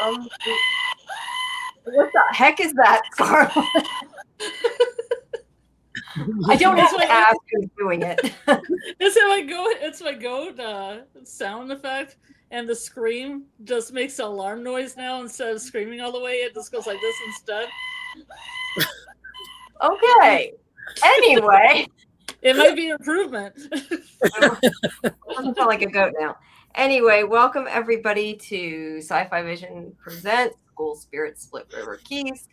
What the heck is that, Scarlet? I don't have to ask who's doing it. It's my goat sound effect, and the scream just makes an alarm noise now instead of screaming all the way. It just goes like this instead. Okay. Anyway. It might be an improvement. It doesn't sound like a goat now. Anyway, welcome everybody to SciFi Vision Presents School Spirit Split River Keys.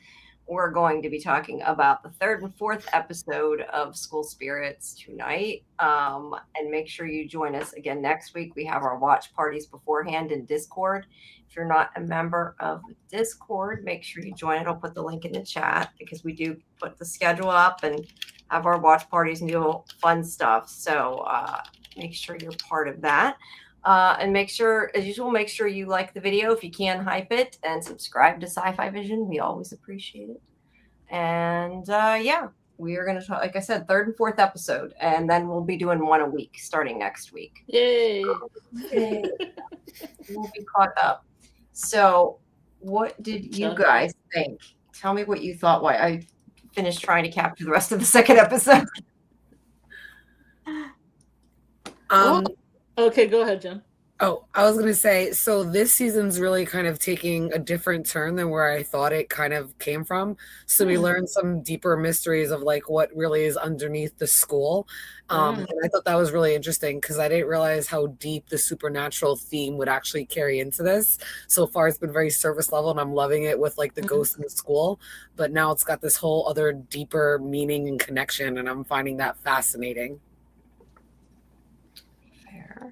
We're going to be talking about the third and fourth episode of School Spirits tonight. And make sure you join us again next week. We have our watch parties beforehand in Discord. If you're not a member of Discord, make sure you join it. I'll put the link in the chat because we do put the schedule up and have our watch parties and do fun stuff. So make sure you're part of that. And make sure, as usual, make sure you like the video if you can, hype it, and subscribe to SciFi Vision. We always appreciate it. And yeah, we are going to talk, like I said, third and fourth episode, and then we'll be doing one a week starting next week. Yay! Yay. We'll be caught up. So, what did you guys think? Tell me what you thought. Why I finished trying to capture the rest of the second episode. Okay, go ahead, Jen. Oh, I was going to say, so this season's really kind of taking a different turn than where I thought it kind of came from. So we learned some deeper mysteries of like what really is underneath the school. And I thought that was really interesting because I didn't realize how deep the supernatural theme would actually carry into this. So far, it's been very surface level and I'm loving it with like the ghosts in the school. But now it's got this whole other deeper meaning and connection, and I'm finding that fascinating.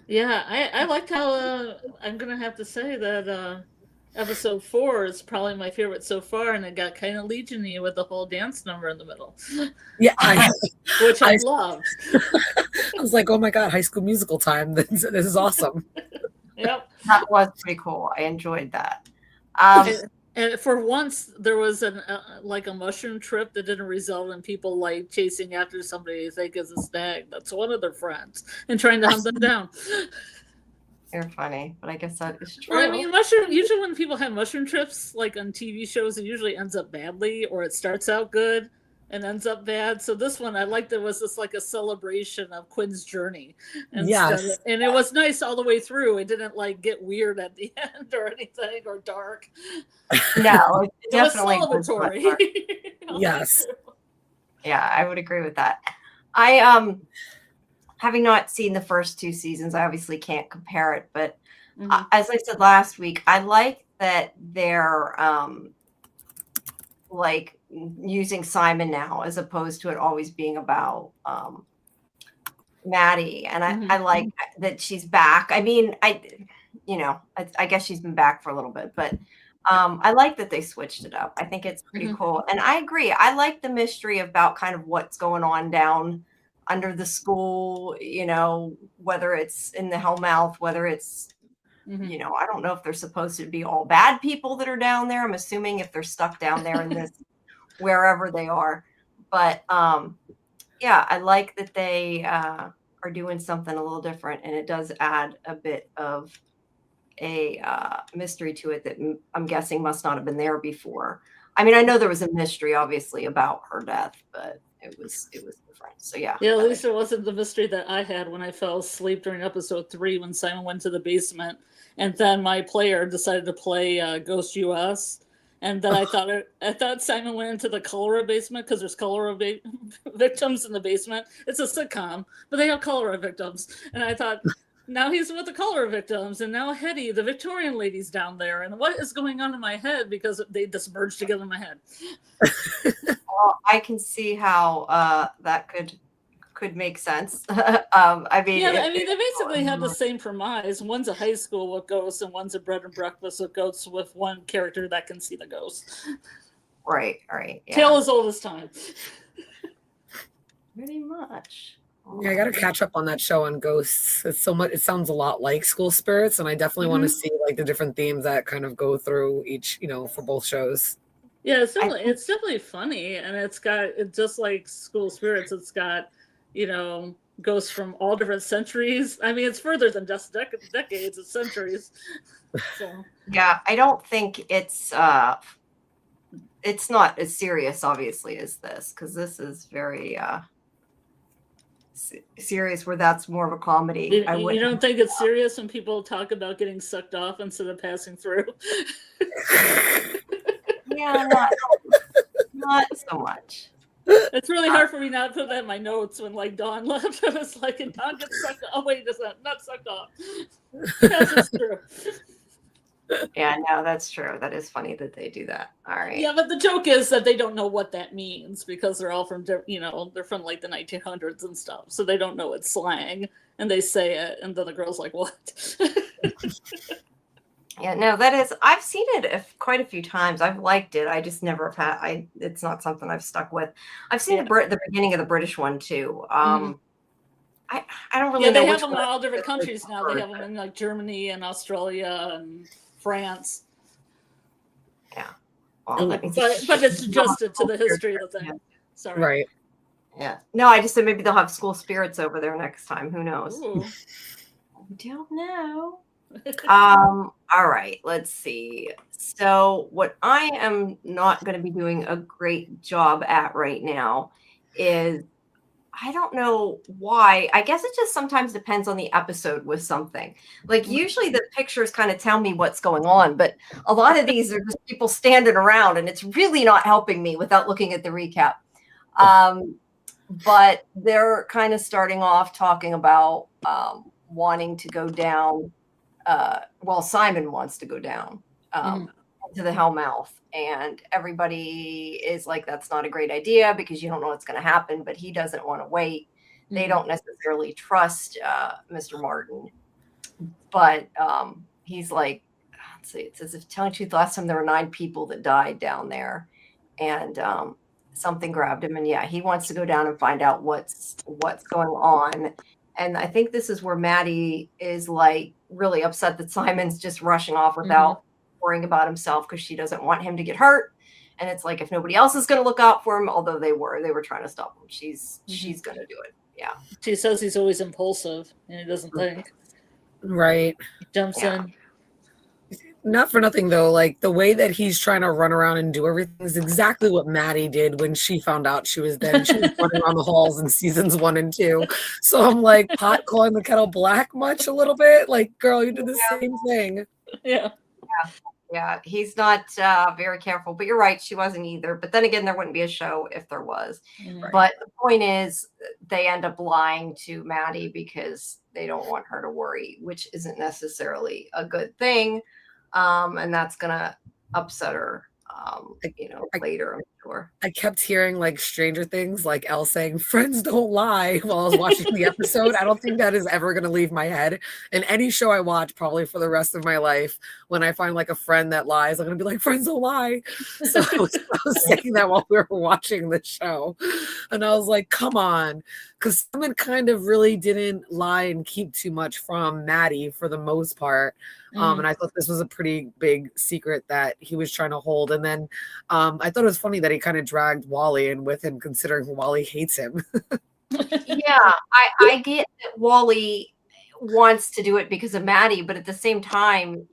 Yeah, I liked how I'm gonna have to say that episode 4 is probably my favorite so far, and it got kind of Legion-y with the whole dance number in the middle. Yeah, which I loved. I was like, oh my god, High School Musical time! This is awesome. Yep, that was pretty cool. I enjoyed that. And for once, there was like a mushroom trip that didn't result in people like chasing after somebody they think is a stag that's one of their friends and trying to hunt them down. You're funny, but I guess that is true. Well, I mean, usually when people have mushroom trips, like on TV shows, it usually ends up badly, or it starts out good and ends up bad. So this one, I liked it was just like a celebration of Quinn's journey. And yes. And it was nice all the way through. It didn't like get weird at the end or anything or dark. No, it definitely was celebratory. Yes. Yeah, I would agree with that. I having not seen the first 2 seasons, I obviously can't compare it, but as I said last week, I like that they're like using Simon now as opposed to it always being about Maddie, and I like that she's back. I mean, I guess she's been back for a little bit, but I like that they switched it up. I think it's pretty cool, and I agree. I like the mystery about kind of what's going on down under the school. You know, whether it's in the Hellmouth, whether it's I don't know if they're supposed to be all bad people that are down there. I'm assuming if they're stuck down there in this wherever they are, but yeah, I like that they are doing something a little different, and it does add a bit of a mystery to it that I'm guessing must not have been there before. I mean, I know there was a mystery obviously about her death, but it was different. So yeah, at least it wasn't the mystery that I had when I fell asleep during episode 3 when Simon went to the basement, and then my player decided to play Ghost US. And then I thought Simon went into the cholera basement because there's cholera victims in the basement. It's a sitcom, but they have cholera victims. And I thought, now he's with the cholera victims, and now Hetty, the Victorian lady's down there. And what is going on in my head? Because they just merged together in my head. Well, I can see how that could make sense. I mean, they basically have the same premise. One's a high school with ghosts, and one's a bread and breakfast with ghosts, with one character that can see the ghosts. Right. Yeah. Tale as old as time. Pretty much. Yeah, I got to catch up on that show on ghosts. It's so much. It sounds a lot like School Spirits, and I definitely want to see like the different themes that kind of go through each, for both shows. Yeah, it's definitely funny, and it's just like School Spirits. It's got ghosts from all different centuries. I mean, it's further than just decades, it's centuries. So Yeah, I don't think it's not as serious, obviously, as this, because this is very serious, where that's more of a comedy. you don't think it's serious when people talk about getting sucked off instead of passing through? Yeah, not so much. It's really hard for me not to put that in my notes when like Dawn left. I was like, and Dawn gets sucked off. Oh wait, does not sucked off. Passes through. Yeah, no, that's true. That is funny that they do that. All right. Yeah, but the joke is that they don't know what that means because they're all from, they're from like the 1900s and stuff. So they don't know it's slang and they say it. And then the girl's like, what? Yeah, no, I've seen it quite a few times. I've liked it. I just never have had, it's not something I've stuck with. I've seen the beginning of the British one too. I don't really know. They have them in all different countries now. They have them in like Germany and Australia and France. Yeah. Well, but it's adjusted to the history of the thing. Sorry. Right. Yeah. No, I just said maybe they'll have school spirits over there next time. Who knows? We don't know. All right, let's see. So what I am not going to be doing a great job at right now is, I don't know why. I guess it just sometimes depends on the episode with something. Like usually the pictures kind of tell me what's going on, but a lot of these are just people standing around and it's really not helping me without looking at the recap. But they're kind of starting off talking about wanting to go down. Well, Simon wants to go down to the Hellmouth, and everybody is like, that's not a great idea because you don't know what's going to happen, but he doesn't want to wait. They don't necessarily trust Mr. Martin, but he's like, let's see, it says, if telling the truth, last time there were 9 people that died down there, and something grabbed him, and he wants to go down and find out what's going on. And I think this is where Maddie is like really upset that Simon's just rushing off without worrying about himself because she doesn't want him to get hurt. And it's like, if nobody else is going to look out for him, although they were trying to stop him, she's going to do it. Yeah. She says he's always impulsive and he doesn't think. Right. He jumps in. Not for nothing though, like the way that he's trying to run around and do everything is exactly what Maddie did when she found out she was dead. She was running around the halls in seasons 1 and 2. So I'm like, pot calling the kettle black much a little bit? Like, girl, you did the same thing. Yeah, he's not very careful, but you're right, she wasn't either. But then again, there wouldn't be a show if there was. Right. But the point is, they end up lying to Maddie because they don't want her to worry, which isn't necessarily a good thing. And that's gonna upset her, later, I'm sure. I kept hearing like Stranger Things, like Elle saying, "Friends don't lie," while I was watching the episode. I don't think that is ever gonna leave my head. In any show I watch, probably for the rest of my life, when I find like a friend that lies, I'm gonna be like, "Friends don't lie." So I was saying that while we were watching the show, and I was like, "Come on," because Simon kind of really didn't lie and keep too much from Maddie for the most part. And I thought this was a pretty big secret that he was trying to hold. And then I thought it was funny that he kind of dragged Wally in with him, considering Wally hates him. Yeah, I get that Wally wants to do it because of Maddie, but at the same time,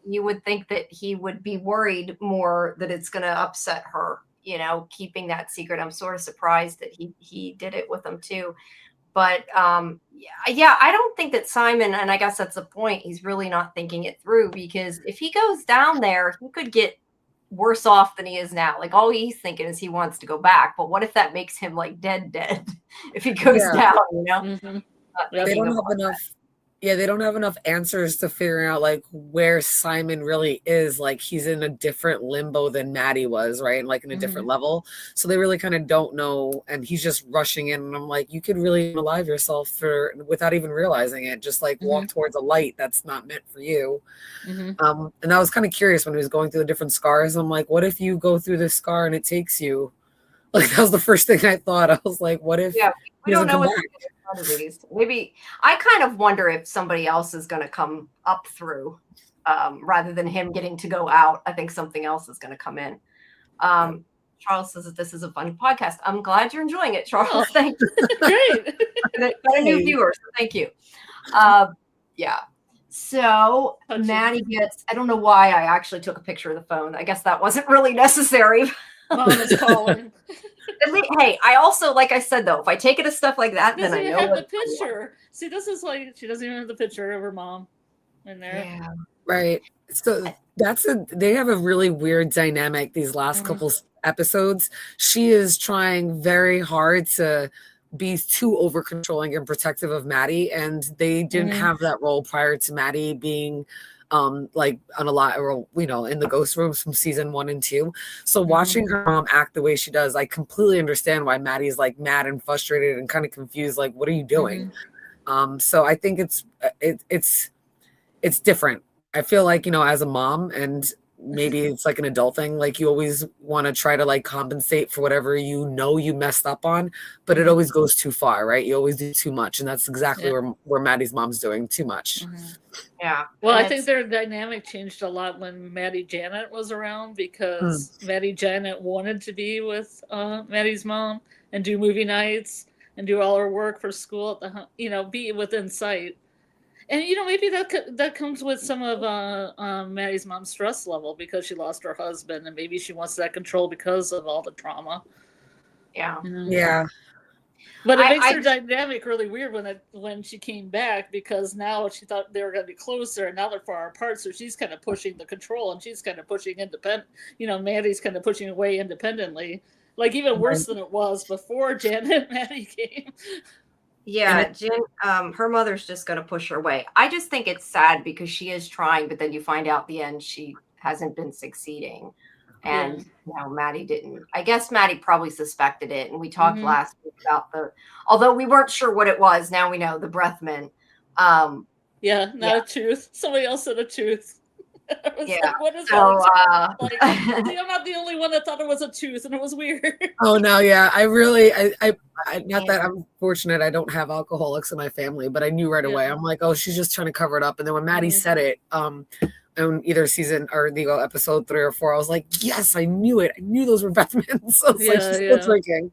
you would think that he would be worried more that it's going to upset her, keeping that secret. I'm sort of surprised that he did it with him too. But I don't think that Simon, and I guess that's the point, he's really not thinking it through, because if he goes down there, he could get worse off than he is now. Like, all he's thinking is he wants to go back. But what if that makes him like dead if he goes down, They don't have enough. Yeah, they don't have enough answers to figure out like where Simon really is. Like, he's in a different limbo than Maddie was, right? And like in a different level. So they really kind of don't know. And he's just rushing in. And I'm like, you could really alive yourself without even realizing it. Just like walk towards a light that's not meant for you. And I was kind of curious when he was going through the different scars. I'm like, what if you go through this scar and it takes you? Like, that was the first thing I thought. I was like, what if we don't know what's of these? Maybe I kind of wonder if somebody else is going to come up through rather than him getting to go out. I think something else is going to come in. Charles says that this is a fun podcast. I'm glad you're enjoying it, Charles. Oh. Thank you. Great. Got a new viewer, so thank you. Yeah. So Maddie gets, I don't know why I actually took a picture of the phone. I guess that wasn't really necessary. Mom is calling. Hey, I also, like I said, though, if I take it as stuff like that, then I know have the picture. See, this is like, she doesn't even have the picture of her mom in there. Yeah. Right. So they have a really weird dynamic these last couple episodes. She is trying very hard to be too over controlling and protective of Maddie, and they didn't have that role prior to Maddie being like on a lot, or in the ghost rooms from season 1 and 2. So watching her mom act the way she does, I completely understand why Maddie's like mad and frustrated and kind of confused, like, what are you doing? So I think it's different. I feel like, as a mom, and maybe it's like an adult thing, like you always want to try to like compensate for whatever you messed up on, but it always goes too far, right? You always do too much, and that's exactly where Maddie's mom's doing too much. Yeah. Well, I think their dynamic changed a lot when Maddie Janet was around, because Maddie Janet wanted to be with Maddie's mom and do movie nights and do all her work for school at the be within sight. And maybe that comes with some of Maddie's mom's stress level, because she lost her husband, and maybe she wants that control because of all the trauma. Yeah. Yeah. But it makes her dynamic really weird when she came back, because now she thought they were going to be closer, and now they're far apart. So she's kind of pushing the control, and she's kind of pushing independent. Maddie's kind of pushing away independently, like even worse than it was before Jen and Maddie came. Yeah, Jen, her mother's just going to push her away. I just think it's sad because she is trying, but then you find out at the end she hasn't been succeeding. And Maddie didn't. I guess Maddie probably suspected it. And we talked last week about although we weren't sure what it was, now we know, the breath mint. Not a tooth. Somebody else said a tooth. Like, what is that? I'm not the only one that thought it was a tooth, and it was weird. Oh no, yeah. I really, I not that I'm fortunate I don't have alcoholics in my family, but I knew right away. I'm like, oh, she's just trying to cover it up. And then when Maddie said it, on either season or episode 3 or 4, I was like, yes, I knew it. I knew those were breath mints. So it's like she's still drinking.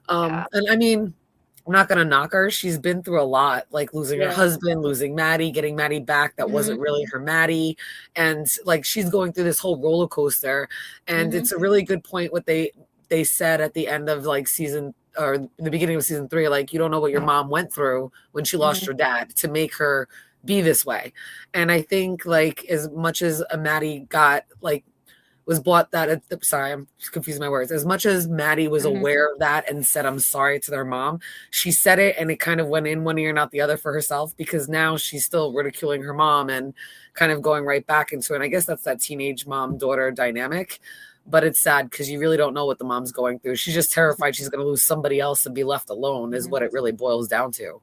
And I mean, I'm not going to knock her. She's been through a lot, like losing her husband, losing Maddie, getting Maddie back. That wasn't really her Maddie. And like, she's going through this whole roller coaster. And it's a really good point what they said at the end of like season, or the beginning of season 3, like, you don't know what your mom went through when she lost her dad to make her be this way. And I think like as much as Maddie got like, was bought that sorry, I'm confusing my words. As much as Maddie was aware of that and said, I'm sorry to their mom, she said it and it kind of went in one ear and out the other for herself, because now she's still ridiculing her mom and kind of going right back into it. And I guess that's that teenage mom-daughter dynamic, but it's sad because you really don't know what the mom's going through. She's just terrified she's going to lose somebody else and be left alone is what it really boils down to.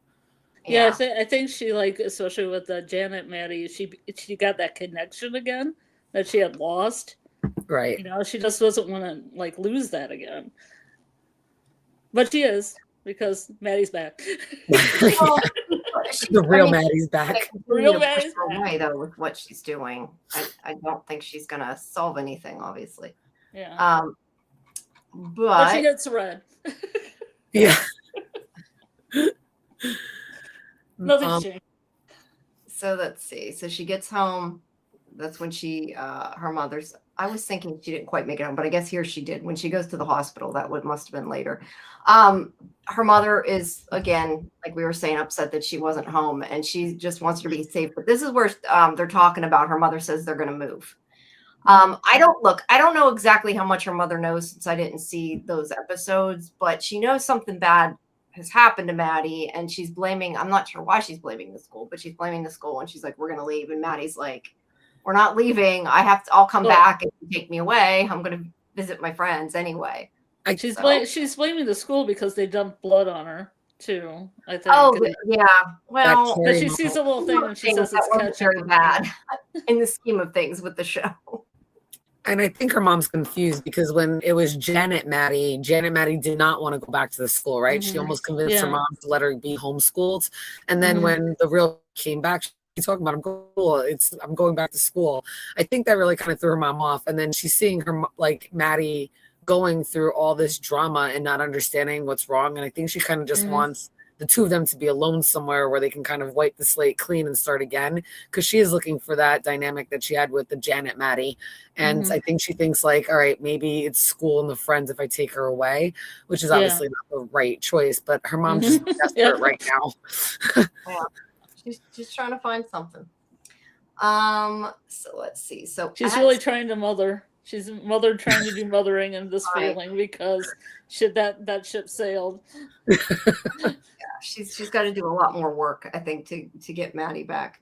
Yeah, I think she, like, especially with Janet Maddie, she got that connection again that she had lost. Right. She just doesn't want to like lose that again. But she is, because Maddie's back. The real Maddie's back. Real Maddie's back. Away, though, with what she's doing. I don't think she's going to solve anything, obviously. Yeah. But she gets red. Yeah. Nothing's changed. So let's see. So she gets home. That's when her mother's, I was thinking she didn't quite make it home, but I guess here she did. When she goes to the hospital, that must have been later. Her mother is, again, like we were saying, upset that she wasn't home, and she just wants her to be safe. But this is where they're talking about her mother says they're going to move. I don't know exactly how much her mother knows since I didn't see those episodes, but she knows something bad has happened to Maddie, and she's blaming, I'm not sure why she's blaming the school, but she's blaming the school, and she's like, we're going to leave. And Maddie's like, we're not leaving. I'll come back if you take me away. I'm going to visit my friends anyway. She's blaming the school because they dumped blood on her too, I think. Oh, yeah. Well, but she sees a little thing and she says it's very bad in the scheme of things with the show. And I think her mom's confused because when it was Janet Maddie did not want to go back to the school, right? She almost convinced her mom to let her be homeschooled. And then when the real came back, she's talking about, I'm going back to school. I think that really kind of threw her mom off. And then she's seeing her, like, Maddie going through all this drama and not understanding what's wrong. And I think she kind of just wants the two of them to be alone somewhere where they can kind of wipe the slate clean and start again, because she is looking for that dynamic that she had with the Janet Maddie. And I think she thinks like, all right, maybe it's school and the friends if I take her away, which is obviously not the right choice, but her mom's just desperate right now. She's trying to find something. So let's see. So she's really trying to mother. She's trying to do mothering and this failing because that ship sailed. Yeah, she's got to do a lot more work, I think, to get Maddie back.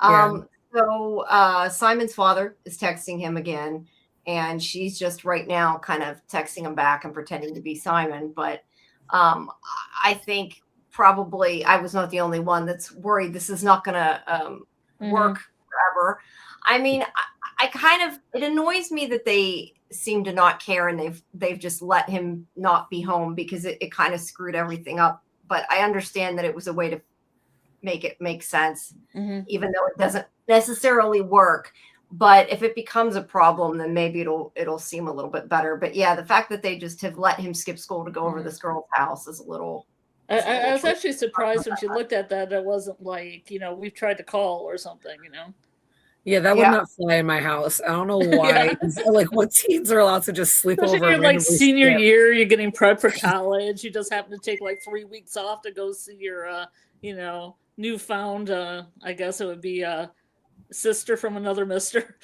So Simon's father is texting him again, and she's just right now kind of texting him back and pretending to be Simon. But I think probably I was not the only one that's worried this is not going to work forever. I mean, I kind of, it annoys me that they seem to not care and they've just let him not be home, because it kind of screwed everything up. But I understand that it was a way to make it make sense, even though it doesn't necessarily work. But if it becomes a problem, then maybe it'll seem a little bit better. But yeah, the fact that they just have let him skip school to go over this girl's house is a little. I was actually surprised when she looked at that. It wasn't like, we've tried to call or something, Yeah, that would not fly in my house. I don't know why. Like, what teens are allowed to just sleep Especially over? You're like senior year, you're getting prepped for college. You just happen to take like 3 weeks off to go see your, newfound, I guess it would be sister from another mister.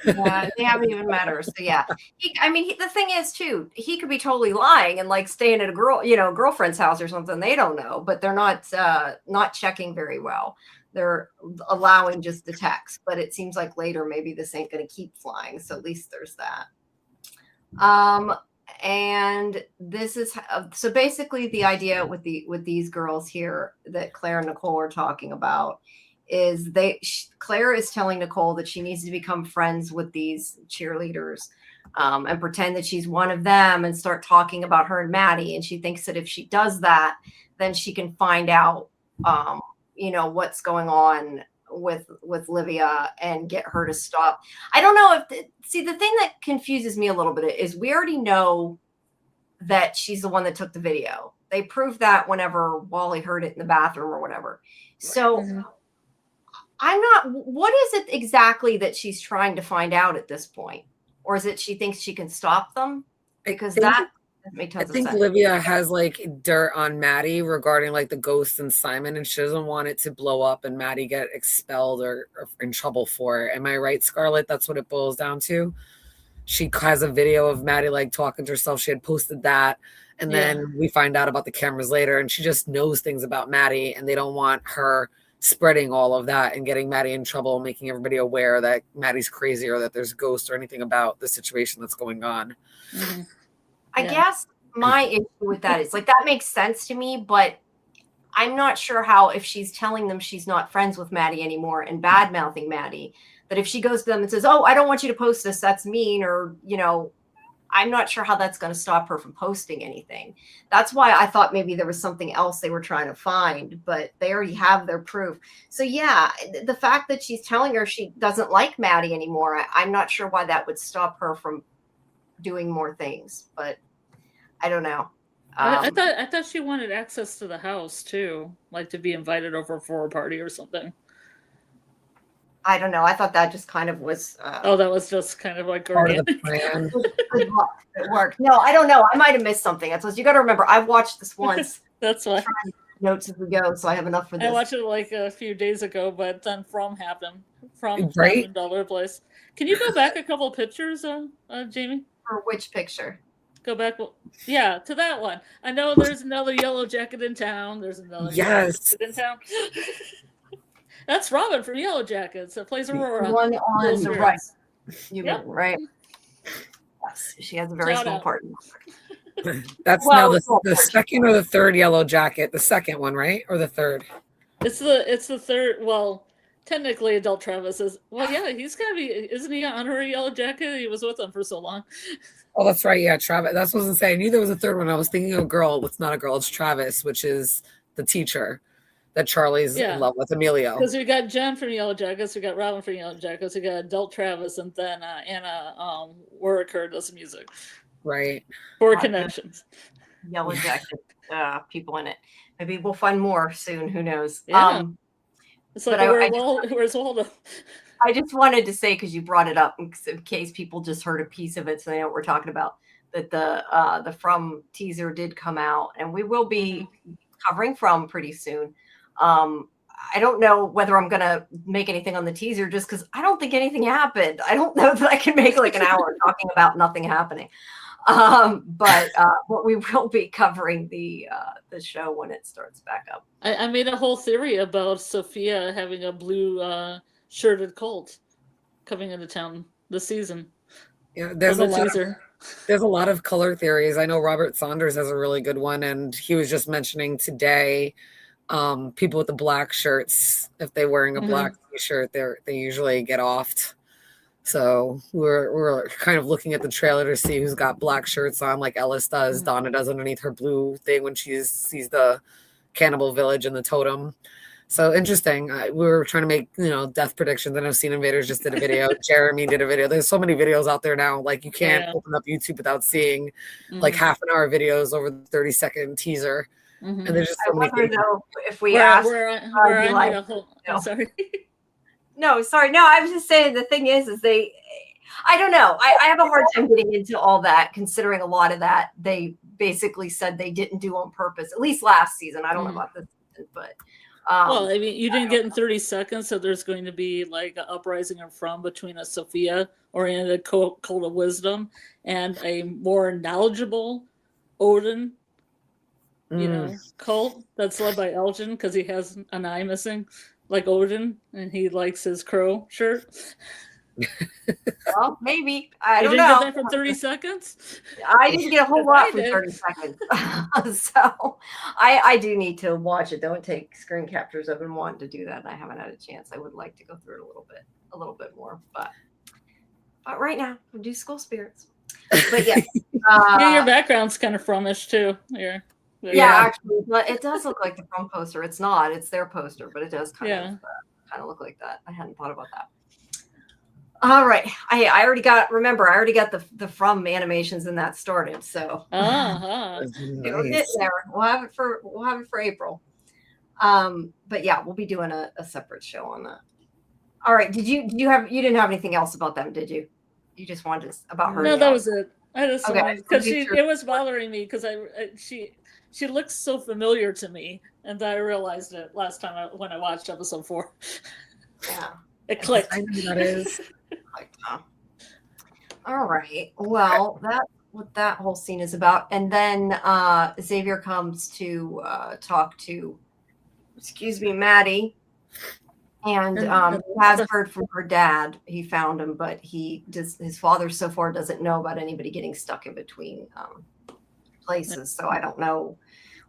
Yeah, they haven't even met her. So yeah, the thing is too, he could be totally lying and like staying at a girlfriend's house or something. They don't know, but they're not checking very well. They're allowing just the text, but it seems like later maybe this ain't going to keep flying. So at least there's that. And this is so basically the idea with these girls here that Claire and Nicole are talking about is Claire is telling Nicole that she needs to become friends with these cheerleaders and pretend that she's one of them and start talking about her and Maddie. And she thinks that if she does that, then she can find out, what's going on with Livia and get her to stop. I don't know the thing that confuses me a little bit is we already know that she's the one that took the video. They proved that whenever Wally heard it in the bathroom or whatever. So what is it exactly that she's trying to find out at this point? Or is it she thinks she can stop them? Because I think Livia has like dirt on Maddie regarding like the ghost and Simon, and she doesn't want it to blow up and Maddie get expelled or in trouble for it. Am I right, Scarlet? That's what it boils down to. She has a video of Maddie like talking to herself. She had posted that, and then we find out about the cameras later, and she just knows things about Maddie, and they don't want her spreading all of that and getting Maddie in trouble, making everybody aware that Maddie's crazy or that there's ghosts or anything about the situation that's going on. I guess my issue with that is like, that makes sense to me, but I'm not sure how, if she's telling them she's not friends with Maddie anymore and bad mouthing Maddie, that if she goes to them and says, "Oh, I don't want you to post this, that's mean," or, I'm not sure how that's going to stop her from posting anything. That's why I thought maybe there was something else they were trying to find, but they already have their proof. So yeah, the fact that she's telling her she doesn't like Maddie anymore, I'm not sure why that would stop her from doing more things, but I don't know. I thought she wanted access to the house too, like to be invited over for a party or something. I don't know. I thought that just kind of was. That was just kind of like part of the plan. It worked. No, I don't know. I might have missed something. That's what you got to remember. I've watched this once. That's why. Notes as we go, so I have enough for this. I watched it like a few days ago, but then From happened. From right? all over the place. Can you go back a couple of pictures, Jamie? For which picture? Go back, to that one. I know there's another yellow jacket in town. There's another yellow jacket in town. That's Robin from Yellow Jackets that plays Aurora. The one on the right. You mean, right? Yes, she has a very small part. That's now the second or the third Yellow Jacket. The second one, right? Or the third? It's the third. Well, technically, Adult Travis is. Well, yeah, he's gotta be. Isn't he on her Yellow Jacket? He was with them for so long. Oh, that's right. Yeah, Travis. That's what I was saying. I knew there was a third one. I was thinking of a girl. It's not a girl. It's Travis, which is the teacher that Charlie's in love with, Emilio. Because we got Jenn from Yellow Jackets, we got Robin from Yellow Jackets, we got Adult Travis, and then Anna Worricker does music. Right. For Lots of connections. yellow jacket people in it. Maybe we'll find more soon. Who knows? Yeah. It's like, But where's Waldo? I just wanted to say, because you brought it up, in case people just heard a piece of it, so they know what we're talking about, that the From teaser did come out, and we will be covering From pretty soon. I don't know whether I'm gonna make anything on the teaser, just because I don't think anything happened. I don't know that I can make like an hour talking about nothing happening. But we will be covering the show when it starts back up. I made a whole theory about Sophia having a blue shirted cult coming into town this season. Yeah, There's a lot of color theories. I know Robert Saunders has a really good one, and he was just mentioning today people with the black shirts, if they're wearing a black t-shirt, they usually get offed. So we're kind of looking at the trailer to see who's got black shirts on, like Ellis does. Donna does underneath her blue thing when she sees the cannibal village and the totem. So interesting. We were trying to make, death predictions. I know Scene Invaders just did a video. Jeremy did a video. There's so many videos out there now. Like, you can't open up YouTube without seeing like half an hour videos over the 30-second teaser. And there's just so many things. If we ask, sorry. No, sorry. No, I was just saying the thing is I don't know. I have a hard time getting into all that, considering a lot of that they basically said they didn't do on purpose, at least last season. I don't know about this season, but well, I mean, you didn't get in 30 seconds, so there's going to be like an uprising of From between a Sophia-oriented cult of wisdom and a more knowledgeable Odin, cult that's led by Elgin, because he has an eye missing, like Odin, and he likes his crow shirt. Well, maybe. I don't know. You didn't get that for 30 seconds? I didn't get a whole lot for 30 seconds. So I do need to watch it, though, and take screen captures. I've been wanting to do that, and I haven't had a chance. I would like to go through it a little bit more. But right now, we'll do School Spirits. But yeah. Your background's kind of Fromish, too. Yeah, actually, it does look like the From poster. It's not. It's their poster, but it does kind of look like that. I hadn't thought about that. All right. I already got the From animations, and that started. So we're getting there. We'll have it for April. But yeah, we'll be doing a separate show on that. All right. You didn't have anything else about them, did you? You just wanted about her? No, that was it. I just because it was bothering me because she looks so familiar to me, and I realized it last time when I watched episode 4. Yeah, it clicked. I know who that is. All right. Well, that's what that whole scene is about. And then Xavier comes to talk to, Maddie. And he has heard from her dad. He found him, but his father so far doesn't know about anybody getting stuck in between places. So I don't know.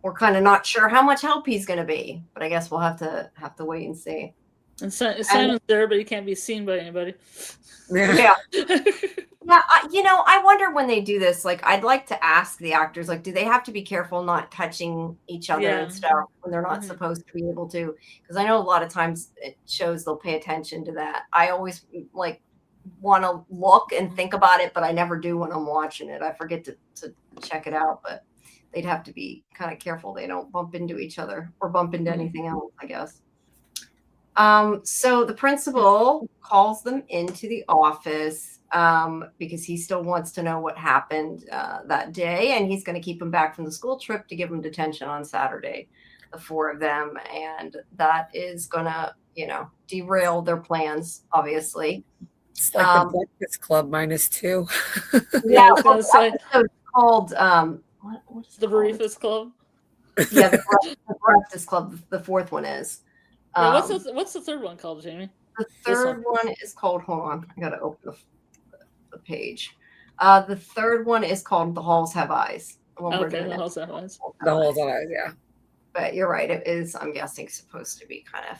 We're kind of not sure how much help he's going to be, but I guess we'll have to wait and see. And Simon's there, but he can't be seen by anybody. Yeah. Yeah. I wonder when they do this, like, I'd like to ask the actors, like, do they have to be careful not touching each other and stuff when they're not supposed to be able to? Because I know a lot of times it shows they'll pay attention to that. I always want to look and think about it, but I never do when I'm watching it. I forget to check it out, but they'd have to be kind of careful they don't bump into each other or bump into anything else, I guess. So the principal calls them into the office because he still wants to know what happened that day, and he's going to keep them back from the school trip to give them detention on Saturday, the 4 of them, and that is going to, derail their plans, obviously. It's like the Bereftest Club -2. Yeah, it's called what is the Bereftest Club? Yeah, the Bereftest Club. The 4th one is. What's the 3rd one called, Jamie? The 3rd one is called. Hold on, I gotta open the page. The 3rd one is called "The Halls Have Eyes." The Halls Have Eyes. The Halls Have Eyes, yeah. But you're right. It is. I'm guessing supposed to be kind of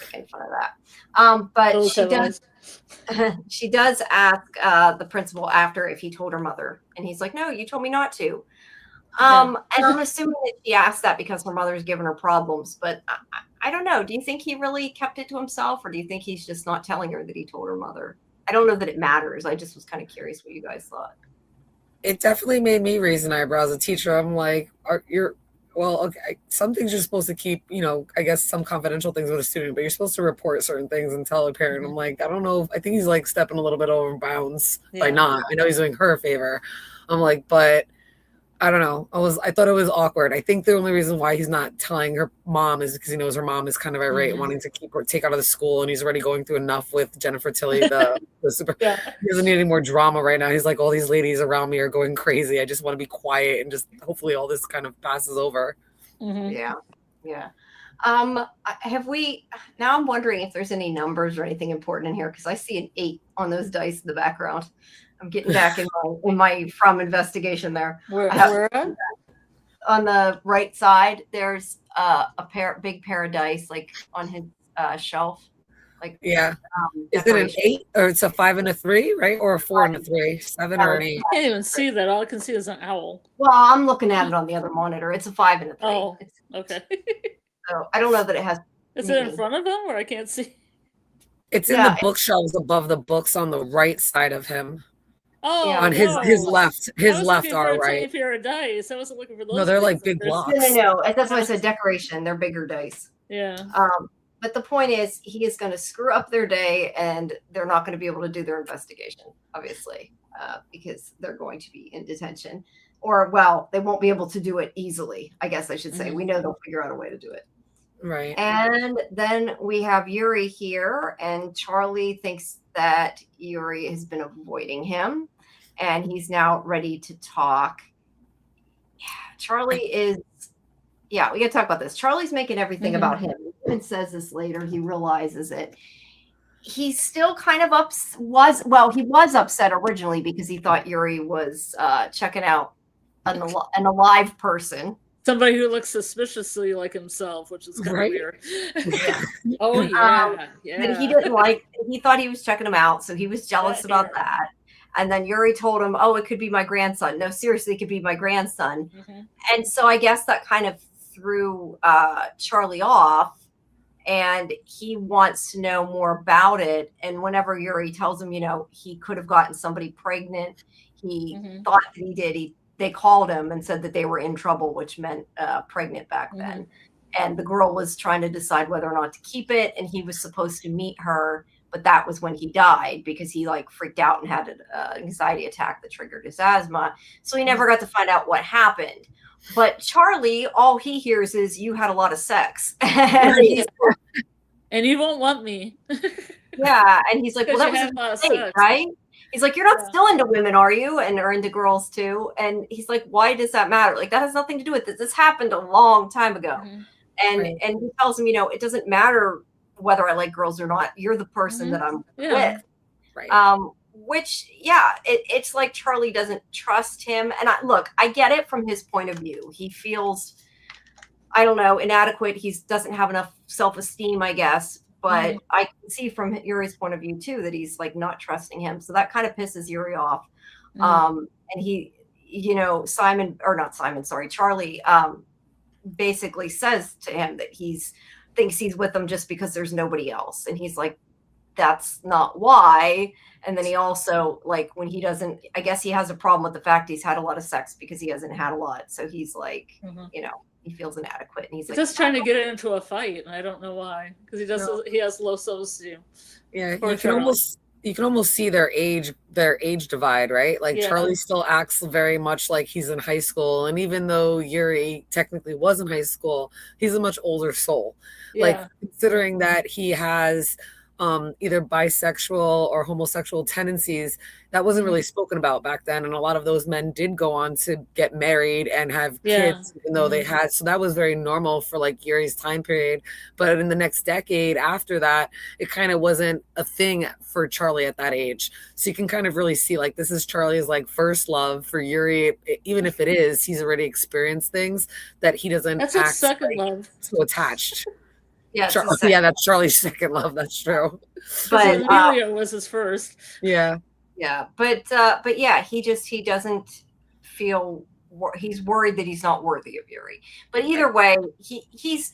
making fun of that. But she does ask the principal after if he told her mother, and he's like, "No, you told me not to." And I'm assuming that she asked that because her mother's given her problems, but I don't know. Do you think he really kept it to himself, or do you think he's just not telling her that he told her mother? I don't know that it matters. I just was kind of curious what you guys thought. It definitely made me raise an eyebrow as a teacher. I'm like, well, okay, some things you're supposed to keep, I guess some confidential things with a student, but you're supposed to report certain things and tell a parent. I'm like, I don't know. I think he's like stepping a little bit over bounds by not. I know he's doing her a favor. I'm like, but I don't know. I thought it was awkward. I think the only reason why he's not telling her mom is because he knows her mom is kind of irate, wanting to take out of the school, and he's already going through enough with Jennifer Tilly, the super. He doesn't need any more drama right now. He's like, all these ladies around me are going crazy. I just want to be quiet and just hopefully all this kind of passes over. Yeah. Have we? Now I'm wondering if there's any numbers or anything important in here because I see an 8 on those dice in the background. I'm getting back in my from investigation there. Where on the right side, there's a big pair of dice like on his shelf. Like is it an 8 or it's a 5 and a 3, right? Or a 4 and a 3, 7 or an 8? I can't even see that. All I can see is an owl. Well, I'm looking at it on the other monitor. It's a 5 and a 3. Oh, okay. So I don't know that it has. Is it in front of him or I can't see? It's in the bookshelves above the books on the right side of him. Oh, on his left, our right. If you're a dice, I wasn't looking for those. No, they're like big blocks. No. That's why I said decoration. They're bigger dice. Yeah. But the point is, he is going to screw up their day, and they're not going to be able to do their investigation, obviously, because they're going to be in detention, or they won't be able to do it easily. I guess I should say. We know they'll figure out a way to do it. Right. And then we have Yuri here, and Charlie thinks that Yuri has been avoiding him, and he's now ready to talk. Charlie is, we got to talk about this. Charlie's making everything about him. He even says this later. He realizes it. He's still kind of he was upset originally because he thought Yuri was checking out an alive person. Somebody who looks suspiciously like himself, which is kind of weird. Oh, yeah. But he didn't he thought he was checking him out, so he was jealous about that. And then Yuri told him, it could be my grandson. No, seriously, it could be my grandson. And so I guess that kind of threw Charlie off, and he wants to know more about it. And whenever Yuri tells him, he could have gotten somebody pregnant, he thought that he did. They called him and said that they were in trouble, which meant pregnant back then. And the girl was trying to decide whether or not to keep it. And he was supposed to meet her, but that was when he died because he freaked out and had an anxiety attack that triggered his asthma. So he never got to find out what happened. But Charlie, all he hears is, you had a lot of sex. And you won't want me. And he's like, well, that was a mistake, right? He's like, you're not still into women, are you? And are into girls too. And he's like, why does that matter? That has nothing to do with this. This happened a long time ago. And he tells him, it doesn't matter whether I like girls or not. You're the person that I'm with. Right. Which, it's like Charlie doesn't trust him. And I get it from his point of view. He feels, I don't know, inadequate. He doesn't have enough self-esteem, I guess. But I can see from Yuri's point of view, too, that he's not trusting him. So that kind of pisses Yuri off. And he, Charlie basically says to him that thinks he's with him just because there's nobody else. And he's like, that's not why. And then he also, when he doesn't, I guess he has a problem with the fact he's had a lot of sex because he hasn't had a lot. So he's like, he feels inadequate, and he's just trying to get into a fight, and I don't know why, because he has low self-esteem. Yeah, you can almost see their age divide, right? Charlie still acts very much like he's in high school, and even though Yuri technically was in high school, he's a much older soul. Considering that he has either bisexual or homosexual tendencies, that wasn't really spoken about back then. And a lot of those men did go on to get married and have kids, even though they had. So that was very normal for Yuri's time period. But in the next decade after that, it kind of wasn't a thing for Charlie at that age. So you can kind of really see this is Charlie's first love. For Yuri, even if it is, he's already experienced things that he doesn't That's act second love. So attached. Yeah, that's Charlie's second love. That's true. But Amelia was his first. Yeah, but he doesn't feel he's worried that he's not worthy of Yuri. But either way, he's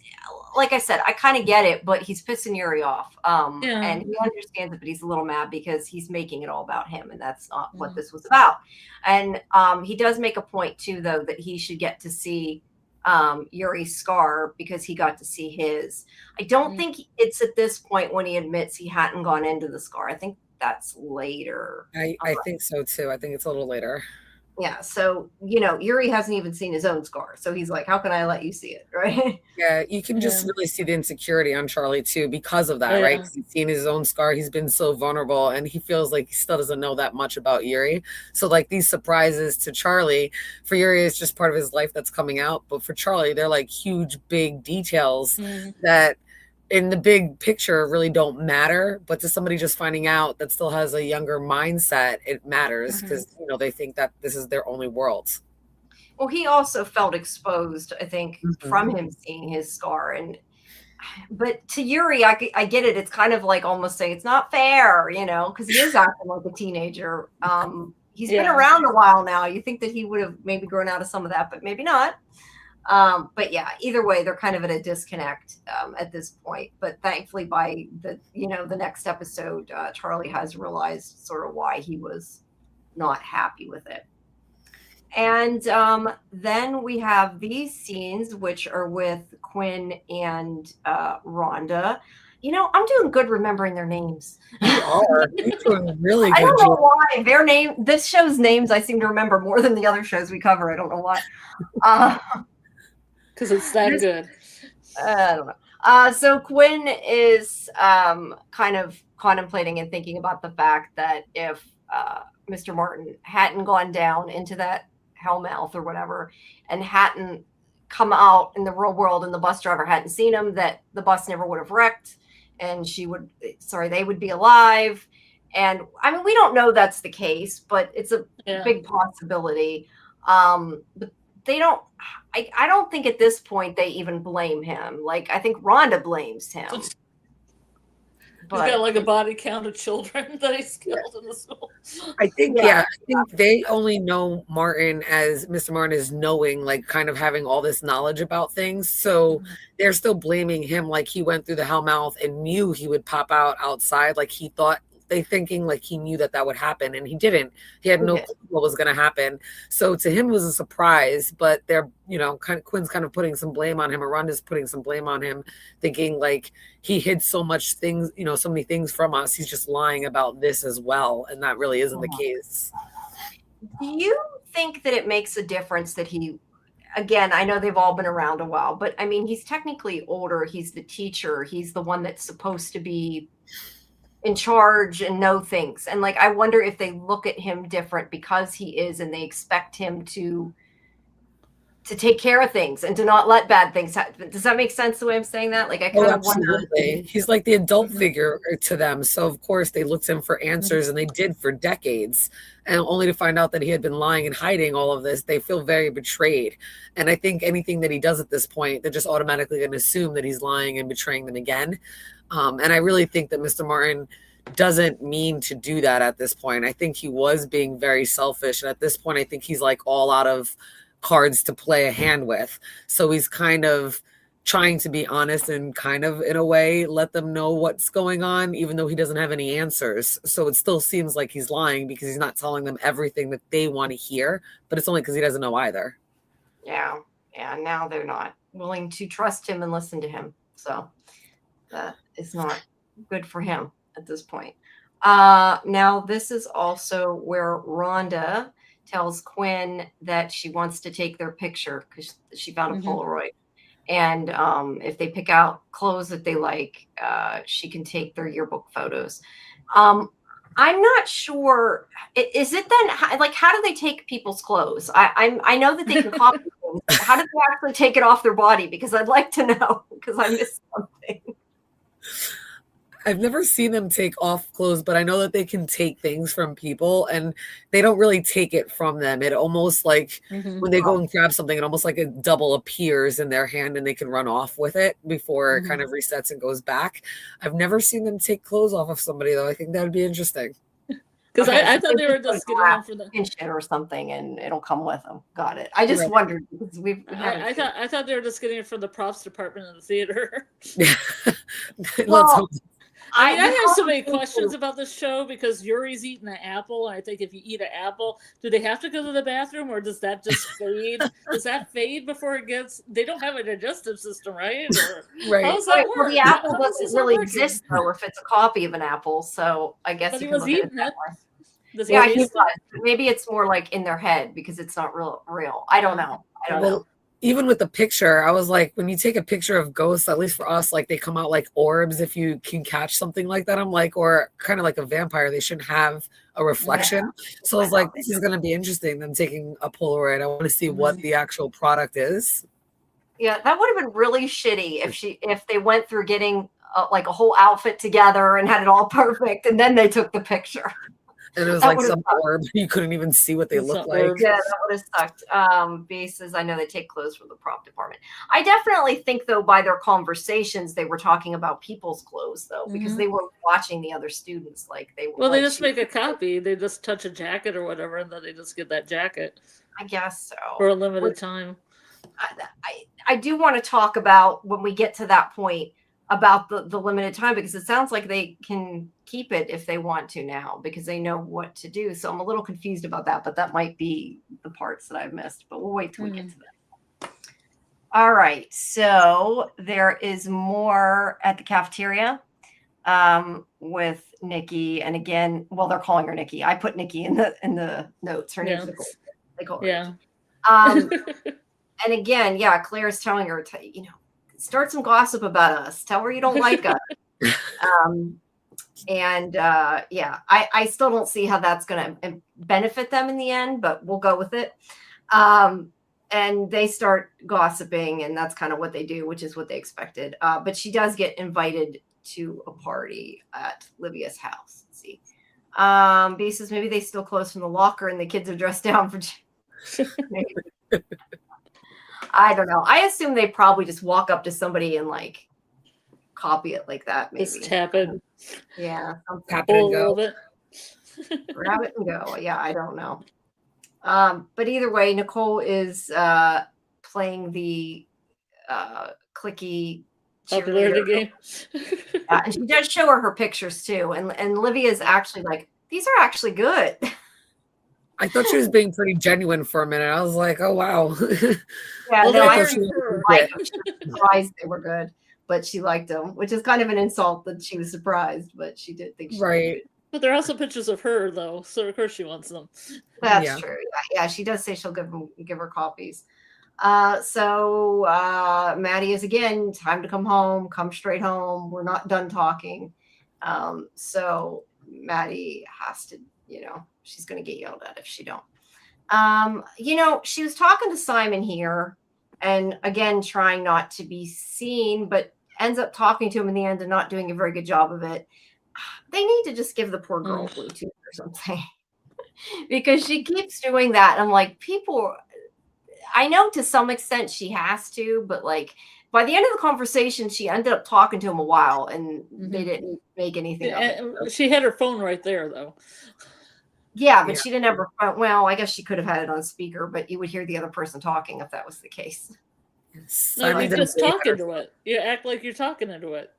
like I said, I kind of get it, but he's pissing Yuri off. And he understands it, but he's a little mad because he's making it all about him, and that's not what this was about. And he does make a point too, though, that he should get to see Yuri's scar because he got to see his. I don't think it's at this point when he admits he hadn't gone into the scar. I think that's later. I think so too. I think it's a little later. Yeah, so Yuri hasn't even seen his own scar, so he's like, "How can I let you see it?" Right? Yeah, you can just really see the insecurity on Charlie too because of that, right? 'Cause he's seen his own scar, he's been so vulnerable, and he feels like he still doesn't know that much about Yuri. So like these surprises to Charlie, for Yuri, it's just part of his life that's coming out, but for Charlie, they're like huge, big details that in the big picture really don't matter, but to somebody just finding out that still has a younger mindset, it matters because they think that this is their only world. Well, he also felt exposed, I think, from him seeing his scar. But to Yuri, I get it. It's kind of like almost saying it's not fair, because he is acting like a teenager. He's been around a while now. You think that he would have maybe grown out of some of that, but maybe not. But yeah, either way, they're kind of at a disconnect at this point. But thankfully, by the next episode, Charlie has realized sort of why he was not happy with it. And then we have these scenes, which are with Quinn and Rhonda. I'm doing good remembering their names. You are. You're doing really good. I don't know why this show's names I seem to remember more than the other shows we cover. I don't know why. Because it's that good. I don't know. So Quinn is kind of contemplating and thinking about the fact that if Mr. Martin hadn't gone down into that hellmouth or whatever and hadn't come out in the real world and the bus driver hadn't seen him, that the bus never would have wrecked and they would be alive. And I mean, we don't know that's the case, but it's a big possibility. But they don't, I don't think at this point they even blame him. Like, I think Rhonda blames him. He's got like a body count of children that he's killed in the school. I think, I think they only know Martin as Mr. Martin is knowing, like kind of having all this knowledge about things. So they're still blaming him like he went through the hellmouth and knew he would pop out outside. Like he thought, they thinking like he knew that would happen and he didn't. He had no clue what was going to happen. So to him it was a surprise, but they're, Quinn's kind of putting some blame on him, or Rhonda's putting some blame on him, thinking like he hid so much things, so many things from us. He's just lying about this as well. And that really isn't the case. Do you think that it makes a difference that again, I know they've all been around a while, but I mean, he's technically older. He's the teacher. He's the one that's supposed to be in charge and know things. And like, I wonder if they look at him different because he is, and they expect him to take care of things and to not let bad things happen. Does that make sense the way I'm saying that? Like, I kind of wonder. He's like the adult figure to them. So of course they looked to him for answers, and they did for decades. And only to find out that he had been lying and hiding all of this, they feel very betrayed. And I think anything that he does at this point, they're just automatically going to assume that he's lying and betraying them again. And I really think that Mr. Martin doesn't mean to do that at this point. I think he was being very selfish. And at this point, I think he's like all out of cards to play a hand with. So he's kind of trying to be honest and kind of, in a way, let them know what's going on, even though he doesn't have any answers. So it still seems like he's lying because he's not telling them everything that they want to hear, but it's only because he doesn't know either. Yeah. Now they're not willing to trust him and listen to him. So that is not good for him at this point. Now, this is also where Rhonda tells Quinn that she wants to take their picture because she found a Polaroid. And if they pick out clothes that they like, she can take their yearbook photos. I'm not sure. Is it then, like, how do they take people's clothes? I know that they can copy them. How do they actually take it off their body? Because I'd like to know, because I missed something. I've never seen them take off clothes, but I know that they can take things from people, and they don't really take it from them. It almost like when they go and grab something, it almost like a double appears in their hand and they can run off with it before it kind of resets and goes back. I've never seen them take clothes off of somebody, though. I think that would be interesting. Because Okay, I so thought they were just just getting them for the. pinch it or something, and it'll come with them. Got it. I just Right. wondered because we haven't. I thought they were just getting it from the props department in the theater. Let's Well, hope. I mean, I the have so many conversation- questions about this show because Yuri's eating an apple, and I think if you eat an apple, do they have to go to the bathroom, or does that just fade? Does that fade before it gets? They don't have a digestive system, right? Or Right. how does that Right, work? well, the apple How does doesn't this really work? exist though if it's a copy of an apple. So I guess But you he can was look at it eating that it. way. Does he Yeah, he taste was. it? Maybe it's more like in their head because it's not real. I don't know. I don't know. Well, even with the picture, I was like, when you take a picture of ghosts, at least for us, like they come out like orbs if you can catch something like that. I'm like, or kind of like a vampire, they shouldn't have a reflection. So I was like, this is going to be interesting. Them taking a Polaroid. I want to see what the actual product is. Yeah, that would have been really shitty if they went through getting like a whole outfit together and had it all perfect, and then they took the picture. And it was That like would've some orb. You couldn't even see what they It's look not like. orb. Yeah, that would have sucked. Bases, I know they take clothes from the prop department. I definitely think, though, by their conversations, they were talking about people's clothes, though, because they were watching the other students. Like they were. Well, they like, just make a copy. They just touch a jacket or whatever, and then they just get that jacket I guess so. for a limited time. I do want to talk about when we get to that point about the limited time, because it sounds like they can keep it if they want to now because they know what to do. So I'm a little confused about that, but that might be the parts that I've missed, but we'll wait till we get to that. All right. So there is more at the cafeteria with Nikki. And again, well, they're calling her Nikki. I put Nikki in the notes. Her name's Nicole. They call her Nikki. And again, yeah, Claire's telling her, start some gossip about us. Tell her you don't like us. Yeah, I still don't see how that's going to benefit them in the end, but we'll go with it. And they start gossiping, and that's kind of what they do, which is what they expected. But she does get invited to a party at Livia's house. Let's see. B says maybe they steal clothes from the locker and the kids are dressed down for maybe. I don't know. I assume they probably just walk up to somebody and like copy it like that. Maybe Just tap it. Yeah. Tap it and go. Grab it and go. Yeah, I don't know. But either way, Nicole is playing the clicky cheerleader game. And she does show her pictures too. And Livia's actually like, these are actually good. I thought she was being pretty genuine for a minute. I was like, oh, wow. Yeah, well, no, I was surprised they were good, but she liked them, which is kind of an insult that she was surprised, but she did think she right. But they're also pictures of her, though, so of course she wants them. That's true. Yeah, she does say she'll give her copies. So Maddie is again, time to come home, come straight home. We're not done talking. So Maddie has to, she's going to get yelled at if she don't. She was talking to Simon here and again, trying not to be seen, but ends up talking to him in the end and not doing a very good job of it. They need to just give the poor girl Bluetooth or something because she keeps doing that. I'm like, I know to some extent she has to, but like by the end of the conversation, she ended up talking to him a while and they didn't make anything of it. She had her phone right there, though. Yeah, but she didn't have her phone. Well, I guess she could have had it on speaker, but you would hear the other person talking if that was the case. No, you just talk into it. You act like you're talking into it.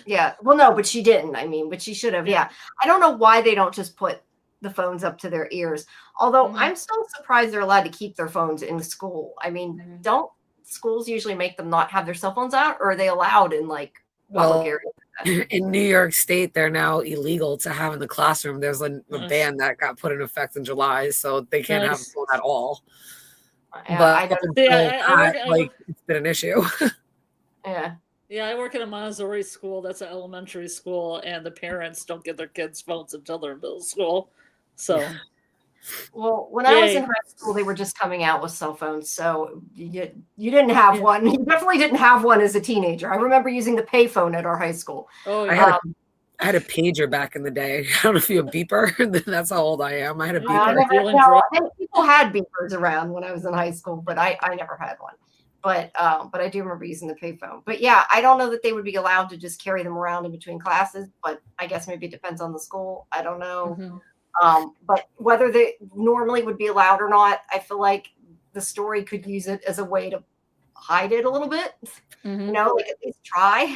Yeah. Well, no, but she didn't. I mean, but she should have. Yeah. I don't know why they don't just put the phones up to their ears. Although I'm still surprised they're allowed to keep their phones in school. I mean, don't schools usually make them not have their cell phones out, or are they allowed in like public areas? In New York State, they're now illegal to have in the classroom. There's a ban that got put in effect in July, so they can't have a phone at all. But it's been an issue. Yeah, I work in a Montessori school. That's an elementary school, and the parents don't get their kids' phones until they're in middle school. So, well, when I was in high school, they were just coming out with cell phones. So you didn't have one. You definitely didn't have one as a teenager. I remember using the payphone at our high school. Oh, yeah. I had a pager back in the day. I don't know if you have a beeper. That's how old I am. I had a beeper. People had beepers around when I was in high school, but I never had one. But I do remember using the payphone. But yeah, I don't know that they would be allowed to just carry them around in between classes. But I guess maybe it depends on the school. I don't know. But whether they normally would be allowed or not, I feel like the story could use it as a way to hide it a little bit. Mm-hmm. You know, like at least try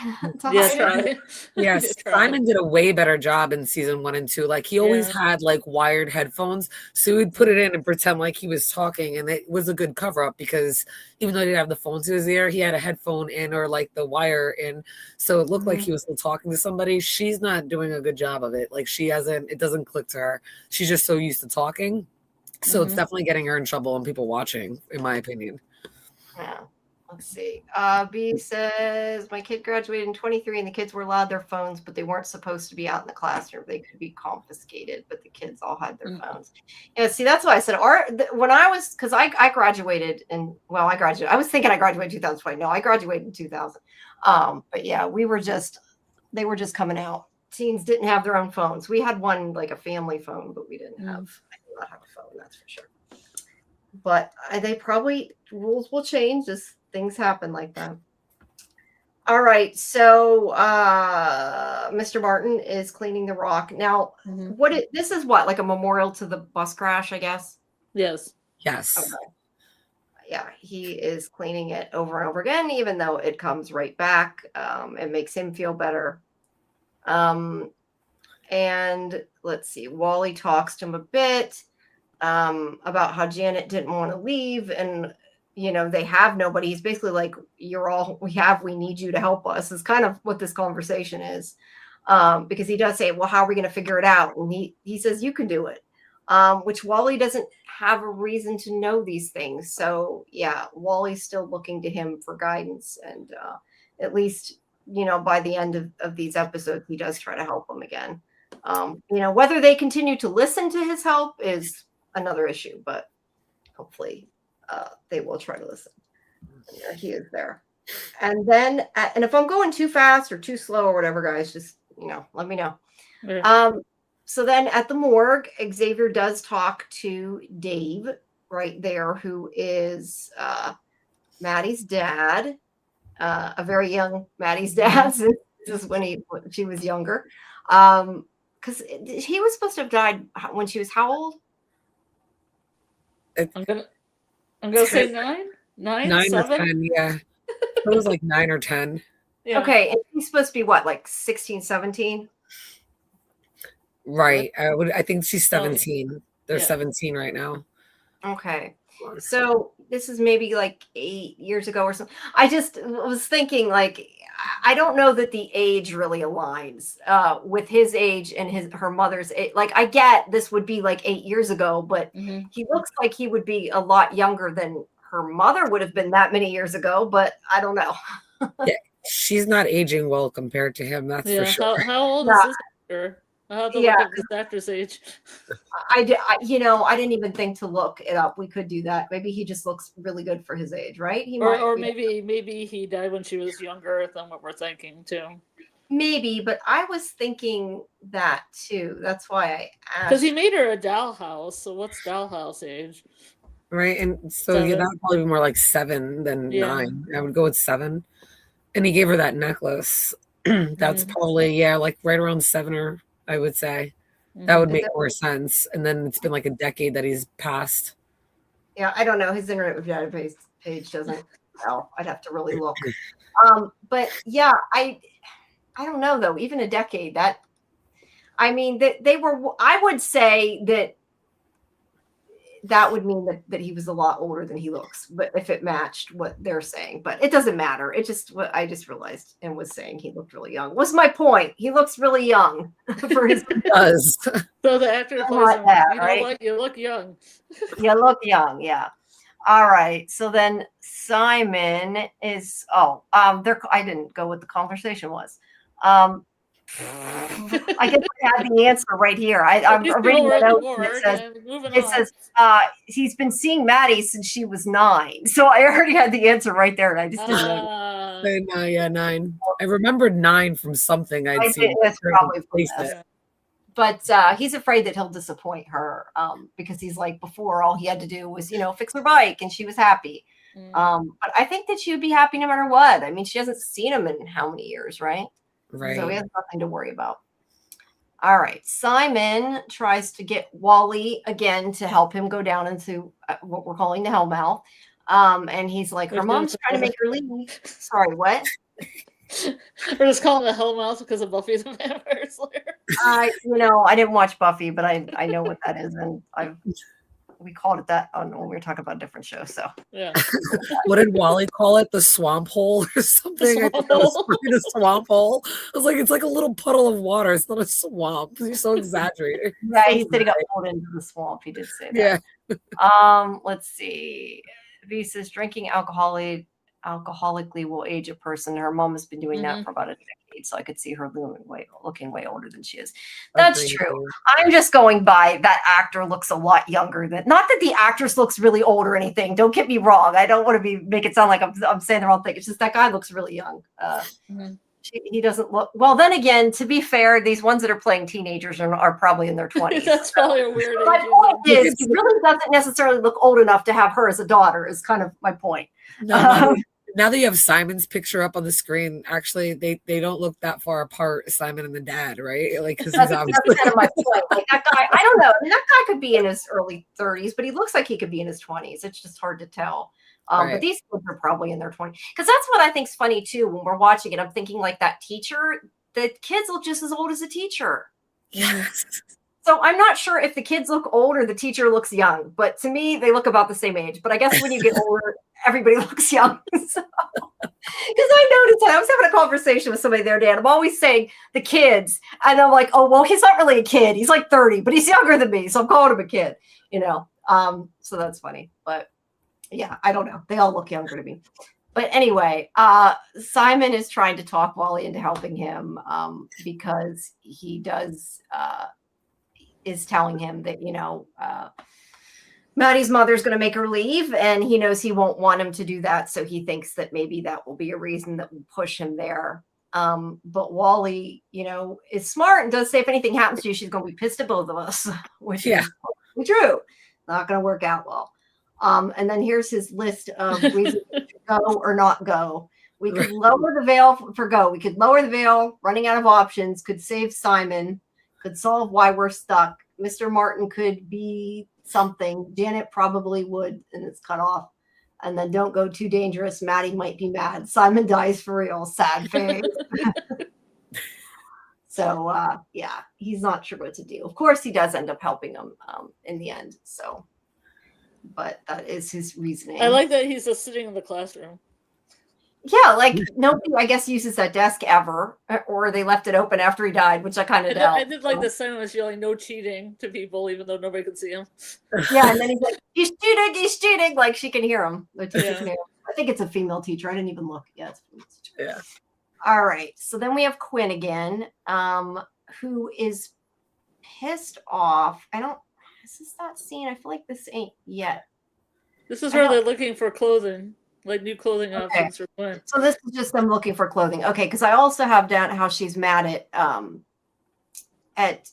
to Yeah, hide try. it. Yes, Simon did a way better job in season 1 and 2. Like he always had like wired headphones, so he'd put it in and pretend like he was talking, and it was a good cover up because even though he didn't have the phones in his ear, he had a headphone in or like the wire in, so it looked like he was still talking to somebody. She's not doing a good job of it. Like she hasn't. It doesn't click to her. She's just so used to talking, so it's definitely getting her in trouble and people watching, in my opinion. Yeah. Let's see. B says, my kid graduated in 23 and the kids were allowed their phones, but they weren't supposed to be out in the classroom. They could be confiscated, but the kids all had their phones. Yeah, see, that's why I said, when I was, because I graduated I was thinking I graduated in 2020. No, I graduated in 2000. But yeah, they were just coming out. Teens didn't have their own phones. We had one, like a family phone, but we didn't have, I did not have a phone, that's for sure. But rules will change as things happen like that. All right, so Mr. Martin is cleaning the rock now. This is what, like a memorial to the bus crash, I guess? Yes. Okay. Yeah, he is cleaning it over and over again, even though it comes right back. It makes him feel better. And let's see, Wally talks to him a bit about how Janet didn't want to leave, and they have nobody. He's basically like, you're all we need you to help us, is kind of what this conversation is. Because he does say, well, how are we going to figure it out? And he says, you can do it. Which Wally doesn't have a reason to know these things. So yeah, Wally's still looking to him for guidance. And at least, by the end of these episodes, he does try to help him again. Whether they continue to listen to his help is another issue, but hopefully they will try to listen. And there he is there. And then, and if I'm going too fast or too slow or whatever, guys, just, let me know. Yeah. So then at the morgue, Xavier does talk to Dave right there, who is Maddie's dad, a very young Maddie's dad. This is when she was younger. Because he was supposed to have died when she was how old? I'm gonna say 9, 7? Or 10, yeah. It was like 9 or 10. Yeah. Okay, and he's supposed to be what, like 16, 17? Right. I think she's 17. They're 17 right now. Okay. So this is maybe like 8 years ago or something. I just was thinking, like, I don't know that the age really aligns with his age and her mother's age. Like, I get this would be like 8 years ago, but he looks like he would be a lot younger than her mother would have been that many years ago, but I don't know. Yeah, she's not aging well compared to him, that's for sure. How old is this actor? I'll have to look up this actor's age. I didn't even think to look it up. We could do that. Maybe he just looks really good for his age, right? Maybe he died when she was younger than what we're thinking too. Maybe, but I was thinking that too. That's why I asked. Because he made her a dollhouse. So what's dollhouse age? Right, and so that would probably be more like 7 than 9. I would go with 7. And he gave her that necklace. That's probably like right around 7, or I would say that would make more sense. And then it's been like a decade that he's passed. Yeah, I don't know. His internet database page doesn't tell. I'd have to really look. But yeah, I don't know though. Even a decade, they were. I would say that would mean that he was a lot older than he looks, but if it matched what they're saying, but it doesn't matter. It just what I just realized and was saying he looked really young. Was my point. He looks really young for his does. So the actor plays him, right? You look young. You look young, yeah. All right. So then Simon is I didn't go what the conversation was. I guess I had the answer right here. I'm reading the note. It says he's been seeing Maddie since she was 9. So I already had the answer right there, and I just didn't know. Yeah, 9. I remembered 9 from something I'd seen. That's probably but he's afraid that he'll disappoint her because he's like, before all he had to do was fix her bike, and she was happy. But I think that she would be happy no matter what. I mean, she hasn't seen him in how many years, right? Right. So he has nothing to worry about. All right. Simon tries to get Wally again to help him go down into what we're calling the Hellmouth. And he's like, her mom's trying to make her leave. Sorry, what? We're just calling it Hellmouth because of Buffy the Vampire Slayer. I didn't watch Buffy, but I know what that is, and we called it that when we were talking about a different show. So yeah. What did Wally call it? The swamp hole or something? I thought that was the swamp hole. I was like, it's like a little puddle of water. It's not a swamp. You're so exaggerating. Yeah, he said he got pulled into the swamp. He did say that. Yeah. Let's see. V says drinking alcoholically will age a person. Her mom has been doing that for about a decade, so I could see her looking way older than she is. That's true. I'm just going by that actor looks a lot younger than. Not that the actress looks really old or anything. Don't get me wrong. I don't want to make it sound like I'm saying the wrong thing. It's just that guy looks really young. He doesn't look well. Then again, to be fair, these ones that are playing teenagers are probably in their 20s. That's probably a weird. My point is, he really doesn't necessarily look old enough to have her as a daughter. Is kind of my point. No, now that you have Simon's picture up on the screen, actually, they don't look that far apart, Simon and the dad, right? Like, because that's kind of my point. Like that guy, I don't know. I mean, that guy could be in his early 30s, but he looks like he could be in his 20s. It's just hard to tell. But these kids are probably in their 20s. Because that's what I think is funny, too, when we're watching it. I'm thinking, like, that teacher, the kids look just as old as the teacher. Yes. So I'm not sure if the kids look old or the teacher looks young. But to me, they look about the same age. But I guess when you get older, everybody looks young. Because I noticed that. I was having a conversation with somebody the other day, and I'm always saying the kids. And I'm like, oh, well, he's not really a kid. He's like 30, but he's younger than me. So I'm calling him a kid, So that's funny. But yeah, I don't know. They all look younger to me. But anyway, Simon is trying to talk Wally into helping him because he is telling him that, Maddie's mother's going to make her leave, and he knows he won't want him to do that. So he thinks that maybe that will be a reason that will push him there. But Wally, is smart and does say if anything happens to you, she's going to be pissed at both of us, which is true. Not going to work out well. And then here's his list of reasons to go or not go. We could lower the veil for go. We could lower the veil, running out of options, could save Simon, could solve why we're stuck. Mr. Martin could be something. Janet probably would, and it's cut off. And then don't go too dangerous. Maddie might be mad. Simon dies for real. Sad face. So, he's not sure what to do. Of course, he does end up helping him in the end. So. But that is his reasoning. I like that he's just sitting in the classroom. Yeah, like nobody, I guess, uses that desk ever, or they left it open after he died, which I kind of doubt. I did like the Simon was yelling "no cheating" to people, even though nobody could see him. Yeah, and then he's like, "He's cheating!" Like she can hear him. The teacher can hear him. I think it's a female teacher. I didn't even look. Yeah, it's a female teacher. Yeah. All right. So then we have Quinn again, who is pissed off. This is that scene. I feel like this ain't yet. This is where they're looking for clothing, like new clothing options for Quinn. So this is just them looking for clothing. Okay, because I also have down how she's mad at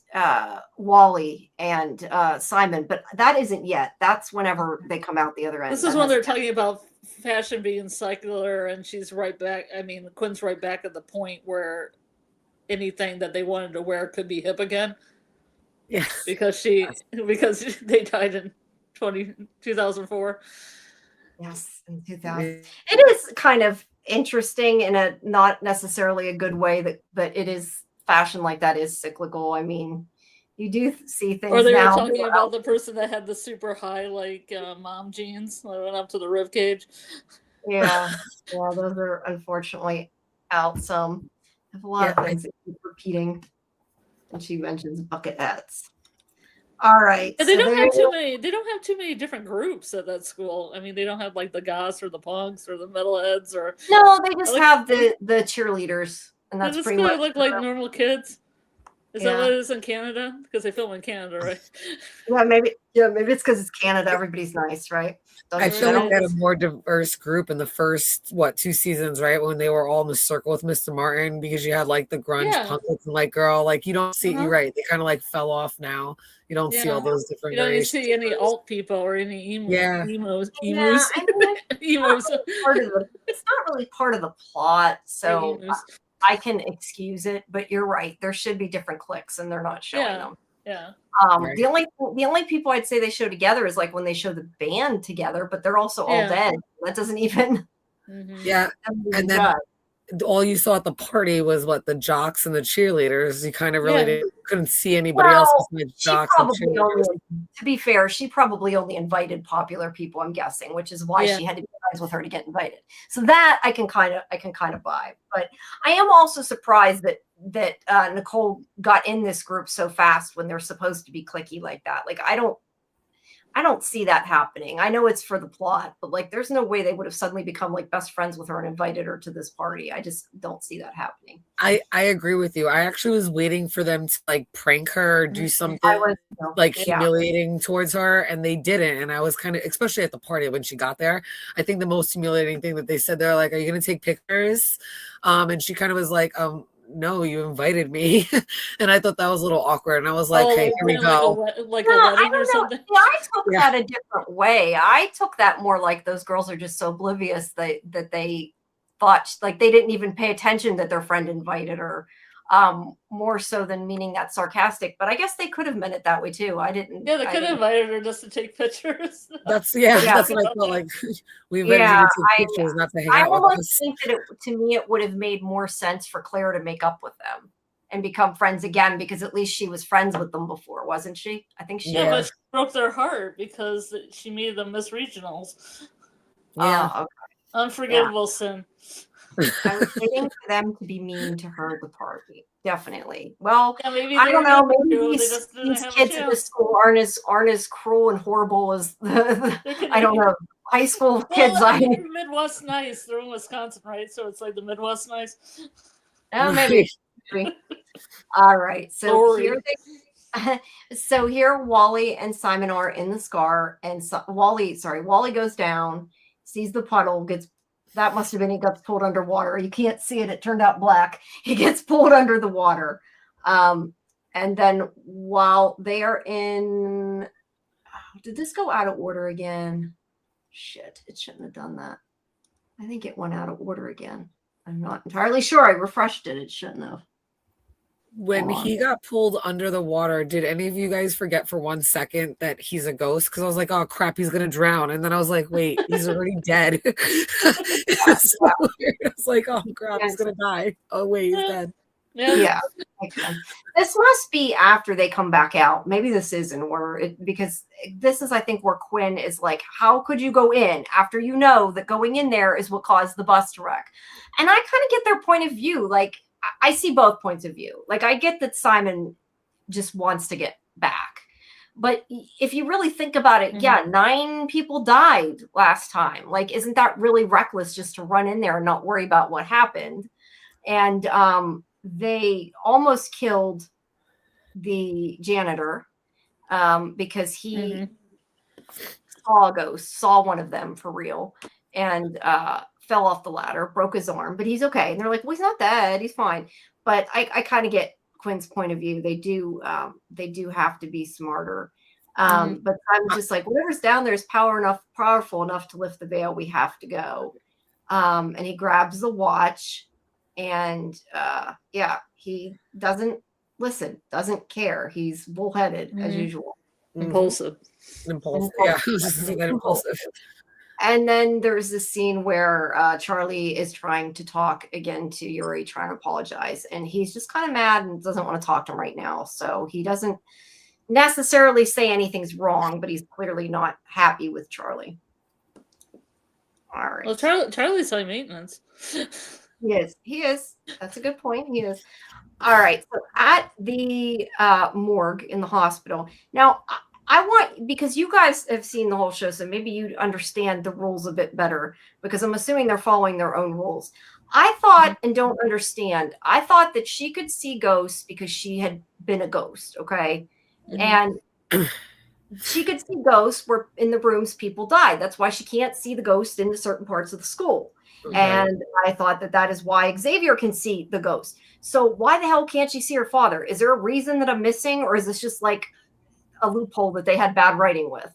Wally and Simon, but that isn't yet. That's whenever they come out the other end. This is when they're talking about fashion being secular, and she's right back. I mean, Quinn's right back at the point where anything that they wanted to wear could be hip again. Yes. Because they died in 2004. Yes, in 2000. It is kind of interesting in a not necessarily a good way that it is fashion like that is cyclical. I mean, you do see things. Or they now were talking about the person that had the super high mom jeans that went up to the rib cage. Yeah, those are unfortunately out. Some have a lot of things that keep repeating. And she mentions bucket hats. All right. They don't have too many. They don't have too many different groups at that school. I mean, they don't have like the goths or the punks or the metalheads or. No, they just have the cheerleaders, and that's pretty much. They look like normal kids. Is that what it is in Canada? Because they film in Canada, right? Maybe it's because it's Canada. Everybody's nice, right? I feel like they had a more diverse group in the first 2 seasons, right? When they were all in the circle with Mr. Martin, because you had like the grunge punkets and like girl, like you don't see you're right. They kind of like fell off now. You don't see all those different. You don't see any alt people or any emos. Emos. Emos. It's not really part of the plot. So I can excuse it, but you're right. There should be different cliques, and they're not showing them. Yeah. Right. The only people I'd say they show together is like when they show the band together, but they're also all dead. That doesn't even. Yeah, and then all you saw at the party was what, the jocks and the cheerleaders. You kind of really couldn't see anybody else besides jocks and cheerleaders. To be fair, she probably only invited popular people, I'm guessing, which is why she had to be friends with her to get invited. So that I can kind of buy. But I am also surprised that Nicole got in this group so fast when they're supposed to be cliquey like that. Like I don't see that happening. I know it's for the plot, but like there's no way they would have suddenly become like best friends with her and invited her to this party. I just don't see that happening. I agree with you. I actually was waiting for them to like prank her or do something like humiliating towards her, and they didn't. And I was kind of, especially at the party when she got there, I think the most humiliating thing that they said, they're like, "Are you going to take pictures?" And she kind of was like, "No, you invited me." And I thought that was a little awkward. And I was like, "Hey, here we go." Like a wedding or something? Yeah, I took that a different way. I took that more like those girls are just so oblivious that they thought, like, they didn't even pay attention that their friend invited her. More so than meaning that sarcastic. But I guess they could have meant it that way too. I didn't. Yeah, they could have invited her just to take pictures. That's what I felt like. We invited you to take pictures, not to hang out with us. I almost think that to me it would have made more sense for Claire to make up with them and become friends again, because at least she was friends with them before, wasn't she? I think she but she broke their heart because she made them Miss Regionals. Yeah. Okay. Unforgivable sin. I was waiting for them to be mean to her at the party. Definitely. Well, maybe I don't know. Maybe these kids at this school aren't as cruel and horrible as I don't know, high school kids. Midwest nice. They're in Wisconsin, right? So it's like the Midwest nice. Oh, maybe. All right. So here Wally and Simon are in the scar, and Wally goes down, sees the puddle, that must have been he got pulled underwater. You can't see it. It turned out black. He gets pulled under the water. And then while they are in, did this go out of order again? Shit, it shouldn't have done that. I think it went out of order again. I'm not entirely sure. I refreshed it. It shouldn't have. When he got pulled under the water, did any of you guys forget for 1 second that he's a ghost? Because I was like, "Oh crap, he's gonna drown," and then I was like, "Wait, he's already dead." It was so weird. I was like, "Oh crap, he's gonna die." Oh wait, he's dead. Yeah. This must be after they come back out. Maybe this isn't, because this is, I think, where Quinn is like, "How could you go in after you know that going in there is what caused the bus to wreck?" And I kind of get their point of view. Like, I see both points of view. Like, I get that Simon just wants to get back. But if you really think about it, 9 people died last time. Like, isn't that really reckless just to run in there and not worry about what happened? And they almost killed the janitor because he saw a ghost, saw one of them for real, and fell off the ladder, broke his arm, but he's okay. And they're like, "Well, he's not dead, he's fine." But I kind of get Quinn's point of view. They do have to be smarter. But I'm just like, whatever's down there is powerful enough to lift the veil. We have to go. And he grabs the watch, and he doesn't listen, doesn't care. He's bullheaded as usual. Impulsive. Yeah, I was just saying that, impulsive. And then there's this scene where Charlie is trying to talk again to Yuri, trying to apologize. And he's just kind of mad and doesn't want to talk to him right now. So he doesn't necessarily say anything's wrong, but he's clearly not happy with Charlie. All right. Well, Charlie's high maintenance. He is. That's a good point. He is. All right. So at the morgue in the hospital. Now, I want, because you guys have seen the whole show, so maybe you understand the rules a bit better, because I'm assuming they're following their own rules. I thought, and don't understand, I thought that she could see ghosts because she had been a ghost, okay? And she could see ghosts where in the rooms people died. That's why she can't see the ghost in certain parts of the school. And I thought that is why Xavier can see the ghost. So why the hell can't she see her father? Is there a reason that I'm missing, or is this just like a loophole that they had bad writing with?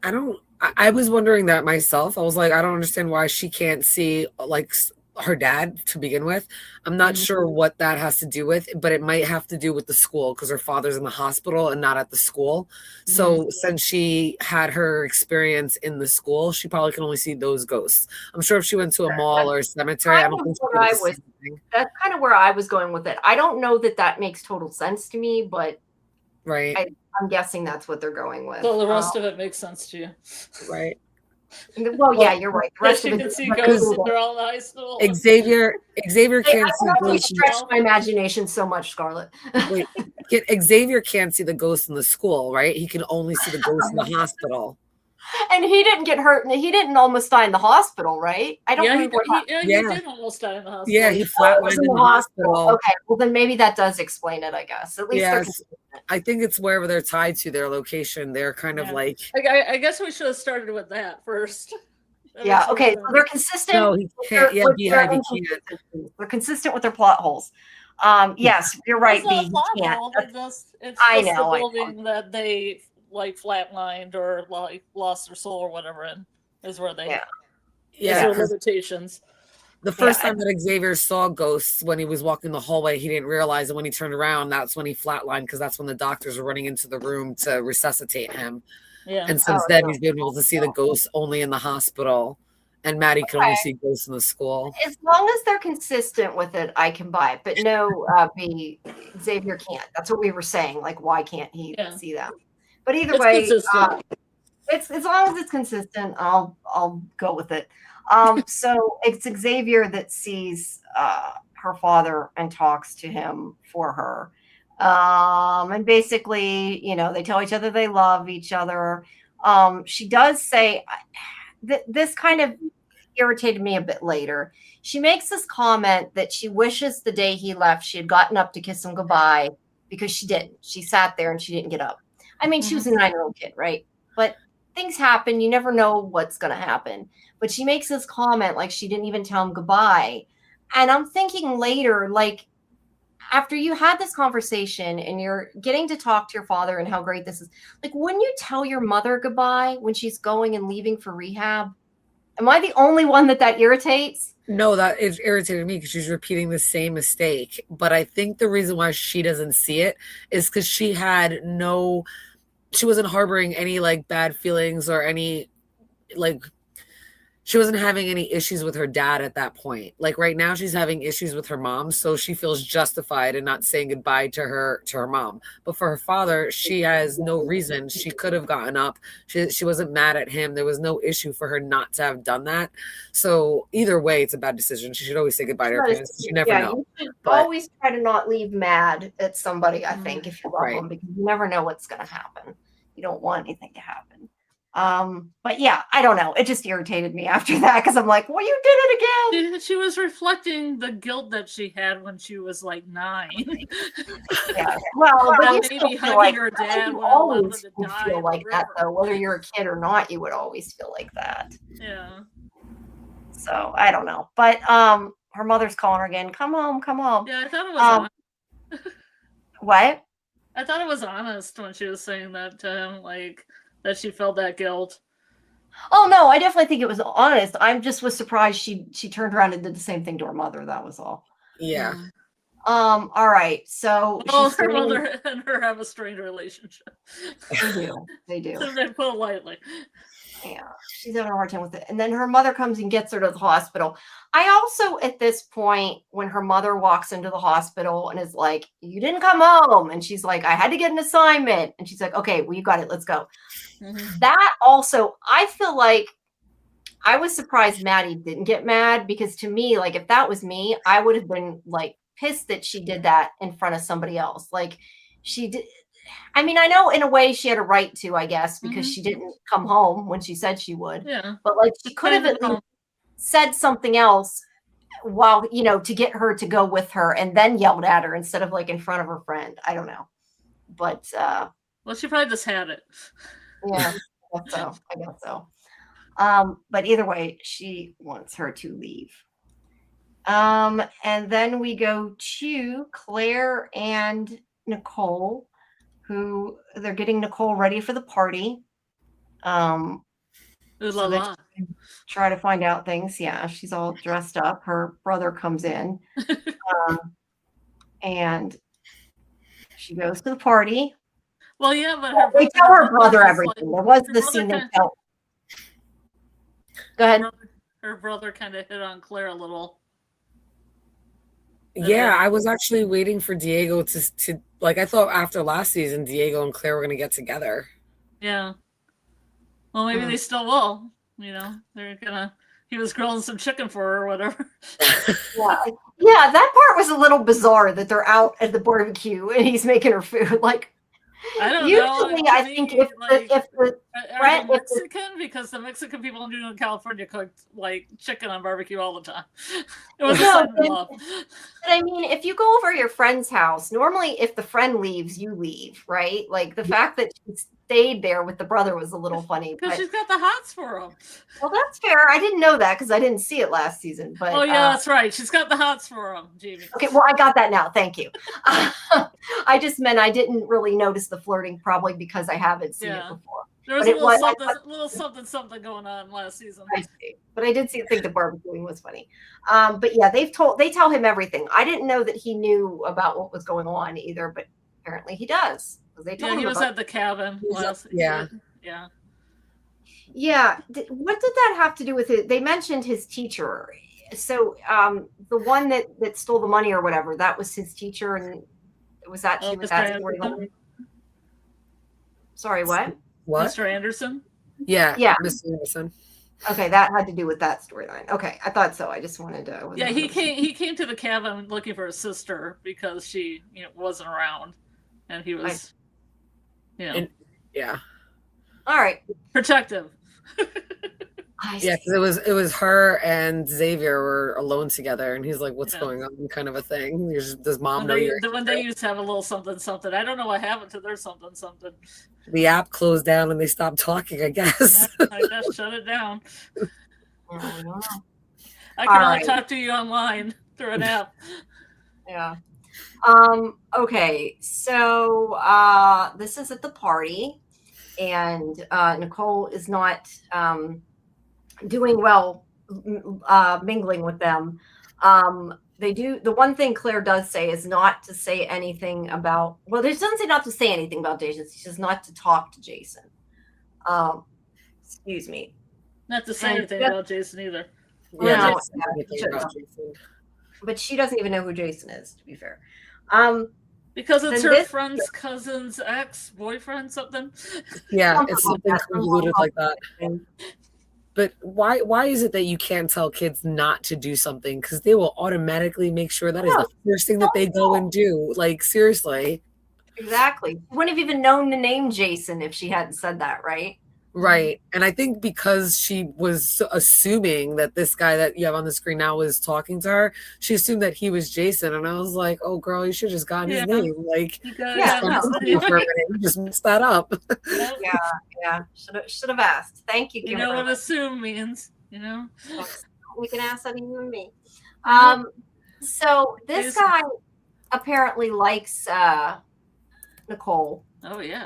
I was wondering that myself. I was like, I don't understand why she can't see like her dad to begin with. I'm not sure what that has to do with, but it might have to do with the school because her father's in the hospital and not at the school. So since she had her experience in the school, she probably can only see those ghosts. I'm sure if she went to a mall or a cemetery, I don't think she could see anything. That's kind of where I was going with it. I don't know that makes total sense to me, but Right. I'm guessing that's what they're going with. So the rest of it makes sense to you. Right. Well, yeah, you're right. The rest Yes, of you it can see ghosts in their own high school. Xavier can't see I ghosts. stretched my imagination so much, Scarlet. Wait, Xavier can't see the ghosts in the school, right? He can only see the ghosts in the hospital. And he didn't get hurt. He didn't almost die in the hospital, right? I don't remember. He did almost die in the hospital. Yeah, he flatlined in the hospital. Okay, well then maybe that does explain it, I guess. At least they're consistent. I think it's wherever they're tied to their location. They're kind of like. I guess we should have started with that first. Yeah. Okay. So they're consistent. No, he can't. Yeah, Beehive, he can't. They're consistent with their plot holes. Yes, you're right. It's not a plot hole. I know. The building that they like flatlined or like lost their soul or whatever in is where they their limitations. The first time that Xavier saw ghosts when he was walking the hallway, he didn't realize, and when he turned around, that's when he flatlined because that's when the doctors were running into the room to resuscitate him. Yeah. And since then, he's been able to see the ghosts only in the hospital, and Maddie can only see ghosts in the school. As long as they're consistent with it, I can buy it. But no, Xavier can't. That's what we were saying. Like, why can't he see them? But either way, it's as long as it's consistent, I'll go with it. So it's Xavier that sees her father and talks to him for her. And basically, they tell each other they love each other. She does say this kind of irritated me a bit later. She makes this comment that she wishes the day he left, she had gotten up to kiss him goodbye because she didn't. She sat there and she didn't get up. I mean, she was a 9-year-old kid, right? But things happen. You never know what's going to happen. But she makes this comment like she didn't even tell him goodbye. And I'm thinking later, like, after you had this conversation and you're getting to talk to your father and how great this is, like, wouldn't you tell your mother goodbye when she's going and leaving for rehab? Am I the only one that irritates? No, that it irritated me because she's repeating the same mistake. But I think the reason why she doesn't see it is because she wasn't harboring any like bad feelings or any like she wasn't having any issues with her dad at that point. Like right now she's having issues with her mom, so she feels justified in not saying goodbye to her mom. But for her father, she has no reason. She could have gotten up. She wasn't mad at him. There was no issue for her not to have done that. So either way, it's a bad decision. She should always say goodbye to her parents. You never know. You always try to not leave mad at somebody, I think, if you love them, because you never know what's going to happen. You don't want anything to happen. But yeah, I don't know. It just irritated me after that because I'm like, well, you did it again. She was reflecting the guilt that she had when she was like 9. Yeah. Well, but maybe hugging her dad would always feel like that, though. Whether you're a kid or not, you would always feel like that. Yeah. So I don't know, but her mother's calling her again. Come home, come home. Yeah, I thought it was. What? I thought it was honest when she was saying that to him, like that she felt that guilt. Oh no, I definitely think it was honest. I just was surprised she turned around and did the same thing to her mother. That was all. Yeah. All right. So her mother and her have a strained relationship. They do. They put it lightly. Yeah, she's having a hard time with it. And then her mother comes and gets her to the hospital. I also, at this point, when her mother walks into the hospital and is like, you didn't come home. And she's like, I had to get an assignment. And she's like, okay, well, you got it. Let's go. Mm-hmm. That also, I feel like I was surprised Maddie didn't get mad because to me, like, if that was me, I would have been like pissed that she did that in front of somebody else. Like she did. I mean, I know in a way she had a right to, I guess, because she didn't come home when she said she would. Yeah. But like she could have at least said something else while, to get her to go with her and then yelled at her instead of like in front of her friend. I don't know. But well, she probably just had it. Yeah, I guess so. But either way, she wants her to leave. And then we go to Claire and Nicole, who they're getting Nicole ready for the party. Ooh la so that la. she can try to find out things. Yeah, she's all dressed up. Her brother comes in, and she goes to the party. Well, yeah, but her They brother, tell her brother was everything. There was her the brother scene they kind tell. Go her ahead. brother, her brother kind of hit on Claire a little. Yeah, I was actually waiting for Diego to like I thought after last season Diego and Claire were gonna get together. Yeah. Well, maybe they still will. You know, they're gonna. He was grilling some chicken for her or whatever. Yeah, that part was a little bizarre that they're out at the barbecue and he's making her food. Like, I don't usually, know. I think if the Are they Mexican? Because the Mexican people in New York, California cooked like chicken on barbecue all the time. It was a sign of love. But I mean, if you go over your friend's house, normally if the friend leaves, you leave, right? Like the fact that she stayed there with the brother was a little funny. Because she's got the hots for him. Well, that's fair. I didn't know that because I didn't see it last season. But oh yeah, that's right. She's got the hots for him, Jamie. Okay, well, I got that now. Thank you. I just meant I didn't really notice the flirting, probably because I haven't seen it before. There was a little something going on last season. I see. But I did think the barbecuing was funny. But yeah, they tell him everything. I didn't know that he knew about what was going on either, but apparently he does. They told him he was at the cabin last. Yeah. What did that have to do with it? They mentioned his teacher. So the one that stole the money or whatever, that was his teacher, and was that storyline? Sorry, what? Mr. Anderson? Yeah, Mr. Anderson. Okay, that had to do with that storyline. Okay, I thought so. I just wanted to. Yeah, he came to the cabin looking for his sister because she wasn't around, and he was, yeah. All right. Protective. Yeah, because it was her and Xavier were alone together, and he's like, "What's going on?" Kind of a thing. Does mom know you're? When they used to have a little something. I don't know what happened to their something. The app closed down and they stopped talking. I guess. Yeah, I guess shut it down. I can only talk to you online through an app. Yeah. Okay. So this is at the party, and Nicole is not doing well mingling with them. The one thing Claire does say is not to say anything about, well, there doesn't say not to say anything about Jason. She says not to talk to Jason. Excuse me. Not to say anything about Jason either. Yeah, but she doesn't even know who Jason is, to be fair. Because it's her friend's cousin's ex-boyfriend, something. Yeah, it's something convoluted like that. But why is it that you can't tell kids not to do something? Because they will automatically make sure that is the first thing that they go and do. Like, seriously. Exactly. She wouldn't have even known the name Jason if she hadn't said that, right? Right. And I think because she was assuming that this guy that you have on the screen now was talking to her, she assumed that he was Jason. And I was like, oh, girl, you should have just gotten his name. Like, you just messed that up. Yeah. Should have asked. Thank you. You know what assume means, you know? We can ask that you and me. So this guy apparently likes Nicole. Oh, yeah.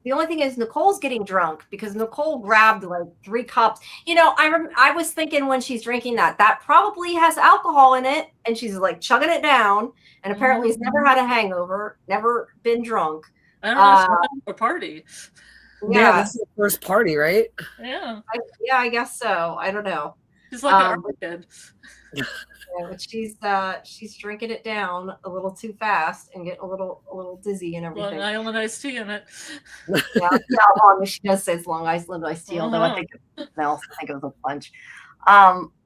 The only thing is Nicole's getting drunk because Nicole grabbed like 3 cups. I was thinking when she's drinking that probably has alcohol in it, and she's like chugging it down. And apparently has never had a hangover, never been drunk. I don't know if she's a party. Yeah, this is the first party, right? Yeah. I guess so. I don't know. She's like a kid. Yeah, but she's drinking it down a little too fast and getting a little dizzy and everything. Long Island iced tea in it. Yeah, she does say it's Long Island iced tea, although I think it smells. I think it was a punch.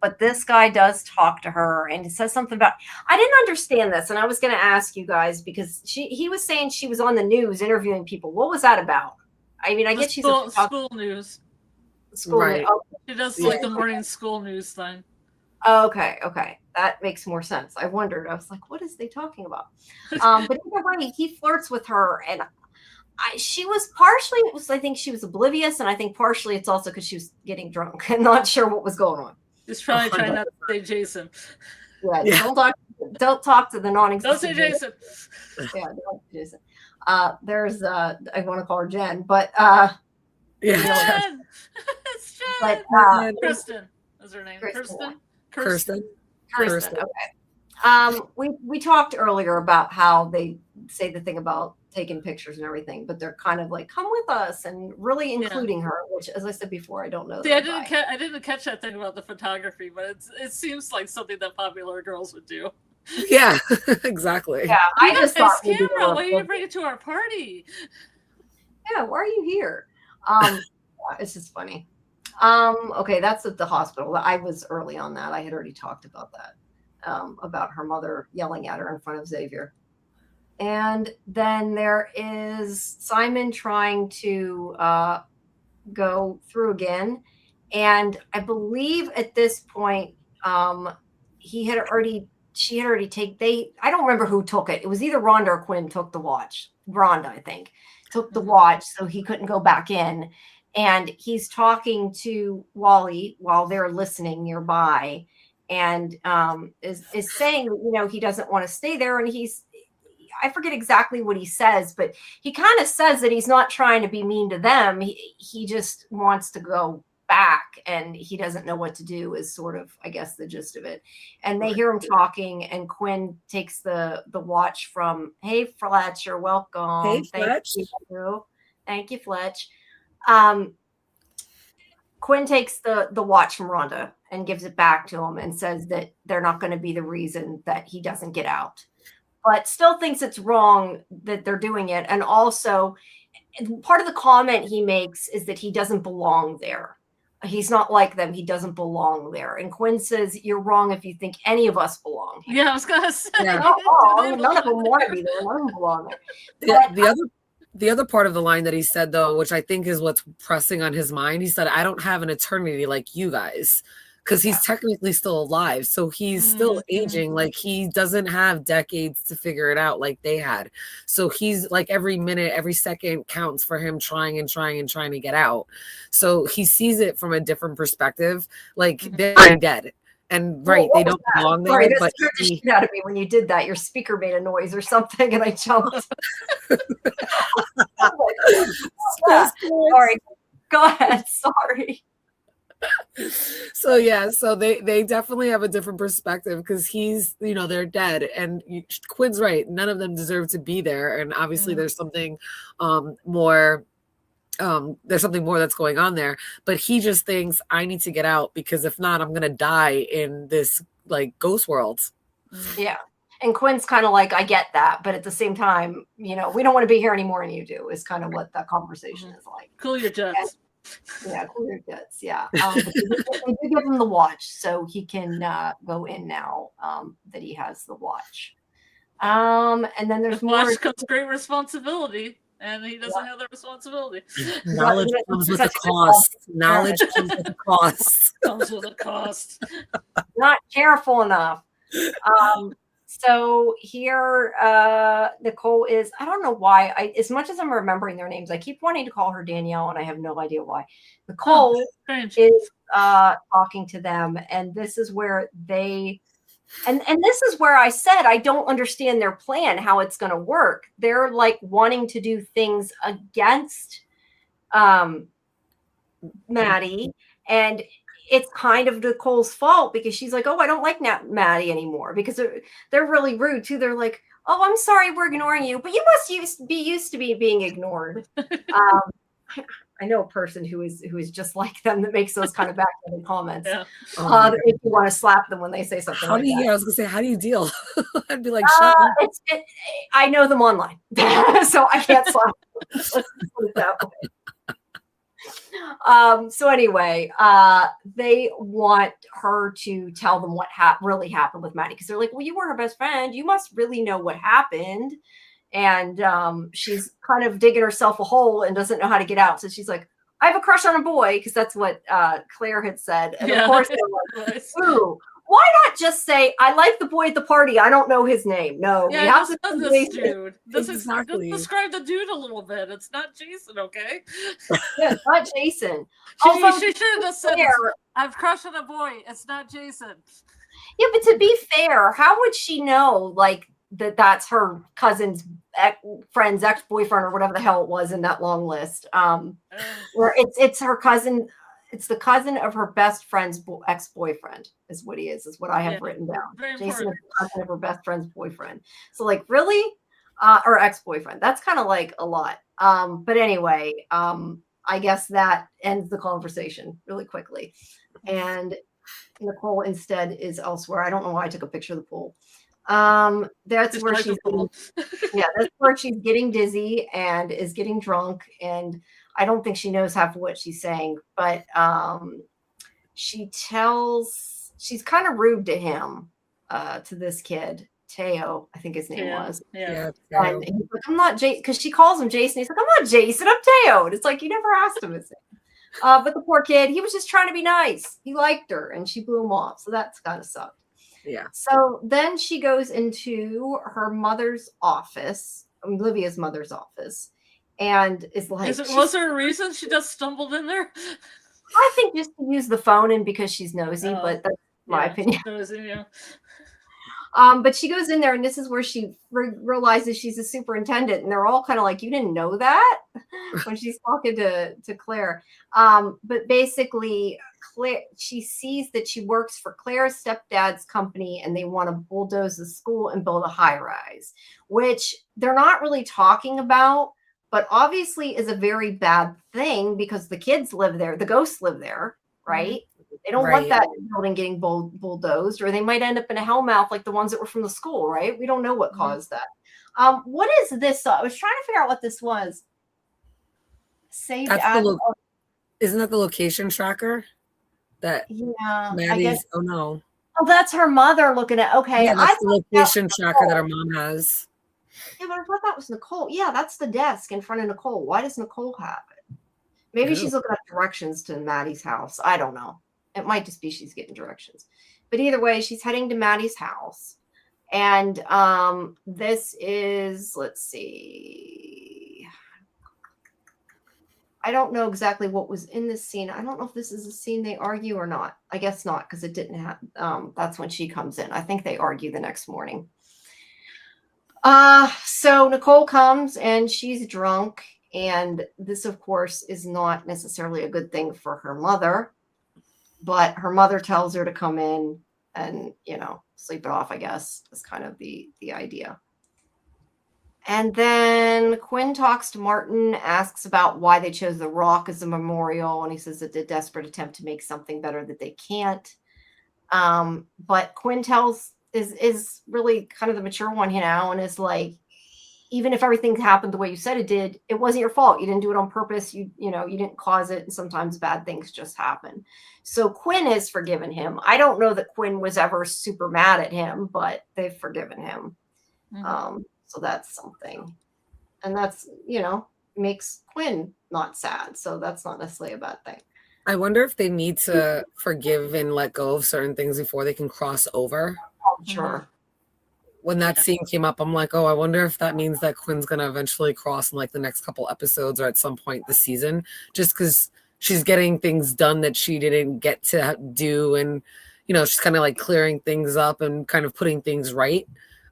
But this guy does talk to her and he says something about, I didn't understand this, and I was going to ask you guys because he was saying she was on the news interviewing people. What was that about? I mean, I guess she's school news. School right. news. She does like the morning school news thing. Okay. That makes more sense. I wondered. I was like, what is they talking about? But either way, he flirts with her, and she was partially, I think she was oblivious, and I think partially it's also because she was getting drunk and not sure what was going on. Just probably trying not to say Jason. Yeah. Don't talk to the non-existent. Don't say Jason. Yeah, don't say Jason. There's I want to call her Jenn, but Jenn! It's But Kristen is her name. Kirsten. Okay. We talked earlier about how they say the thing about taking pictures and everything, but they're kind of like, come with us, and really including her, which, as I said before, I don't know. See, I didn't catch that thing about the photography, but it seems like something that popular girls would do. Yeah, exactly. Yeah, I just thought camera. Why didn't you bring it to our party? Yeah, why are you here? It's just funny. Okay, that's at the hospital. I was early on that. I had already talked about that, about her mother yelling at her in front of Xavier. And then there is Simon trying to go through again. And I believe at this point, she had already I don't remember who took it. It was either Rhonda or Quinn took the watch. Rhonda, I think, took the watch, so he couldn't go back in. And he's talking to Wally while they're listening nearby, and is saying, he doesn't want to stay there. And I forget exactly what he says, but he kind of says that he's not trying to be mean to them. He just wants to go back, and he doesn't know what to do, is sort of, I guess, the gist of it. And they hear him talking, and Quinn takes the watch from, hey, Fletch, you're welcome. Hey, Fletch. Thank you, Fletch. Quinn takes the watch from Rhonda and gives it back to him and says that they're not going to be the reason that he doesn't get out, but still thinks it's wrong that they're doing it. And also, part of the comment he makes is that he doesn't belong there. He's not like them. He doesn't belong there. And Quinn says, you're wrong if you think any of us belong here. Yeah, I was going to say. Yeah. None of them want to be there. None of them belong there. The other part of the line that he said, though, which I think is what's pressing on his mind, he said, I don't have an eternity like you guys. Because he's technically still alive. So he's still aging. Like, he doesn't have decades to figure it out like they had. So he's like, every minute, every second counts for him trying to get out. So he sees it from a different perspective. Like, they're dead. And they don't belong there. Sorry, but scared the shit out of me when you did that. Your speaker made a noise or something, and I jumped. Sorry. Go ahead. Sorry. So they definitely have a different perspective, because he's, they're dead, and Quinn's right, none of them deserve to be there, and obviously there's something more that's going on there, but he just thinks, I need to get out, because if not, I'm gonna die in this like ghost world. Yeah. And Quinn's kind of like, I get that, but at the same time, we don't want to be here any more than you do, is kind of what that conversation is like. Cool your jets. Yeah, clear jets. Yeah. They do give him the watch, so he can go in now that he has the watch. And then there's more. Watch comes great responsibility, and he doesn't have the responsibility. Knowledge comes with a cost. Knowledge comes with a cost. Comes with a cost. Not careful enough. So here, Nicole is, I don't know why, as much as I'm remembering their names, I keep wanting to call her Danielle, and I have no idea why. Nicole is talking to them, and this is where and this is where I said, I don't understand their plan, how it's going to work. They're like wanting to do things against Maddie, and it's kind of Nicole's fault, because she's like, oh, I don't like Maddie anymore, because they're really rude too. They're like, oh, I'm sorry, we're ignoring you, but you must be used to being ignored. I know a person who is just like them, that makes those kind of backhanded comments. Yeah. That make you want to slap them when they say something. I was gonna say, how do you deal? I'd be like, shut up. I know them online, so I can't slap them. Let's put it that way. So anyway, they want her to tell them what really happened with Maddie, because they're like, well, you were her best friend, you must really know what happened. And she's kind of digging herself a hole and doesn't know how to get out. So she's like, I have a crush on a boy, because that's what Claire had said. And of course they're like, ooh, why not just say, I like the boy at the party, I don't know his name. No, yeah, we have to this dude. Describe the dude a little bit. It's not Jason, okay? Yeah, it's not Jason. She should have said, I've crushed on a boy, it's not Jason. Yeah, but to be fair, how would she know, like, that's her cousin's friend's ex-boyfriend, or whatever the hell it was in that long list, where it's her cousin. it's the cousin of her best friend's ex-boyfriend is what he is what I have written down. Very Jason important. is the cousin of her best friend's boyfriend. So like really? Or ex-boyfriend. That's kind of like a lot. But anyway, I guess that ends the conversation really quickly. And Nicole instead is elsewhere. I don't know why I took a picture of the pool. That's where she's that's where she's getting dizzy and is getting drunk, and I don't think she knows half of what she's saying, but she's kind of rude to him, to this kid, Teo, I think his name was. Yeah. And he's like, I'm not Jason, because she calls him Jason. He's like, I'm not Jason, I'm Teo. And it's like, you never asked him his name. But the poor kid, he was just trying to be nice. He liked her, and she blew him off. So that's kind of sucked. Yeah. So then she goes into her mother's office, Olivia's mother's office, and is like, was there a reason she just stumbled in there? I think just to use the phone and because she's nosy, but that's my opinion. Nosy, yeah. But she goes in there, and this is where she realizes she's a superintendent, and they're all kind of like, you didn't know that, when she's talking to Claire. But basically, Claire, she sees that she works for Claire's stepdad's company, and they want to bulldoze the school and build a high rise, which they're not really talking about, but obviously is a very bad thing because the kids live there, the ghosts live there, right? They don't want that building getting bulldozed, or they might end up in a hellmouth like the ones that were from the school, right? We don't know what caused that. What is this? I was trying to figure out what this was. Isn't that the location tracker? Maddie's, I guess. Oh no. Oh, that's her mother looking at. Okay, yeah, that's the location tracker that her mom has. Yeah, but I thought that was Nicole. Yeah, that's the desk in front of Nicole. Why does Nicole have it? Maybe she's looking up directions to Maddie's house. I don't know. It might just be she's getting directions. But either way, she's heading to Maddie's house. And this is, let's see. I don't know exactly what was in this scene. I don't know if this is a scene they argue or not. I guess not, because it didn't have, that's when she comes in. I think they argue the next morning. So Nicole comes and she's drunk. And this, of course, is not necessarily a good thing for her mother. But her mother tells her to come in and, sleep it off, I guess, is kind of the idea. And then Quinn talks to Martin, asks about why they chose the rock as a memorial. And he says it's a desperate attempt to make something better that they can't. But Quinn is really kind of the mature one, and is like, even if everything happened the way you said it did, it wasn't your fault. You didn't do it on purpose. You didn't cause it. And sometimes bad things just happen. So Quinn has forgiven him. I don't know that Quinn was ever super mad at him, but they've forgiven him. Mm-hmm. So that's something. And that's, makes Quinn not sad. So that's not necessarily a bad thing. I wonder if they need to forgive and let go of certain things before they can cross over. Oh, sure. When that scene came up, I'm like, oh, I wonder if that means that Quinn's going to eventually cross in like the next couple episodes or at some point this season, just because she's getting things done that she didn't get to do. And, she's kind of like clearing things up and kind of putting things right.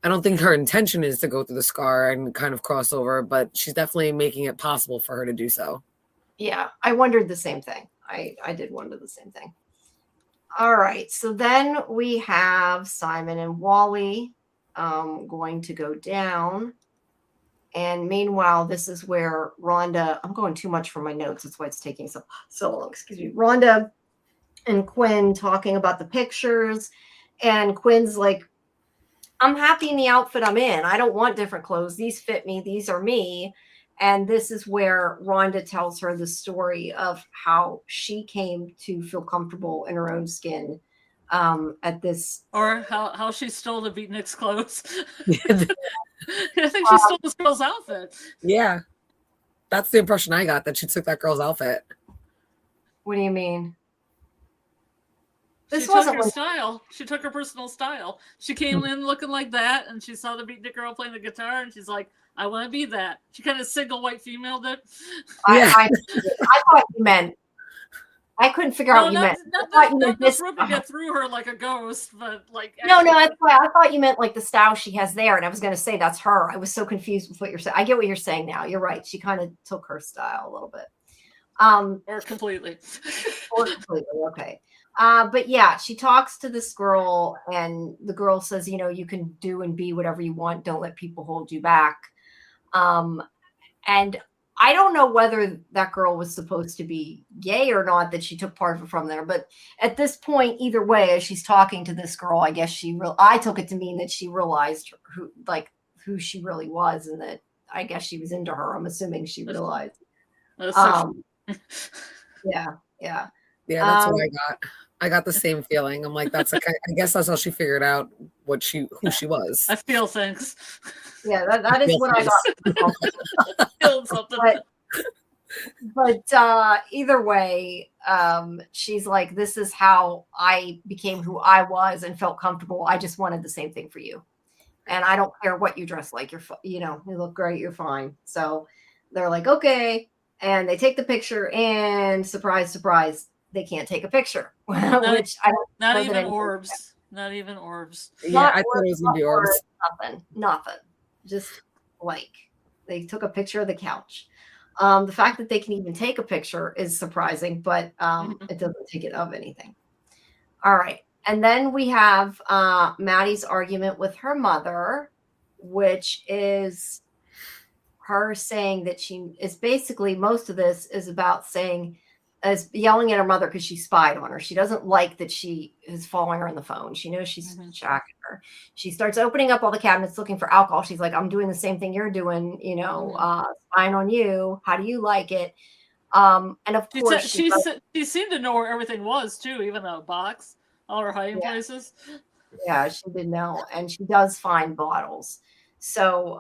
I don't think her intention is to go through the scar and kind of cross over, but she's definitely making it possible for her to do so. Yeah, I wondered the same thing. I did wonder the same thing. All right. So then we have Simon and Wally going to go down. And meanwhile, this is where Rhonda, I'm going too much for my notes. That's why it's taking so long. Excuse me. Rhonda and Quinn talking about the pictures. And Quinn's like, I'm happy in the outfit I'm in. I don't want different clothes. These fit me. These are me. And this is where Rhonda tells her the story of how she came to feel comfortable in her own skin. At this, or how she stole the Beatnik's clothes. I think she stole this girl's outfit. Yeah, that's the impression I got, that she took that girl's outfit. What do you mean? This wasn't her style. She took her personal style. She came in looking like that, and she saw the Beatnik girl playing the guitar, and she's like, I want to be that. She kind of single white femaled it. I thought you meant. I couldn't figure out what you meant. Not this rope to get through her like a ghost, but like. No, that's why I thought you meant like the style she has there, and I was going to say that's her. I was so confused with what you're saying. I get what you're saying now. You're right. She kind of took her style a little bit. Or completely. Or completely, okay. But yeah, she talks to this girl, and the girl says, you can do and be whatever you want. Don't let people hold you back. And I don't know whether that girl was supposed to be gay or not, that she took part of it from there. But at this point, either way, as she's talking to this girl, I guess I took it to mean that she realized who she really was, and that I guess she was into her. I'm assuming she realized. Yeah. Yeah, that's what I got. I got the same feeling. I'm like, I guess that's how she figured out who she was. I feel things. Yeah, that is what I got. But either way, she's like, this is how I became who I was and felt comfortable. I just wanted the same thing for you. And I don't care what you dress like. You look great. You're fine. So they're like, okay. And they take the picture, and surprise, surprise, they can't take a picture. Which I don't. Not even orbs. Not even orbs. Yeah, I thought it was gonna be orbs. Nothing. Just like they took a picture of the couch. The fact that they can even take a picture is surprising, but it doesn't take it of anything. All right. And then we have Maddie's argument with her mother, which is her saying that she is basically, most of this is about yelling at her mother because she spied on her. She doesn't like that she is following her on the phone. She knows she's tracking her. She starts opening up all the cabinets looking for alcohol. She's like, I'm doing the same thing you're doing, spying on you. How do you like it? And of course, she seemed to know where everything was too, even a box, all her hiding places. Yeah, she did know. And she does find bottles. So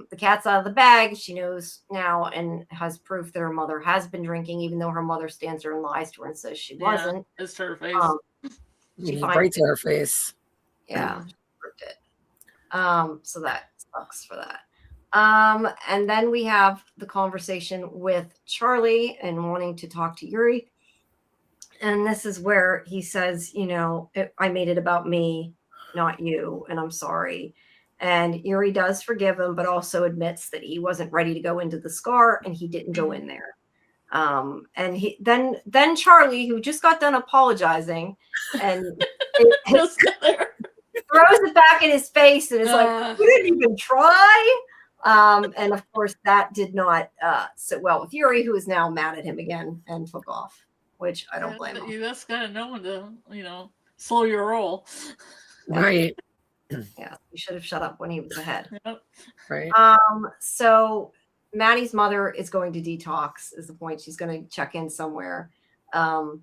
the cat's out of the bag. She knows now and has proof that her mother has been drinking, even though her mother stands there and lies to her and says she wasn't. It's to her face. Right to her face. Yeah, she proved it. So that sucks for that. And then we have the conversation with Charlie and wanting to talk to Yuri. And this is where he says, I made it about me, not you, and I'm sorry. And Yuri does forgive him, but also admits that he wasn't ready to go into the scar, and he didn't go in there. And then Charlie, who just got done apologizing, and throws it back in his face and is like, "You didn't even try." And of course, that did not sit well with Yuri, who is now mad at him again and took off, which I don't blame him. You just gotta know when to, slow your roll. Right. Yeah, you should have shut up when he was ahead. Yep. Right. So Maddie's mother is going to detox, is the point. She's going to check in somewhere. Maddie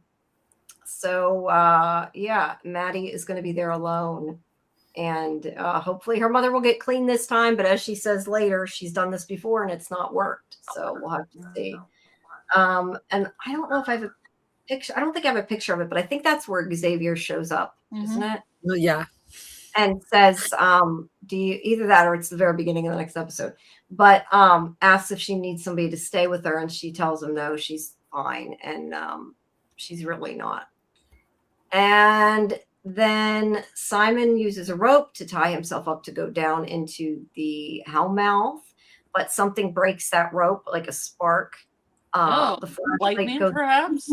is going to be there alone. And hopefully her mother will get clean this time. But as she says later, she's done this before and it's not worked. So we'll have to see. And I don't know if I have a picture. I don't think I have a picture of it, but I think that's where Xavier shows up, isn't it? Well, yeah. And says, do you either that or it's the very beginning of the next episode, but asks if she needs somebody to stay with her. And she tells him no, she's fine. And she's really not. And then Simon uses a rope to tie himself up to go down into the hellmouth, but something breaks that rope, like a spark. The lightning, perhaps?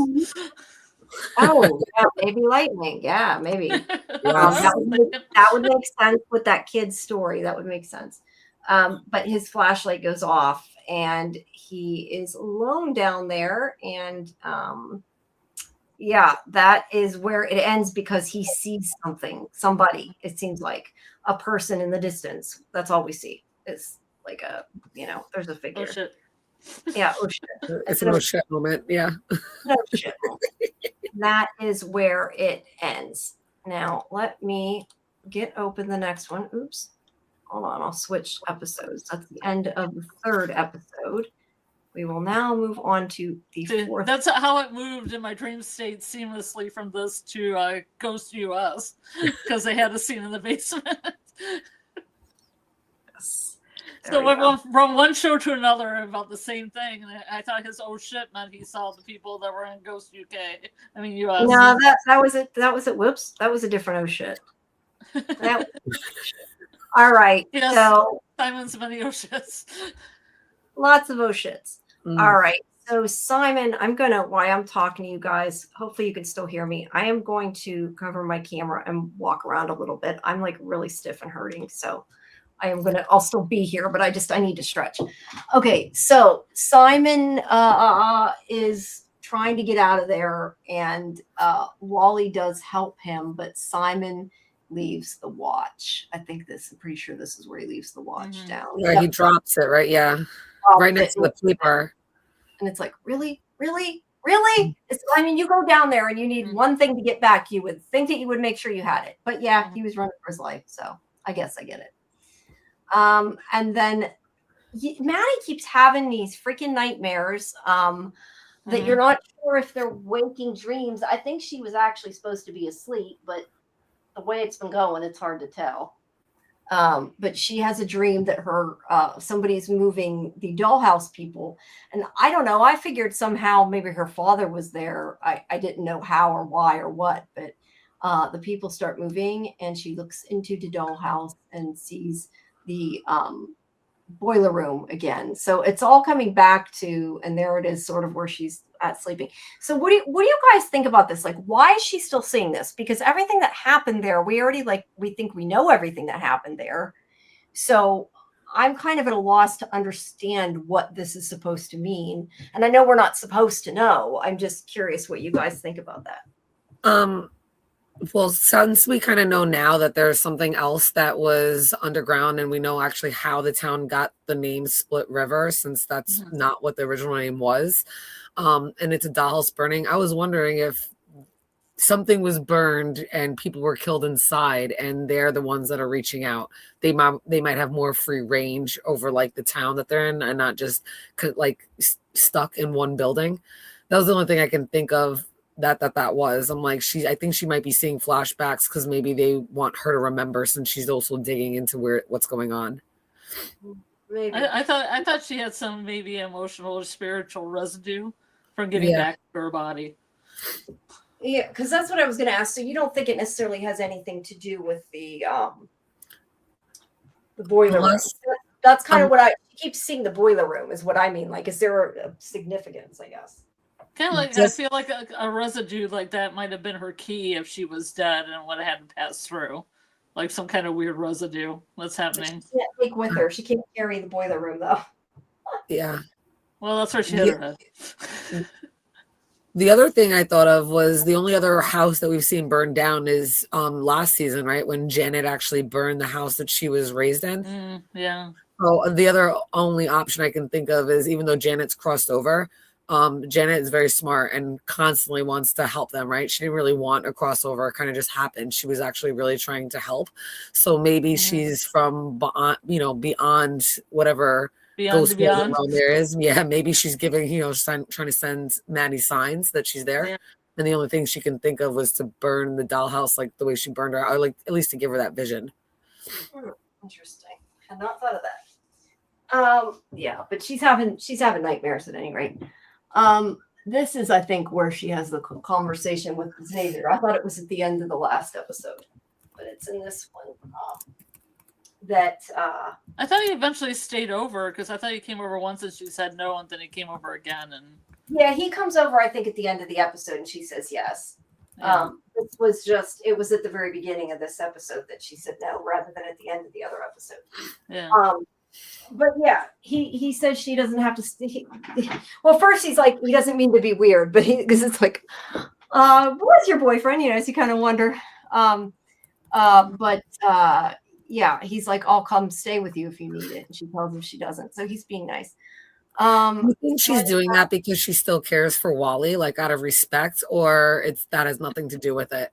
Oh, yeah, maybe lightning. Yeah, maybe. That would make sense with that kid's story. That would make sense. But his flashlight goes off and he is alone down there. And that is where it ends because he sees somebody. It seems like a person in the distance. That's all we see. It's like there's a figure. Oh, shit. Yeah, oh shit. It's an oh shit moment. Yeah. No shit moment. That is where it ends. Now, let me get open the next one. Oops. Hold on. I'll switch episodes. That's the end of the third episode. We will now move on to the fourth. That's how it moved in my dream state seamlessly from this to Ghost US because they had a scene in the basement. Yes. So we went from one show to another about the same thing, and I thought his oh shit meant he saw the people that were in Ghost UK. I mean US. No, that was it. That was it. Whoops, that was a different oh shit. All right. Yes, so Simon's many oh shits. Lots of oh shits. All right. So Simon, while I'm talking to you guys, hopefully you can still hear me. I am going to cover my camera and walk around a little bit. I'm like really stiff and hurting. So I'll still be here, but I need to stretch. Okay. So Simon is trying to get out of there, and Wally does help him, but Simon leaves the watch. I'm pretty sure this is where he leaves the watch down. Yeah, he drops it, right? Yeah. Right next to the paper. And it's like, really? You go down there and you need one thing to get back. You would think that you would make sure you had it. But yeah, he was running for his life. So I guess I get it. And then Maddie keeps having these freaking nightmares that you're not sure if they're waking dreams. I think she was actually supposed to be asleep, but the way it's been going, it's hard to tell. But she has a dream that somebody's moving the dollhouse people. And I don't know. I figured somehow maybe her father was there. I didn't know how or why or what, but the people start moving, and she looks into the dollhouse and sees the boiler room again. So it's all coming back to, and there it is, sort of where she's at sleeping. So what do you guys think about this? Like, why is she still seeing this? Because everything that happened there, we think we know everything that happened there. So I'm kind of at a loss to understand what this is supposed to mean. And I know we're not supposed to know. I'm just curious what you guys think about that. Well, since we kind of know now that there's something else that was underground, and we know actually how the town got the name Split River, since that's not what the original name was, and it's a dollhouse burning, I was wondering if something was burned and people were killed inside, and they're the ones that are reaching out. They might have more free range over like the town that they're in, and not just like stuck in one building. That was the only thing I can think of that was. I'm like, I think she might be seeing flashbacks because maybe they want her to remember, since she's also digging into what's going on. Maybe. I thought she had some maybe emotional or spiritual residue from getting back to her body. Yeah, because that's what I was going to ask. So you don't think it necessarily has anything to do with the boiler room? That's kind of what I keep seeing. The boiler room is what I mean. Like, is there a significance, I guess? Kind of like, I feel like a residue like that might have been her key if she was dead and what hadn't passed through. Like some kind of weird residue that's happening. She can't take with her. She can't carry the boiler room, though. Yeah. Well, that's where she hit her head. The other thing I thought of was the only other house that we've seen burned down is last season, right? When Janet actually burned the house that she was raised in. Yeah. So the other only option I can think of is, even though Janet's crossed over, Janet is very smart and constantly wants to help them, right? She didn't really want a crossover. It kind of just happened. She was actually really trying to help. So maybe she's from beyond whatever ghost realm there is. Yeah, maybe she's giving, trying to send Maddie signs that she's there. Yeah. And the only thing she can think of was to burn the dollhouse like the way she burned her, or like at least to give her that vision. Interesting. I had not thought of that. Yeah, but she's having nightmares at any rate. This is, I think, where she has the conversation with Xavier. I thought it was at the end of the last episode, but it's in this one. I thought he eventually stayed over, because I thought he came over once and she said no, and then he came over again. And yeah, he comes over, I think, at the end of the episode, and she says yes. Yeah. It was at the very beginning of this episode that she said no, rather than at the end of the other episode. Yeah. But yeah, he says she doesn't have to. Well, first he's like, he doesn't mean to be weird, but because it's like, what's your boyfriend? So you kind of wonder. Yeah, he's like, I'll come stay with you if you need it. And she tells him she doesn't. So he's being nice. You think she's doing that because she still cares for Wally, like out of respect, or that has nothing to do with it?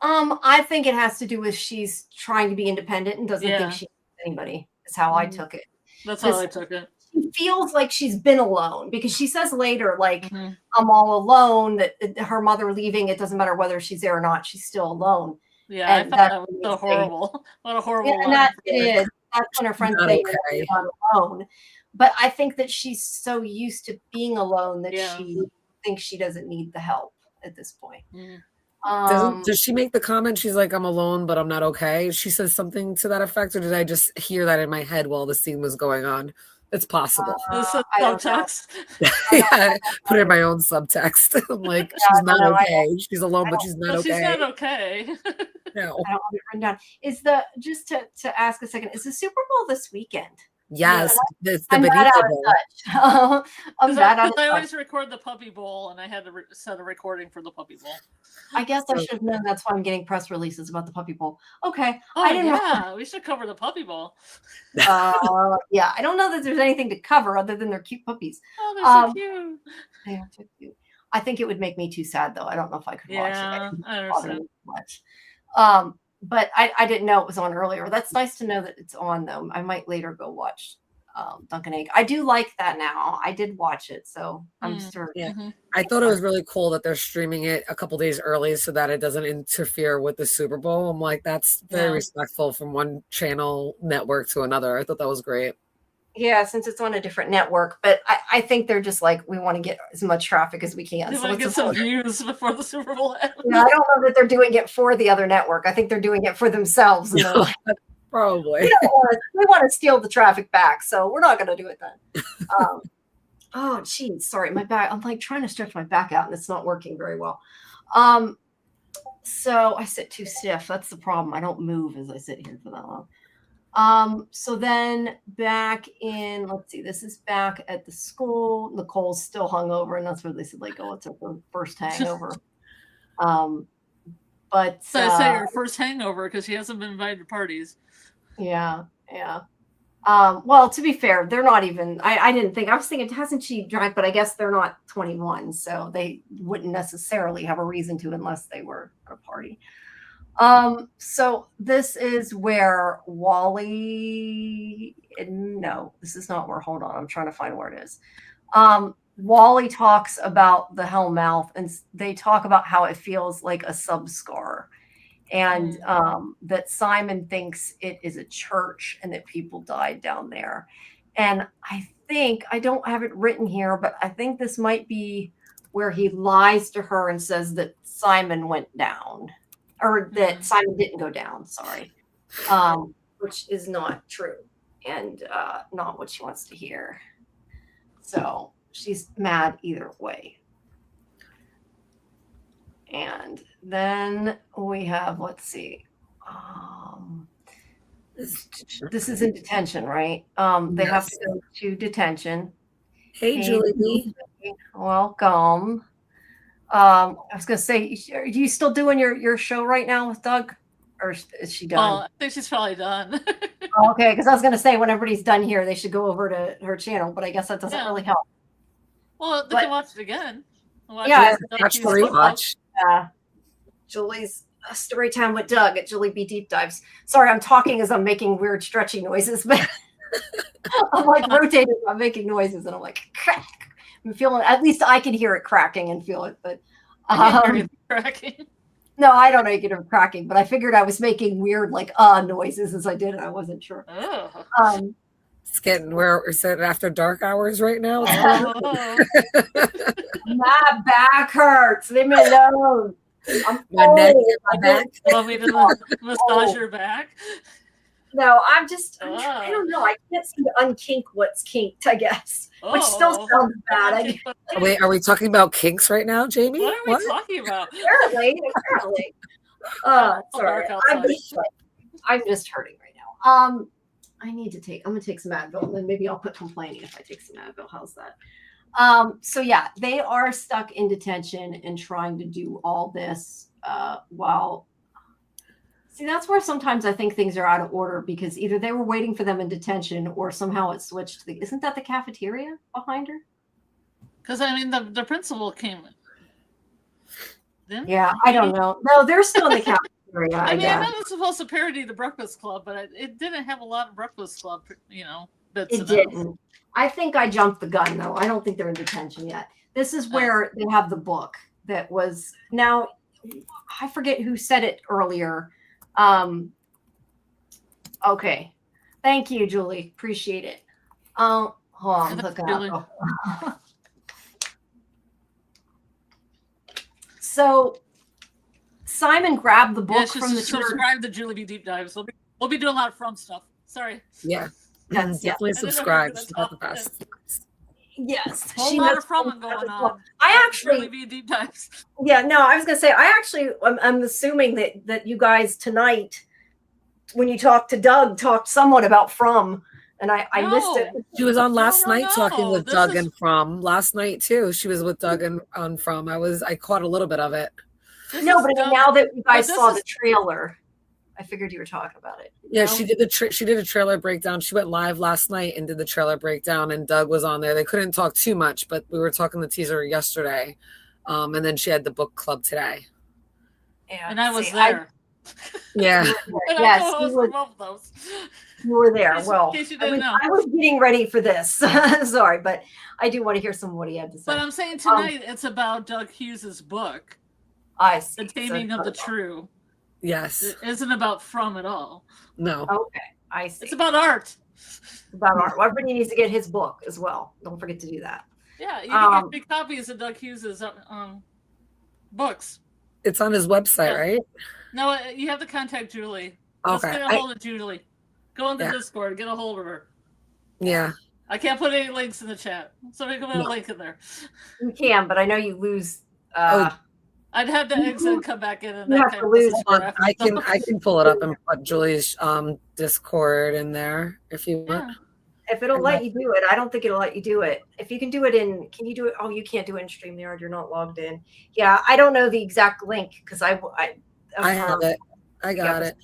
I think it has to do with she's trying to be independent and doesn't think she needs anybody. That's how I took it. That's how I took it. She feels like she's been alone, because she says later, like, I'm all alone, that her mother leaving, it doesn't matter whether she's there or not, she's still alone. Yeah, and I thought that was so horrible. What a horrible line. And it is. That's when her friends say she's not alone. But I think that she's so used to being alone that she thinks she doesn't need the help at this point. Does she make the comment? She's like, I'm alone, but I'm not okay. She says something to that effect, or did I just hear that in my head while the scene was going on? It's possible. This is I don't know. subtext. Yeah, put in my own subtext. I'm like, she's not know, okay. She's alone, but she's not But okay. she's not okay. No. I don't have it written down. Is just to ask a second, is the Super Bowl this weekend? Yes, it's the I'm not Benito out of Bowl. touch. I'm not out of I touch. always record the Puppy Bowl, and I had to set a recording for the Puppy Bowl. I guess I should have known. That's why I'm getting press releases about the Puppy Bowl. Okay. Oh, I didn't yeah. We should cover the Puppy Bowl. Yeah, I don't know that there's anything to cover other than they're cute puppies. Oh, they're so cute. They are so cute. I think it would make me too sad, though. I don't know if I could watch it. I understand. Much. But I didn't know it was on earlier. That's nice to know that it's on, though. I might later go watch Duncan Egg. I do like that now. I did watch it, so I'm sure. Yeah. I thought it was really cool that they're streaming it a couple days early so that it doesn't interfere with the Super Bowl. I'm like, that's very respectful from one channel network to another. I thought that was great. Yeah, since it's on a different network, but I think they're just like, we want to get as much traffic as we can. They want to get some views before the Super Bowl ends. Yeah, I don't know that they're doing it for the other network. I think they're doing it for themselves. And like, probably. We want to steal the traffic back, so we're not going to do it then. Oh, geez, sorry, my back. I'm like trying to stretch my back out, and it's not working very well. So I sit too stiff. That's the problem. I don't move as I sit here for that long. So then back in, let's see, this is back at the school. Nicole's still hungover, and that's where they said, like, oh, it's her first hangover. But so I say her first hangover because she hasn't been invited to parties. Yeah. Well, to be fair, they're not even, I didn't think, I was thinking, hasn't she drank? But I guess they're not 21, so they wouldn't necessarily have a reason to unless they were at a party. So this is where Wally, no, this is not where, hold on, I'm trying to find where it is. Wally talks about the Hellmouth, and they talk about how it feels like a subscar, and that Simon thinks it is a church and that people died down there. And I think, I don't have it written here, but I think this might be where he lies to her and says that Simon went down. Or that Simon didn't go down, sorry, which is not true and not what she wants to hear. So she's mad either way. And then we have, let's see, this is in detention, right? They have to go to detention. Hey, Julie. Welcome. I was going to say, are you still doing your show right now with Doug? Or is she done? I think she's probably done. Okay, because I was going to say, when everybody's done here, they should go over to her channel, but I guess that doesn't really help. Well, they can watch it again. Watch the rewatch. Julie's story time with Doug at Julie B Deep Dives. Sorry, I'm talking as I'm making weird stretching noises, but I'm like rotating, I'm making noises, and I'm like, crack. I'm feeling, at least I can hear it cracking and feel it, but I can hear it cracking. No, I don't know you get it cracking, but I figured I was making weird like noises as I did it. I wasn't sure. Oh. It's getting, where is it, after dark hours right now? My back hurts. Leave me alone. My neck and my back. Want me to massage your back? No, I don't know. I can't seem to unkink what's kinked, I guess. Which still sounds bad. Wait, are we talking about kinks right now, Jamie? What are we talking about? Apparently. Sorry. I'm just hurting right now. I'm gonna take some Advil, and then maybe I'll quit complaining if I take some Advil. How's that? So yeah, they are stuck in detention and trying to do all this while. See, that's where sometimes I think things are out of order, because either they were waiting for them in detention or somehow it switched. Isn't that the cafeteria behind her? Because, I mean, the principal came. Yeah, I don't know. No, they're still in the cafeteria. I mean, I know it's supposed to parody the Breakfast Club, but it didn't have a lot of Breakfast Club, bits. It didn't. I think I jumped the gun, though. I don't think they're in detention yet. This is where they have the book that was, now, I forget who said it earlier. Okay. Thank you, Julie. Appreciate it. Hold on, I'm looking up. So Simon grabbed the book from the church. Subscribe to Julie B Deep Dives. We'll be doing a lot of From stuff. Sorry. Yeah. Yes, yes. Definitely I didn't know he was subscribe. She's gonna got the talk best. Yes. Whole She lot knows of from things going as well. on. I actually really be deep dives. Yeah, no, I was gonna say I'm assuming that you guys tonight, when you talked to Doug, talked somewhat about From, and I missed it. She was on last No. night talking with This Doug is- and From. Last night too. She was with Doug and on From. I caught a little bit of it. this No, is but Doug- now that you guys this saw is- the trailer, I figured you were talking about it. Yeah, No? she did a trailer breakdown. She went live last night and did the trailer breakdown, and Doug was on there. They couldn't talk too much, but we were talking the teaser yesterday, and then she had the book club today. Yeah, and I was see, there. Yeah, Yes, I was for both of those. you were there. In Well, case you I didn't know. was getting ready for this. Sorry, but I do want to hear some of what he had to say. But I'm saying tonight it's about Doug Hughes's book, I see. The Taming of the True. yes, It isn't about From at all. no, Okay, I see. It's about art. About art. Well, everybody needs to get his book as well. Don't forget to do that. Yeah, you can get big copies of Doug Hughes's books. it's on his website, Yeah. right? No, you have to contact Julie. Let's Okay, get a hold of Julie. Go on the Yeah. Discord, get a hold of her. yeah. I can't put any links in the chat. Somebody can put a No. link in there. You can, but I know you lose. I'd have to exit and come back in, and You that have kind to of lose messes Hold around. on, I can pull it up and put Julie's Discord in there if you want. Yeah. If it'll let you do it, I don't think it'll let you do it. If you can do it can you do it? Oh, you can't do it in StreamYard. You're not logged in. Yeah, I don't know the exact link because I have it. I got it.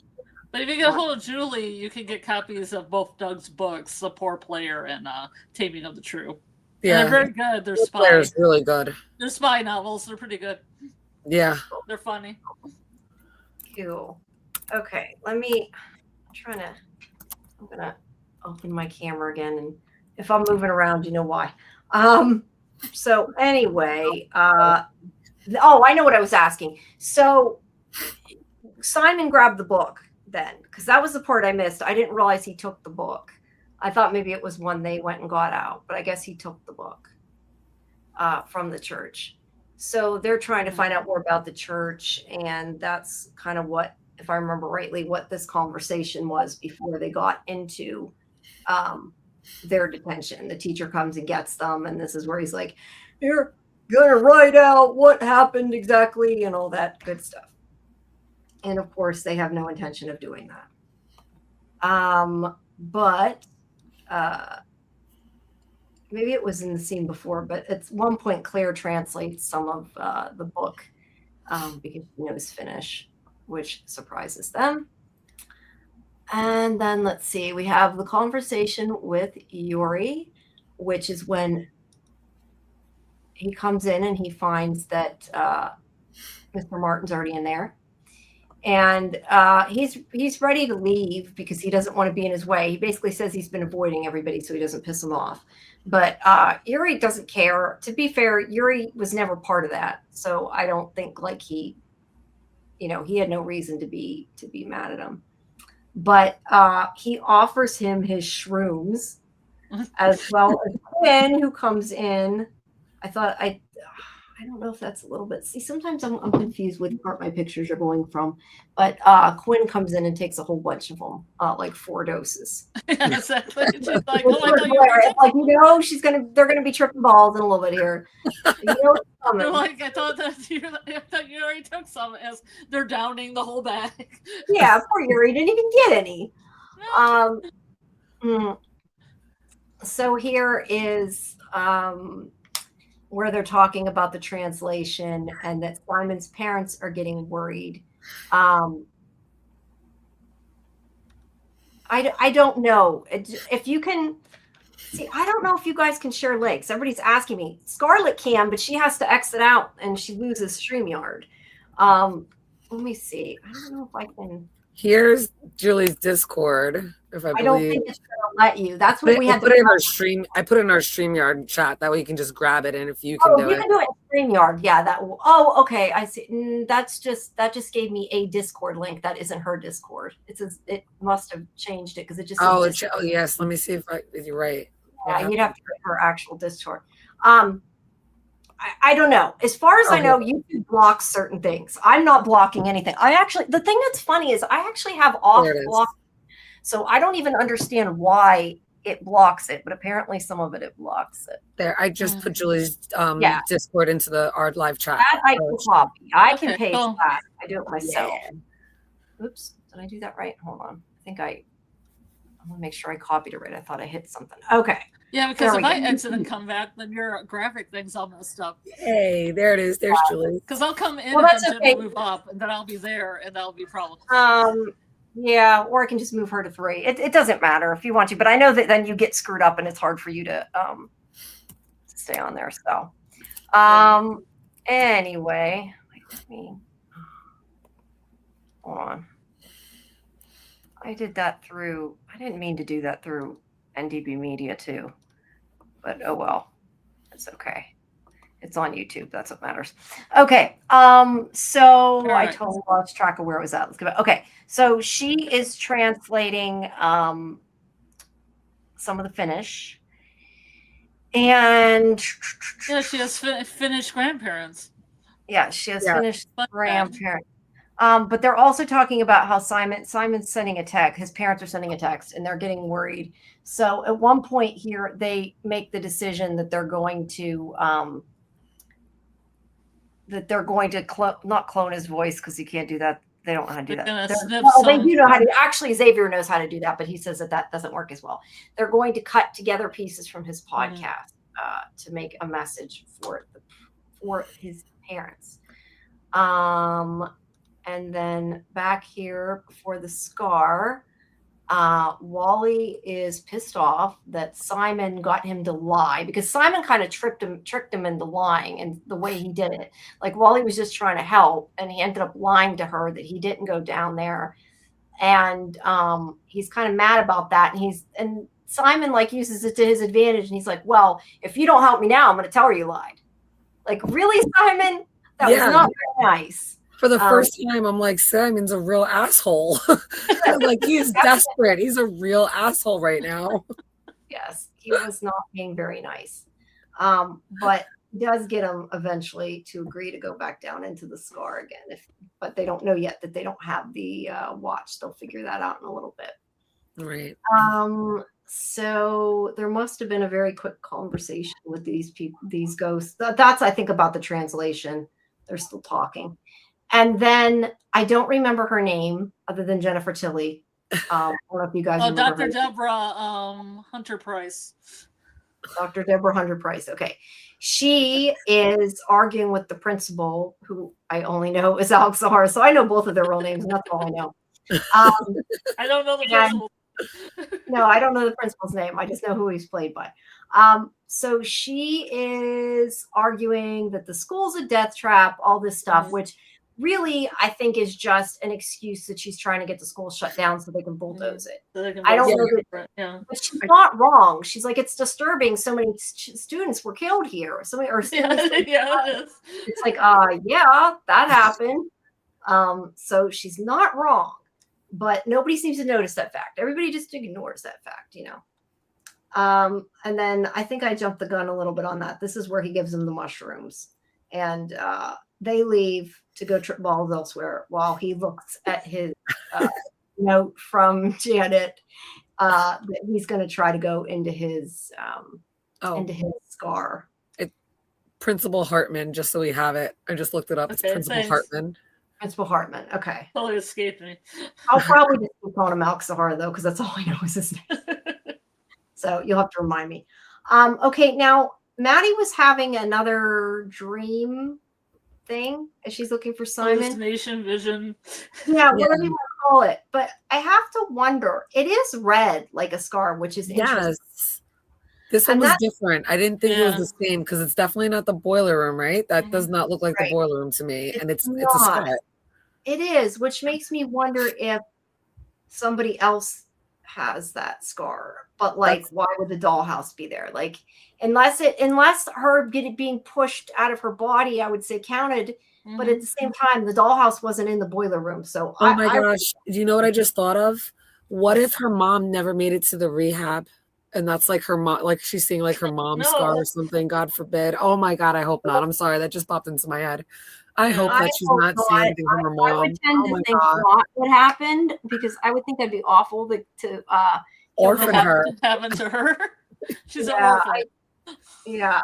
But if you get a hold of Julie, you can get copies of both Doug's books, The Poor Player and Taming of the True. Yeah, And they're very good. They're The spy. player's really good. They're spy novels. They're pretty good. Yeah. They're funny. Cool. Okay, I'm gonna open my camera again, and if I'm moving around, you know why. So anyway, I know what I was asking. So Simon grabbed the book then, because that was the part I missed. I didn't realize he took the book. I thought maybe it was one they went and got out, but I guess he took the book from the church. So they're trying to find out more about the church, and that's kind of what, if I remember rightly, what this conversation was before they got into their detention. The teacher comes and gets them, and this is where he's like, "You're gonna write out what happened exactly," and all that good stuff. And of course, they have no intention of doing that. But maybe it was in the scene before, but at one point Claire translates some of the book because she knows Finnish, which surprises them. And then let's see, we have the conversation with Yuri, which is when he comes in and he finds that Mr. Martin's already in there. And he's ready to leave because he doesn't want to be in his way. He basically says he's been avoiding everybody so he doesn't piss them off. But Yuri doesn't care. To be fair, Yuri was never part of that. So I don't think like he had no reason to be mad at him. But he offers him his shrooms as well as Quinn, who comes in. I don't know if that's a little bit. See, sometimes I'm confused with where my pictures are going from. But Quinn comes in and takes a whole bunch of them, like 4 doses. Yeah, exactly. She's like, It's oh, I thought you were like, they're gonna be tripping balls in a little bit here. They're like, I thought you already took some, as they're downing the whole bag. Yeah, poor Yuri didn't even get any. So here is where they're talking about the translation and that Simon's parents are getting worried. I don't know if you can see. I don't know if you guys can share links. Everybody's asking me. Scarlet can, but she has to exit out and she loses StreamYard. Let me see. I don't know if I can. Here's Julie's Discord. If I don't think it's gonna let you. That's what we had to put it in our stream. I put it in our StreamYard chat. That way you can just grab it, and if you can do you it. can do it in StreamYard. Yeah, that. Oh, okay. I see. That just gave me a Discord link. That isn't her Discord. It must have changed it because it just. Oh, yes. Let me see if you're right. Yeah, you'd have to get her actual Discord. I don't know. As far as I know, YouTube blocks certain things. I'm not blocking anything. The thing that's funny is I actually have off block. So I don't even understand why it blocks it, but apparently some of it blocks it. There, I just put Julie's Yeah. Discord into our live chat. That I can copy. I can Okay, paste cool. that. I do it myself. Yeah. Oops, did I do that right? Hold on. I'm gonna make sure I copied it right. I thought I hit something. Okay. Yeah, because There if we I go. exit and come back, then your graphic thing's all messed up. Hey, there it is. There's Julie. Because I'll come in Well, and that's then okay. Jenn will move up, and then I'll be there, and that'll be a problem. Yeah, or I can just move her to 3. It doesn't matter if you want to, but I know that then you get screwed up and it's hard for you to stay on there. So anyway, hold on. I didn't mean to do that through NDB Media too, but oh well, it's okay. It's on YouTube. That's what matters. Okay. So right. I totally lost track of where it was at. Let's go back. Okay. So she is translating some of the Finnish. And yeah, she has Finnish grandparents. Yeah, she has Finnish grandparents. But they're also talking about how Simon's sending a text. His parents are sending a text, and they're getting worried. So at one point here, they make the decision that they're going to not clone his voice, because you can't do that. They don't know how to do that. They do know how to. Actually, Xavier knows how to do that, but he says that doesn't work as well. They're going to cut together pieces from his podcast to make a message for his parents. And then back here before the scar, Wally is pissed off that Simon got him to lie, because Simon kind of tricked him into lying, and the way he did it. Like, Wally was just trying to help, and he ended up lying to her that he didn't go down there. And he's kind of mad about that. And Simon uses it to his advantage, and he's like, well, if you don't help me now, I'm going to tell her you lied. Like, really, Simon? That was not very nice. For the first time, I'm like, Simon's a real asshole. Like, he's desperate. He's a real asshole right now. Yes, he was not being very nice. But he does get him eventually to agree to go back down into the scar again. But they don't know yet that they don't have the watch. They'll figure that out in a little bit. Right. So there must have been a very quick conversation with these people, these ghosts. That's, I think, about the translation. They're still talking. And then I don't remember her name other than Jennifer Tilly. I don't know if you guys remember Dr. Deborah Hunter Price. Dr. Deborah Hunter Price. Okay. She is arguing with the principal, who I only know is Alex Zahara. So I know both of their real names, and that's all I know. I don't know the principal. No, I don't know the principal's name. I just know who he's played by. So she is arguing that the school's a death trap, all this stuff, which really, I think, is just an excuse that she's trying to get the school shut down so they can bulldoze it. I don't know that, but she's not wrong. She's like, it's disturbing. So many students were killed here. It's like, yeah, that happened. So she's not wrong, but nobody seems to notice that fact. Everybody just ignores that fact, And then I think I jumped the gun a little bit on that. This is where he gives them the mushrooms, and they leave to go trip balls elsewhere while he looks at his note from Janet that he's going to try to go into his scar. Principal Hartman, just so we have it. I just looked it up. It's Principal Hartman. Principal Hartman. Okay. Totally escaped me. I'll probably just keep calling him Alex Zahara, though, because that's all I know is his name. So you'll have to remind me. Okay, now Maddie was having another dream thing as she's looking for Simon. Hallucination, vision. Yeah, whatever you want to call it. But I have to wonder, it is red like a scar, which is interesting. Yes. This one was different. I didn't think it was the same, because it's definitely not the boiler room, right? That does not look like the boiler room to me. And it's a scar. It is, which makes me wonder if somebody else has that scar. But why would the dollhouse be there? Like, unless her being pushed out of her body, I would say counted. Mm-hmm. But at the same time, the dollhouse wasn't in the boiler room. So gosh, do you know what I just thought of? What if her mom never made it to the rehab? And that's like her mom, like she's seeing like her mom's scar or something. God forbid. Oh my God, I hope not. I'm sorry, that just popped into my head. I hope that she's not seeing anything from her mom. I would tend to think not what happened, because I would think that'd be awful to orphan her. Happened to her. She's an Yeah, orphan.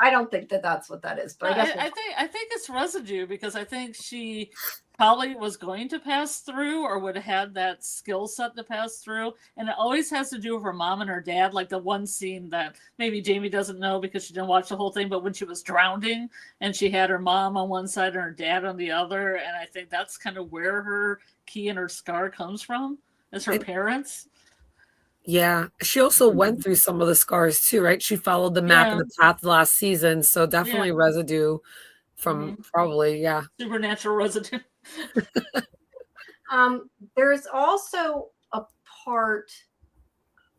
I don't think that's what that is, but No, I think it's residue, because I think she probably was going to pass through, or would have had that skill set to pass through, and it always has to do with her mom and her dad. Like the one scene that maybe Jamie doesn't know because she didn't watch the whole thing, but when she was drowning and she had her mom on one side and her dad on the other, and I think that's kind of where her key and her scar comes from, is her parents. Yeah, she also went through some of the scars too, right? She followed the map and the path last season, so definitely residue from probably, supernatural residue. There's also a part,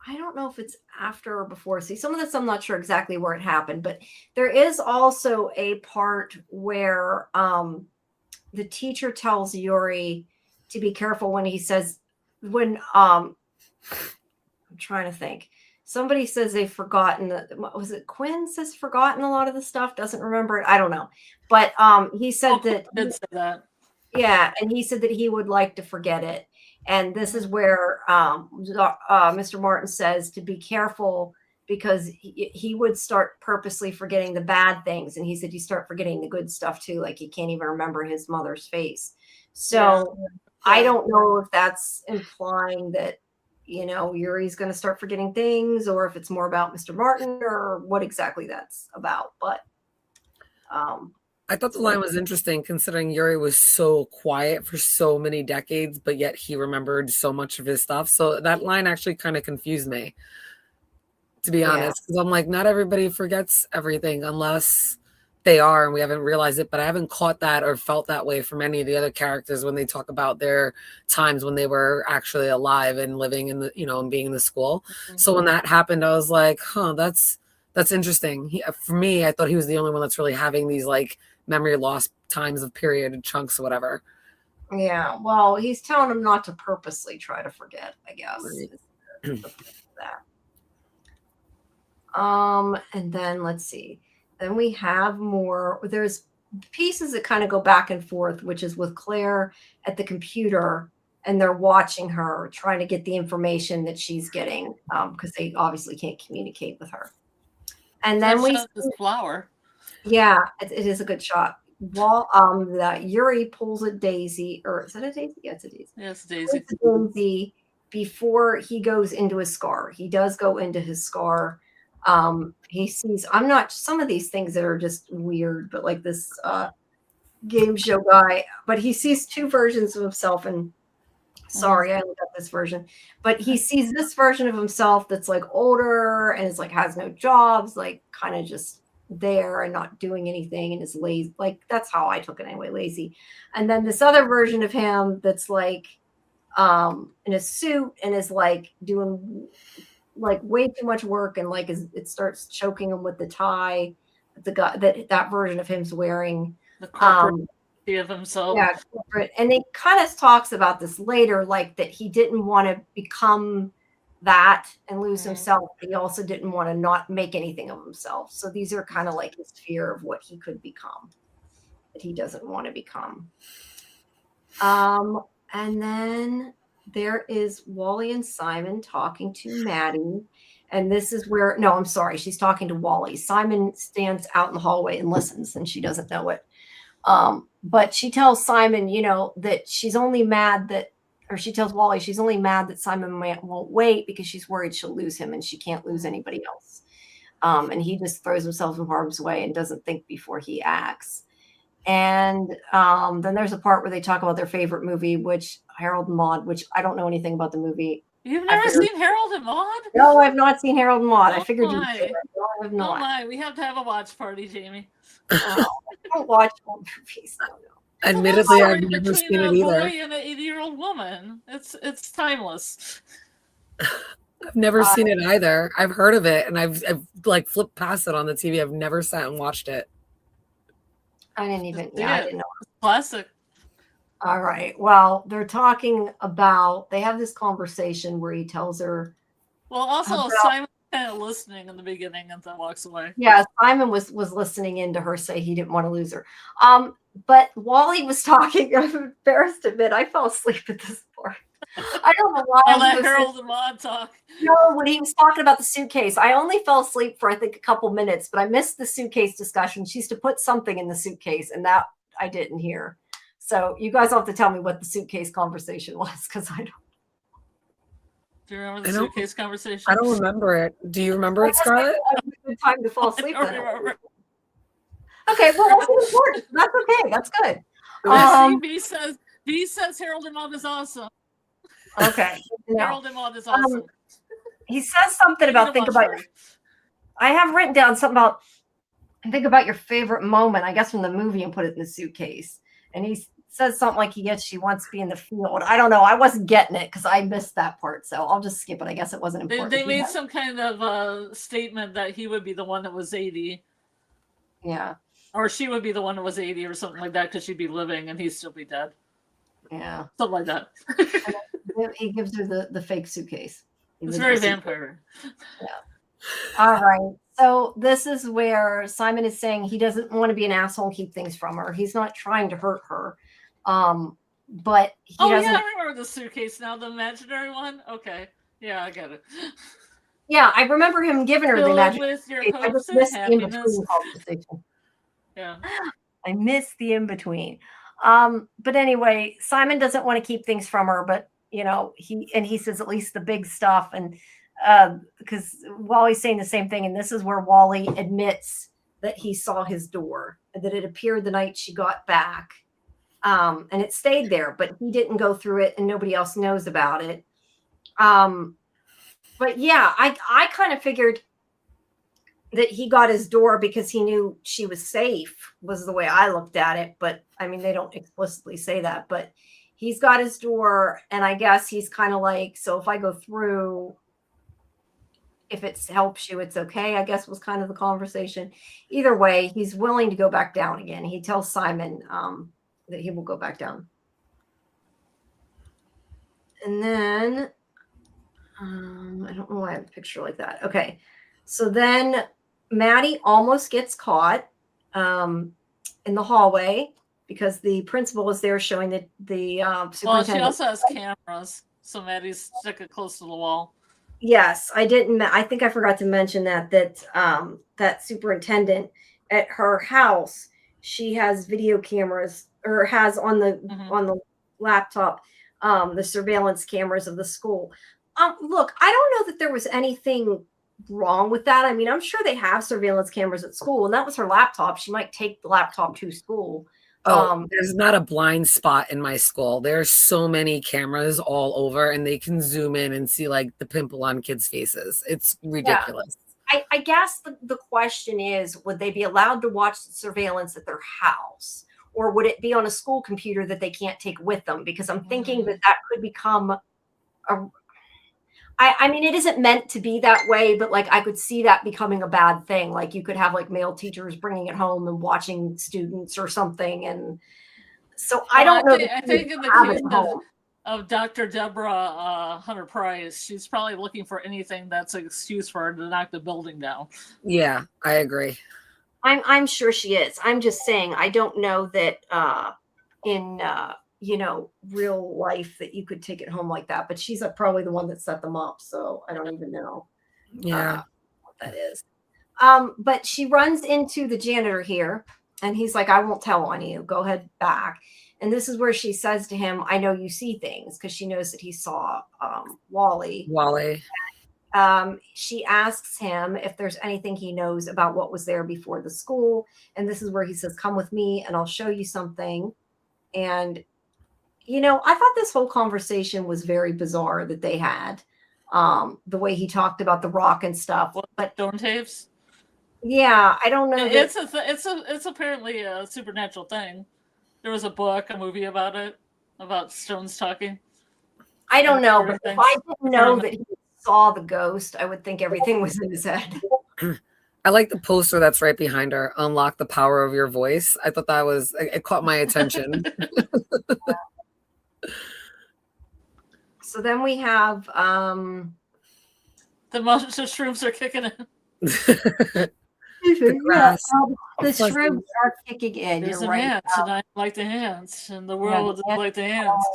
I don't know if it's after or before. See, some of this I'm not sure exactly where it happened, but there is also a part where the teacher tells Yuri to be careful when he says, when I'm trying to think. Somebody says they've forgotten was it Quinn says forgotten a lot of the stuff, doesn't remember it. I don't know. But he said that. Yeah, and he said that he would like to forget it. And this is where Mr. Martin says to be careful, because he would start purposely forgetting the bad things. And he said you start forgetting the good stuff too, like he can't even remember his mother's face. So I don't know if that's implying that, Yuri's going to start forgetting things, or if it's more about Mr. Martin, or what exactly that's about. But I thought the line was interesting, considering Yuri was so quiet for so many decades, but yet he remembered so much of his stuff. So that line actually kind of confused me, to be honest, because I'm like, not everybody forgets everything unless they are, and we haven't realized it. But I haven't caught that or felt that way from any of the other characters when they talk about their times when they were actually alive and living in the, and being in the school. So when that happened, I was like, that's interesting. For me, I thought he was the only one that's really having these like memory loss times of period and chunks or whatever. Yeah, well, he's telling him not to purposely try to forget, I guess. Right. And then let's see. Then we have more. There's pieces that kind of go back and forth, which is with Claire at the computer, and they're watching her, trying to get the information that she's getting, because they obviously can't communicate with her. And then we see this flower. Yeah, it is a good shot. That Yuri pulls a daisy, or is that a daisy? Yeah, it's a daisy. Yeah, it's a daisy. It's a daisy before he goes into his scar. He does go into his scar. He sees, some of these things that are just weird, but like this game show guy, but he sees two versions of himself, and sorry, I looked up this version, but he sees this version of himself that's like older and is like has no jobs, like kind of just there and not doing anything, and is lazy. Like that's how I took it anyway, lazy. And then this other version of him that's like in a suit and is like doing like way too much work, and like it starts choking him with the tie that the guy that version of him's wearing. The corporate of himself. Yeah, corporate. And he kind of talks about this later, like that he didn't want to become that and lose himself, but he also didn't want to not make anything of himself. So these are kind of like his fear of what he could become, that he doesn't want to become. And then there is Wally and Simon talking to Maddie. And this is where, no, I'm sorry. She's talking to Wally. Simon stands out in the hallway and listens, and she doesn't know it. But she tells Simon, that she's only mad that, or she tells Wally she's only mad that Simon won't wait because she's worried she'll lose him, and she can't lose anybody else. And he just throws himself in harm's way and doesn't think before he acts. And then there's a part where they talk about their favorite movie, which Harold and Maude, which I don't know anything about the movie. You've never seen Harold and Maude? No, I've not seen Harold and Maude. I figured you'd say that. No, I have not. Oh my, we have to have a watch party, Jamie. I don't watch old movies. No. Admittedly, I've never seen it either. Boy and an 80-year-old woman. It's timeless. I've never seen it either. I've heard of it, and I've like flipped past it on the TV. I've never sat and watched it. I didn't even. Yeah, I didn't know. Classic. All right. Well, they're talking about. They have this conversation where he tells her. Well, also Simon kind of listening in the beginning and then walks away. Yeah, Simon was listening in to her say he didn't want to lose her. But while he was talking, I'm embarrassed to admit I fell asleep at this part. I don't know why. All that Harold and Maude talk. No, when he was talking about the suitcase, I only fell asleep for I think a couple minutes, but I missed the suitcase discussion. She used to put something in the suitcase, and that I didn't hear. So you guys have to tell me what the suitcase conversation was, because I don't. Do you remember the suitcase conversation? I don't remember it. Do you remember it, Scarlet? It was a good time to fall asleep. I don't remember. Okay, well, that's important. That's okay. That's good. B says Harold and Maude is awesome. Okay. No. Harold and Maude is awesome. He says something about I have written down something about think about your favorite moment, I guess, from the movie and put it in the suitcase. And he says something like she wants to be in the field. I don't know. I wasn't getting it because I missed that part. So I'll just skip it. I guess it wasn't important. They made some kind of statement that he would be the one that was 80. Yeah. Or she would be the one that was 80 or something like that because she'd be living and he'd still be dead. Yeah. Something like that. He gives her the fake suitcase. It's very vampire. Yeah. All right. So this is where Simon is saying he doesn't want to be an asshole and keep things from her. He's not trying to hurt her. But he doesn't. Yeah, I remember the suitcase now, the imaginary one. Okay. Yeah, I get it. Yeah, I remember him giving her the imaginary suitcase. I just missed the in-between conversation. Yeah. I missed the in-between. But anyway, Simon doesn't want to keep things from her, but he says at least the big stuff, and because Wally's saying the same thing, and this is where Wally admits that he saw his door, that it appeared the night she got back, and it stayed there, but he didn't go through it, and nobody else knows about it. But yeah, I kind of figured that he got his door because he knew she was safe, was the way I looked at it. But I mean, they don't explicitly say that, but he's got his door, and I guess he's kind of like, so if I go through, if it helps you, it's okay, I guess was kind of the conversation. Either way, he's willing to go back down again. He tells Simon that he will go back down. And then, I don't know why I have a picture like that. Okay. So then Maddie almost gets caught in the hallway because the principal is there showing the superintendent. Well, she also has cameras, so Maddie's sticking close to the wall. Yes, I didn't. I think I forgot to mention that that superintendent at her house, she has video cameras, or has on the laptop the surveillance cameras of the school. Look, I don't know that there was anything wrong with that. I mean, I'm sure they have surveillance cameras at school, and that was her laptop. She might take the laptop to school. There's not a blind spot in my school. There's so many cameras all over, and they can zoom in and see like the pimple on kids' faces. It's ridiculous. Yeah. I guess the question is, would they be allowed to watch the surveillance at their house, or would it be on a school computer that they can't take with them? Because I'm thinking that could become I mean, it isn't meant to be that way, but like I could see that becoming a bad thing. Like you could have like male teachers bringing it home and watching students or something. And so I don't know. I think in the case of Dr. Deborah Hunter Price, she's probably looking for anything that's an excuse for her to knock the building down. Yeah, I agree. I'm sure she is. I'm just saying, I don't know that in real life that you could take it home like that, but she's probably the one that set them up. So I don't even know what that is. But she runs into the janitor here, and he's like, I won't tell on you. Go ahead back. And this is where she says to him, I know you see things, because she knows that he saw Wally. She asks him if there's anything he knows about what was there before the school. And this is where he says, come with me and I'll show you something. And I thought this whole conversation was very bizarre that they had, the way he talked about the rock and stuff. But storm tapes. Yeah, I don't know. It's apparently a supernatural thing. There was a book, a movie about it, about stones talking. I don't know, but if I didn't know that he saw the ghost, I would think everything was in his head. I like the poster that's right behind her. Unlock the power of your voice. I thought that it caught my attention. So then we have the mushrooms are kicking in. the grass. The shrooms are kicking in. There's You're an right. ant, and I like the ants, and the Yeah, world is the ant like the ants.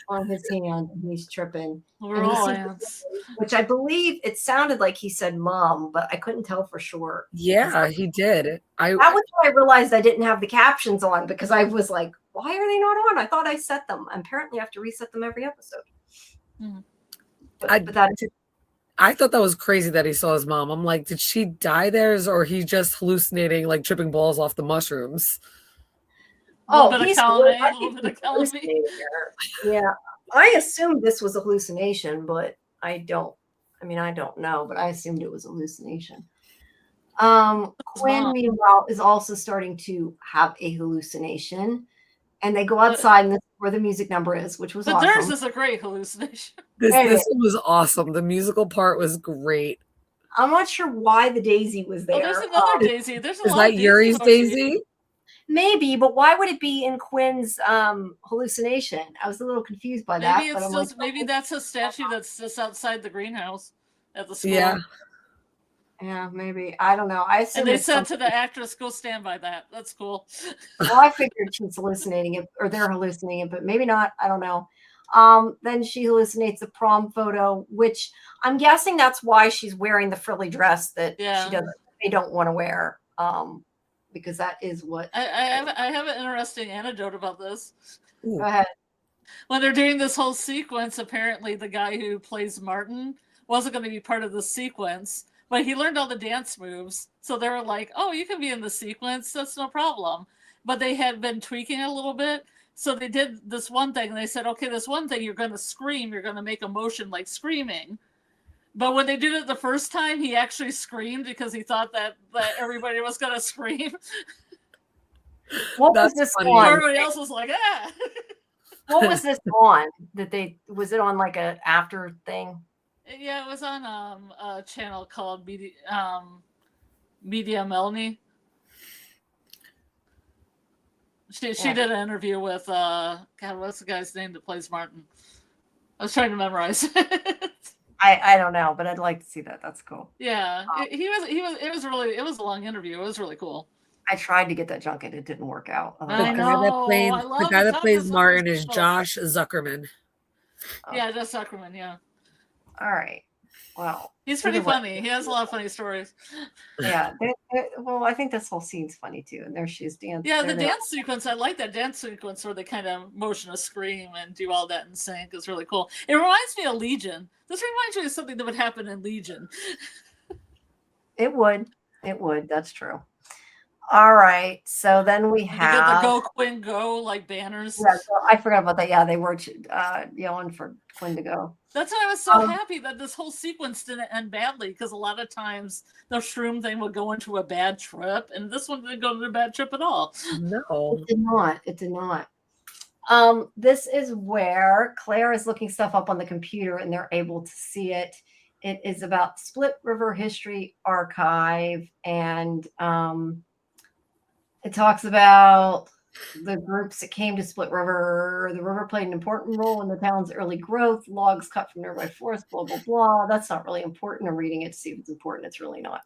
on his hand, and he's tripping. We're And he all sees, ants. which I believe it sounded like he said "mom," but I couldn't tell for sure. Yeah, he did. That was when I realized I didn't have the captions on, because I was like, "Why are they not on?" I thought I set them. Apparently, I have to reset them every episode. But I thought that was crazy that he saw his mom. I'm like, did she die there, or he just hallucinating, like tripping balls off the mushrooms? He's hallucinating there. Yeah, I assumed this was a hallucination, but I don't know, but I assumed it was a hallucination. Quinn, meanwhile, is also starting to have a hallucination, and they go outside, and this is where the music number is, which was awesome. Theirs is a great hallucination. This one was awesome. The musical part was great. I'm not sure why the daisy was there. There's another daisy. There's a is lot that of Yuri's daisy? Maybe, but why would it be in Quinn's hallucination? I was a little confused by that. Maybe it's just, maybe that's a statue that's just outside the greenhouse at the school. Yeah, maybe. I don't know. I assume and they said to the actress, "Go stand by that." That's cool. Well, I figured she's hallucinating it, or they're hallucinating it, but maybe not. I don't know. Then she hallucinates the prom photo, which I'm guessing that's why she's wearing the frilly dress that they don't want to wear. Because that is what I have an interesting anecdote about this. Go ahead. When they're doing this whole sequence, apparently the guy who plays Martin wasn't going to be part of the sequence, but he learned all the dance moves. So they were like, "Oh, you can be in the sequence. That's no problem." But they had been tweaking a little bit. So they did this one thing, and they said, "Okay, this one thing, you're going to scream. You're going to make a motion like screaming." But when they did it the first time, he actually screamed because he thought that everybody was going to scream. What was this on? Everybody else was like, "Ah." What was this on? Was it on like a after thing? Yeah, it was on a channel called Media Melanie. She did an interview with God, what's the guy's name that plays Martin? I was trying to memorize it. I don't know, but I'd like to see that. That's cool. Yeah, it was a long interview. It was really cool. I tried to get that junket. It didn't work out. The guy that plays Martin is Josh Zuckerman. Yeah, Josh Zuckerman. Yeah. All right. Well, he's pretty funny. He has a lot of funny stories. Yeah. Well, I think this whole scene's funny too. And there she is dancing. Yeah, the dance sequence. I like that dance sequence where they kind of motion a scream and do all that in sync. It's really cool. It reminds me of Legion. This reminds me of something that would happen in Legion. It would. That's true. All right. So then we have you get the Go Quinn Go like banners. Yeah, so I forgot about that. Yeah, they were yelling for Quinn to go. That's why I was so happy that this whole sequence didn't end badly, because a lot of times the shroom thing would go into a bad trip, and this one didn't go into a bad trip at all. No, it did not. This is where Claire is looking stuff up on the computer, and they're able to see it. It is about Split River History Archive, and it talks about the groups that came to Split River. The river played an important role in the town's early growth. Logs cut from nearby forests, blah, blah, blah. That's not really important. I'm reading it to see if it's important. It's really not.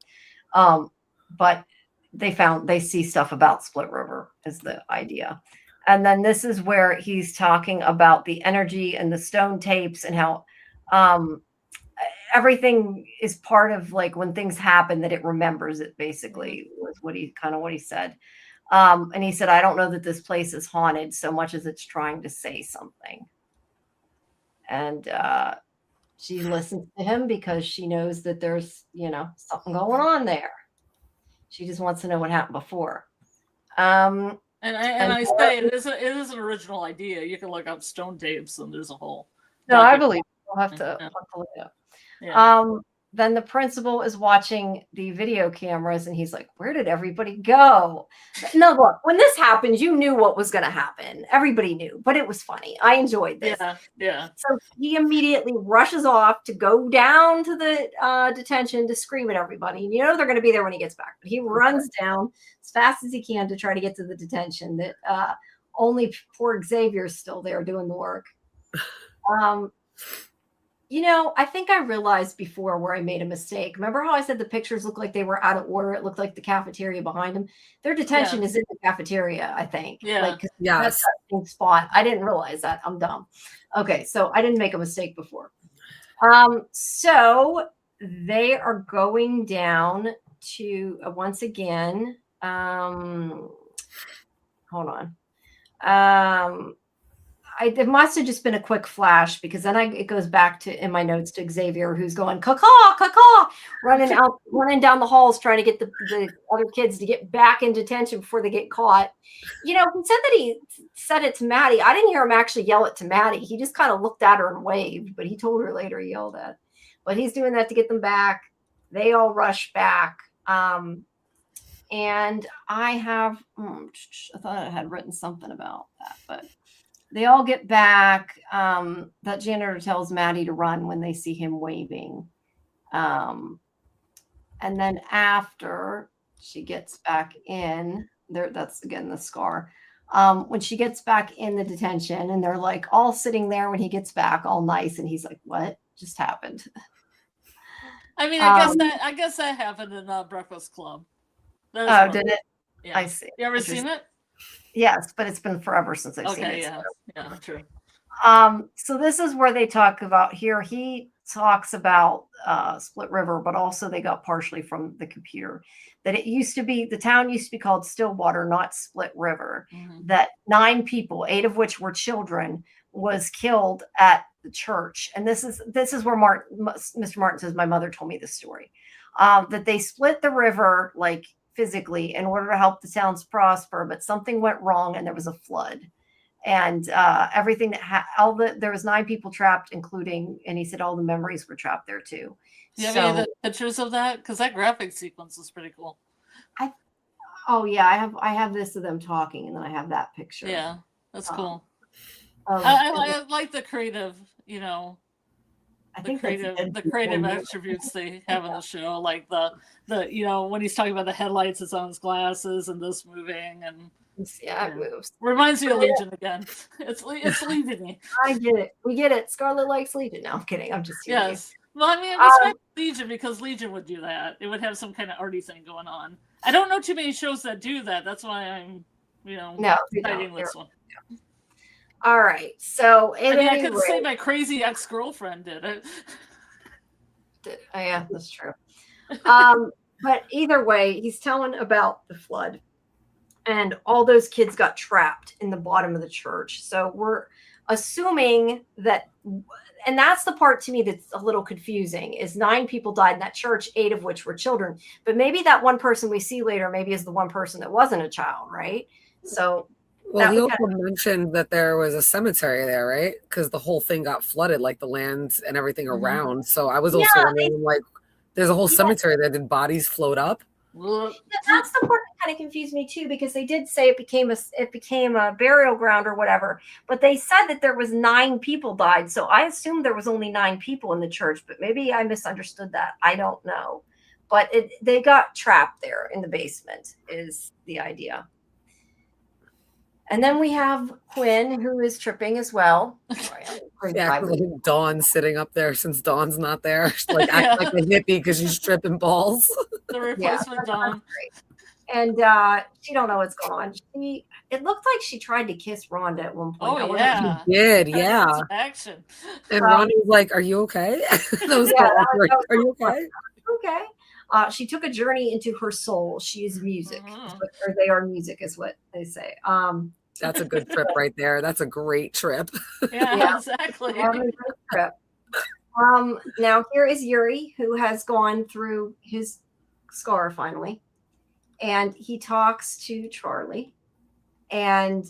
But they see stuff about Split River is the idea. And then this is where he's talking about the energy and the stone tapes and how everything is part of, like, when things happen that it remembers it, basically, was what he said. And he said, "I don't know that this place is haunted so much as it's trying to say something." And she listens to him because she knows that there's, something going on there. She just wants to know what happened before. And I say it is an original idea. You can look up stone tapes, and there's a whole. No, I believe we'll have to look it up. Yeah. Then the principal is watching the video cameras, and he's like, "Where did everybody go?" No, look, when this happened, you knew what was going to happen. Everybody knew, but it was funny. I enjoyed this. Yeah. So he immediately rushes off to go down to the detention to scream at everybody. And they're going to be there when he gets back. But he runs down as fast as he can to try to get to the detention. That only poor Xavier's still there doing the work. I think I realized before where I made a mistake. Remember how I said the pictures look like they were out of order? It looked like the cafeteria behind them. Their detention Yeah. is in the cafeteria, I think. Yeah. 'Cause that's Yes. that same spot. I didn't realize that. I'm dumb. Okay, so I didn't make a mistake before. So they are going down to once again. Hold on. It must have just been a quick flash because then it goes back to in my notes to Xavier, who's going caw caw, running down the halls trying to get the other kids to get back in detention before they get caught. He said that he said it to Maddie. I didn't hear him actually yell it to Maddie. He just kind of looked at her and waved, but he told her later he yelled at. But he's doing that to get them back. They all rush back. And I have, I thought I had written something about that, but they all get back. That janitor tells Maddie to run when they see him waving. And then after she gets back in, that's again the scar. When she gets back in the detention and they're like all sitting there when he gets back, all nice, and he's like, "What just happened?" I mean, I guess that happened in Breakfast Club. Oh, did it? Yeah. I see. You ever seen it? Yes, but it's been forever since I've seen it. Yeah, yeah, true. So this is where they talk about here. He talks about Split River, but also they got partially from the computer that the town used to be called Stillwater, not Split River. Mm-hmm. That 9 people, 8 of which were children, was killed at the church. And this is where Mr. Martin says, my mother told me this story, that they split the river like physically in order to help the towns prosper, but something went wrong and there was a flood. And everything there was 9 people trapped, including, and he said all the memories were trapped there too. Do you have any of the pictures of that? Because that graphic sequence is pretty cool. I have this of them talking, and then I have that picture. Yeah, that's cool. I like the creative, I think the creative attributes they have in the show, like the when he's talking about the headlights, it's on his glasses and this moving and. Yeah, it moves. Reminds me of Legion again. It's Legion-y. I get it. We get it. Scarlet likes Legion. No, I'm kidding. I'm just kidding. Yes. Well, I mean, it was Legion because Legion would do that. It would have some kind of arty thing going on. I don't know too many shows that do that. That's why I'm, citing this one. All right. So, I could say my crazy ex-girlfriend did it. Oh, yeah, that's true. But either way, he's telling about the flood. And all those kids got trapped in the bottom of the church. So we're assuming that, and that's the part to me that's a little confusing, is 9 people died in that church, 8 of which were children. But maybe that one person we see later maybe is the one person that wasn't a child, right? So well, he also mentioned that there was a cemetery there, right? Because the whole thing got flooded, like the land and everything around. So I was also wondering, like, there's a whole cemetery there. Did bodies float up? That's the part that kind of confused me too, because they did say it became a burial ground or whatever, but they said that there was 9 people died. So I assumed there was only 9 people in the church, but maybe I misunderstood that. I don't know, but they got trapped there in the basement is the idea. And then we have Quinn, who is tripping as well. Yeah, Dawn's sitting up there since Dawn's not there. She's like act like a hippie because she's tripping balls. The replacement Dawn. And she don't know what's going on. It looked like she tried to kiss Rhonda at one point. Oh, yeah. She did, yeah. Action. And Rhonda was like, "Are you okay?" Are you okay? Okay. She took a journey into her soul. She is music. Or they are music is what they say. That's a good trip right there. That's a great trip. Yeah, exactly. Trip. Now here is Yuri, who has gone through his scar finally. And he talks to Charlie and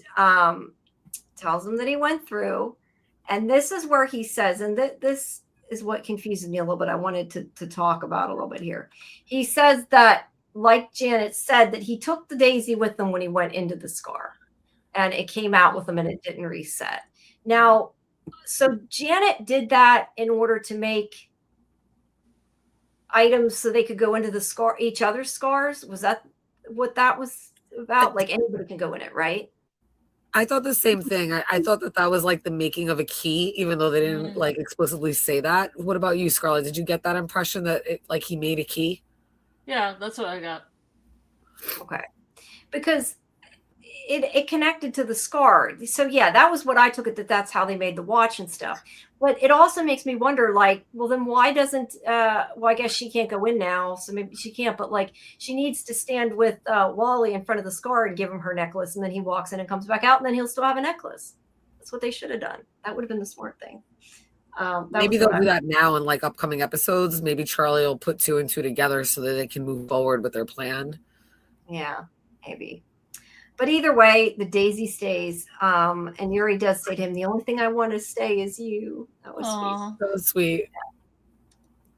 tells him that he went through. And this is where he says, and this is what confuses me a little bit. I wanted to talk about a little bit here. He says that, like Janet said, that he took the daisy with him when he went into the scar. And it came out with him and it didn't reset. Now, so Janet did that in order to make items so they could go into each other's scars. Was that what that was about? Like anybody can go in it, right? I thought the same thing. I thought that was like the making of a key, even though they didn't like explicitly say that. What about you, Scarlett? Did you get that impression that like he made a key? Yeah, that's what I got. Okay. Because it connected to the scar. So yeah, that was what I took it, that's how they made the watch and stuff. But it also makes me wonder, like, well, then why doesn't well, I guess she can't go in now, so maybe she can't, but like she needs to stand with Wally in front of the scar and give him her necklace, and then he walks in and comes back out, and then he'll still have a necklace. That's what they should have done. That would have been the smart thing. Maybe they'll do that now in like upcoming episodes. Maybe Charlie will put 2 and 2 together so that they can move forward with their plan. Yeah, maybe. But either way, the daisy stays. And Yuri does say to him, the only thing I want to stay is you. That was sweet. That was sweet.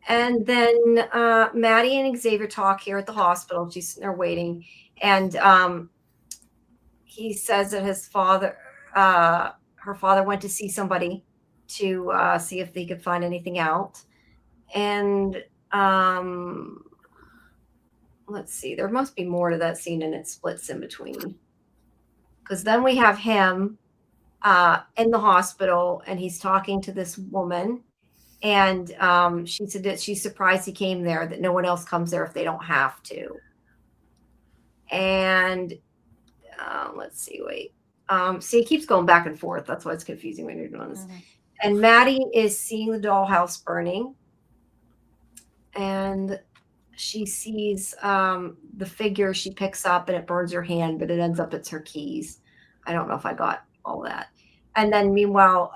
And then Maddie and Xavier talk here at the hospital. She's sitting there waiting. And he says that his father, her father went to see somebody to see if they could find anything out. And let's see, there must be more to that scene, and it splits in between. Because then we have him in the hospital, and he's talking to this woman, and she said that she's surprised he came there, that no one else comes there if they don't have to. And let's see, wait. See, it keeps going back and forth. That's why it's confusing when you're doing this. And Maddie is seeing the dollhouse burning, and she sees the figure she picks up, and it burns her hand, but it ends up it's her keys. I don't know if I got all that. And then meanwhile,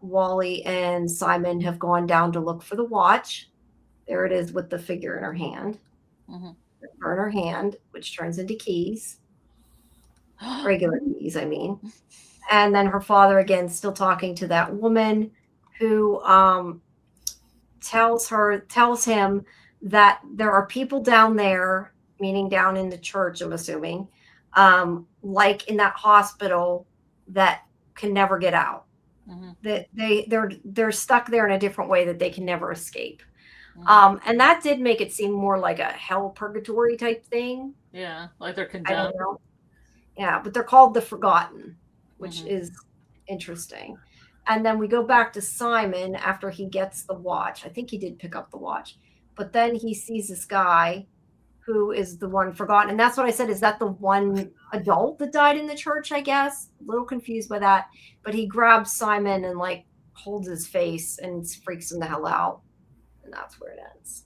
Wally and Simon have gone down to look for the watch. There it is with the figure in her hand. Burn her hand, which turns into keys. Regular keys, I mean. And then her father, again, still talking to that woman who tells him that there are people down there, meaning down in the church, I'm assuming, like in that hospital, that can never get out. That they're stuck there in a different way, that they can never escape. And that did make it seem more like a hell purgatory type thing. Yeah, like they're condemned. Yeah, but they're called the Forgotten, which is interesting. And then we go back to Simon after he gets the watch. I think he did pick up the watch. But then he sees this guy who is the one forgotten. And that's what I said. Is that the one adult that died in the church, I guess? A little confused by that. But he grabs Simon and like holds his face and freaks him the hell out. And that's where it ends.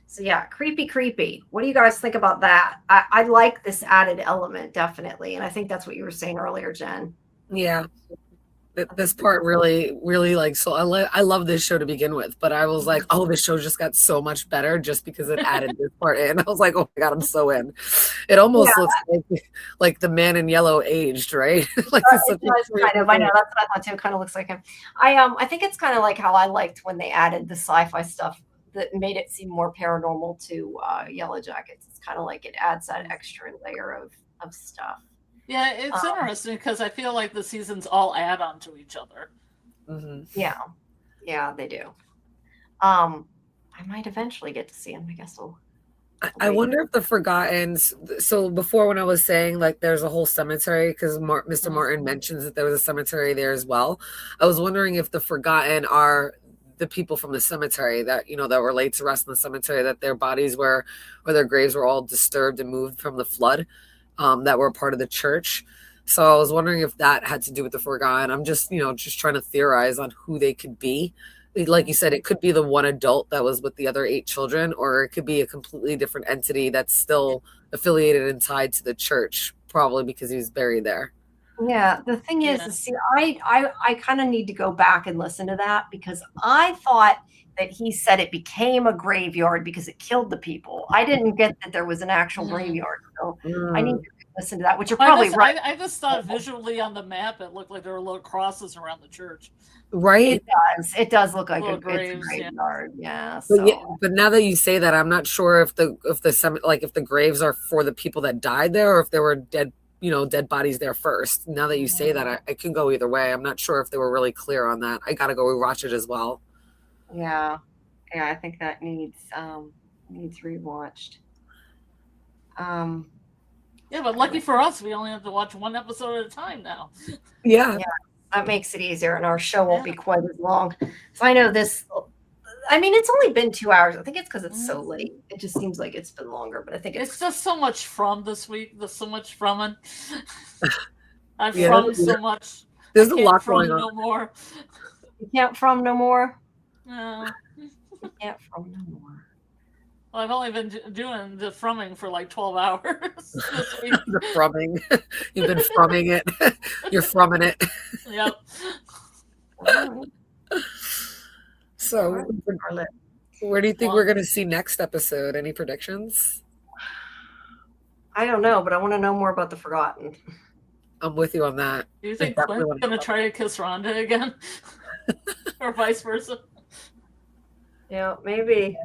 So yeah, creepy. What do you guys think about that? I like this added element, definitely. And I think that's what you were saying earlier, Jen. Yeah. This part really like, so I love this show to begin with, but I was like, oh, this show just got so much better just because it added this part in. I was like, oh my God, I'm so in. It almost looks like the man in yellow aged, right? Like it does, kind of. I know, that's what I thought too. It kind of looks like him. I think it's kind of like how I liked when they added the sci-fi stuff that made it seem more paranormal to Yellow Jackets. It's kind of like it adds that extra layer of stuff. Yeah, it's interesting because I feel like the seasons all add on to each other. Yeah, they do. I might eventually get to see them. I guess I wonder if the Forgotten. So before, when I was saying like there's a whole cemetery, because Mr. Martin mentions that there was a cemetery there as well. I was wondering if the Forgotten are the people from the cemetery that that were laid to rest in the cemetery, that their bodies were, or their graves were all disturbed and moved from the flood. That were part of the church. So I was wondering if that had to do with the Forgotten. I'm just trying to theorize on who they could be. Like you said, it could be the one adult that was with the other 8 children, or it could be a completely different entity that's still affiliated and tied to the church, probably because he was buried there. Yeah, the thing is, see, I kind of need to go back and listen to that, because I thought that he said it became a graveyard because it killed the people. I didn't get that there was an actual graveyard. So I need to listen to that, which you're probably right. I just thought visually on the map, it looked like there were little crosses around the church. Right? It does look like a graveyard. Yeah. So. But now that you say that, I'm not sure if the graves are for the people that died there, or if there were dead bodies there first. Now that you say that, I can go either way. I'm not sure if they were really clear on that. I got to go rewatch it as well. Yeah, I think that needs rewatched. Yeah, but lucky for us, we only have to watch one episode at a time now. Yeah. That makes it easier, and our show won't be quite as long. So I know this. I mean, it's only been 2 hours. I think it's because it's so late. It just seems like it's been longer, but I think it's just so much from this week. There's so much from it. I've Yeah, from so much. There's I a can't lot from going on. no more. You can't from no more. No. You can't from no more. Well, I've only been doing the frumming for like 12 hours this week. The frumming. You've been frumming it. You're frumming it. Yep. So, where do you think we're going to see next episode? Any predictions? I don't know, but I want to know more about the Forgotten. I'm with you on that. Do you think Quinn's going to try to kiss Rhonda again? Or vice versa? Yeah, maybe.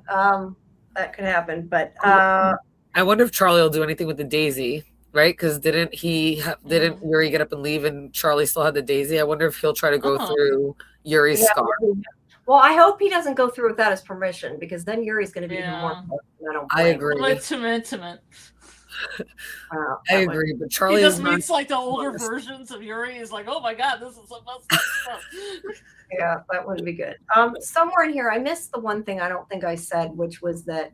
That could happen, but I wonder if Charlie will do anything with the daisy, right? Because didn't Yuri get up and leave, and Charlie still had the daisy? I wonder if he'll try to go through Yuri's scar. Well, I hope he doesn't go through without his permission, because then Yuri's going to be even more. I agree. It's too intimate. I agree, but Charlie he just meets like the older versions of Yuri. He's like, oh my god, this is so stuff. Yeah, that wouldn't be good. Somewhere in here, I missed the one thing I don't think I said, which was that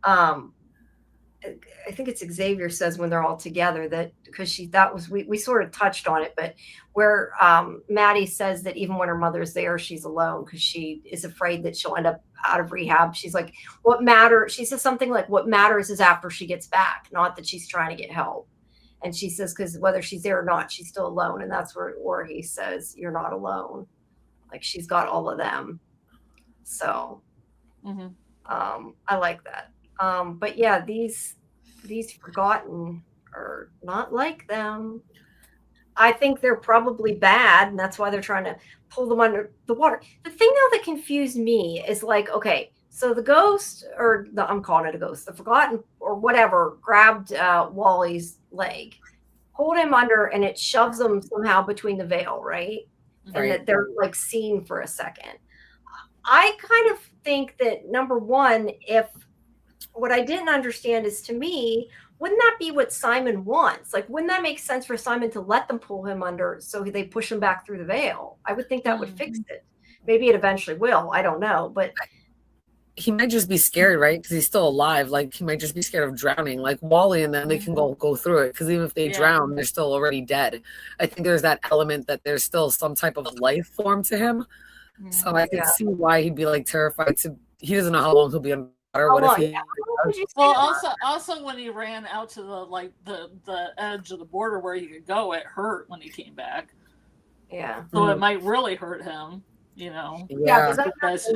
I think it's Xavier says when they're all together that because we sort of touched on it, but where Maddie says that even when her mother's there, she's alone because she is afraid that she'll end up out of rehab. She's like, what matters? She says something like, what matters is after she gets back, not that she's trying to get help. And she says, because whether she's there or not, she's still alone. And that's where he says, you're not alone. Like she's got all of them. So I like that. But yeah, these Forgotten are not like them. I think they're probably bad, and that's why they're trying to pull them under the water. The thing though that confused me is like, okay, so the ghost, I'm calling it a ghost, the Forgotten or whatever, grabbed Wally's leg, pulled him under, and it shoves him somehow between the veil, right? And that they're like seen for a second. I kind of think that number one, if what I didn't understand is, to me, wouldn't that be what Simon wants? Like, wouldn't that make sense for Simon to let them pull him under so they push him back through the veil? I would think that would fix it. Maybe it eventually will. I don't know, but he might just be scared, right? Because he's still alive. Like he might just be scared of drowning. Like Wally and them, they can go through it. Because even if they drown, they're still already dead. I think there's that element that there's still some type of life form to him. So I can see why he'd be like terrified. He doesn't know how long he'll be underwater. What if he? Well, also when he ran out to the edge of the border where he could go, it hurt when he came back. Yeah. So it might really hurt him. You know. Yeah, because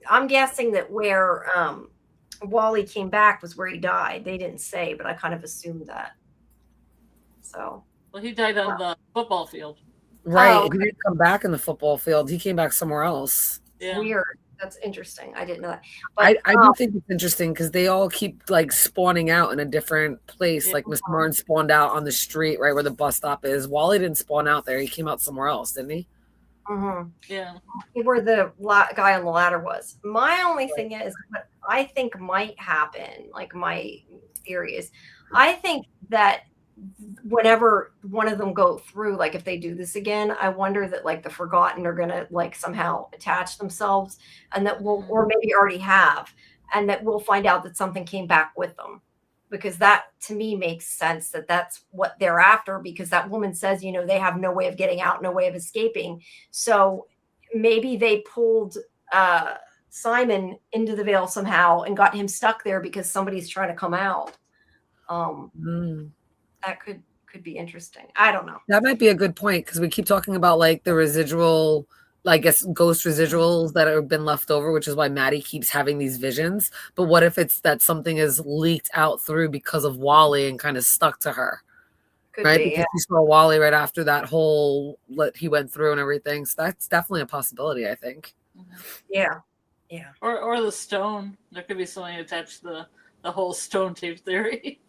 I'm guessing that where Wally came back was where he died. They didn't say, but I kind of assumed that. So. Well, he died on the football field. Right. He didn't come back in the football field. He came back somewhere else. Yeah. Weird. That's interesting. I didn't know that. But I do think it's interesting because they all keep like spawning out in a different place. Like Mr. Martin spawned out on the street right where the bus stop is. Wally didn't spawn out there. He came out somewhere else, didn't he? Yeah. Where the guy on the ladder was. My only thing is what I think might happen, like my theory is, I think that whenever one of them go through, like if they do this again, I wonder that like the Forgotten are gonna like somehow attach themselves, and that or maybe already have, and that we'll find out that something came back with them, because that to me makes sense that that's what they're after, because that woman says, you know, they have no way of getting out, no way of escaping. So maybe they pulled Simon into the veil somehow and got him stuck there because somebody's trying to come out. That could be interesting. I don't know. That might be a good point, because we keep talking about like the residual, I guess, ghost residuals that have been left over, which is why Maddie keeps having these visions. But what if it's that something is leaked out through because of Wally and kind of stuck to her? Right? Because he saw Wally right after that whole he went through and everything. So that's definitely a possibility, I think. Yeah. Or the stone. There could be something attached to the whole stone tape theory.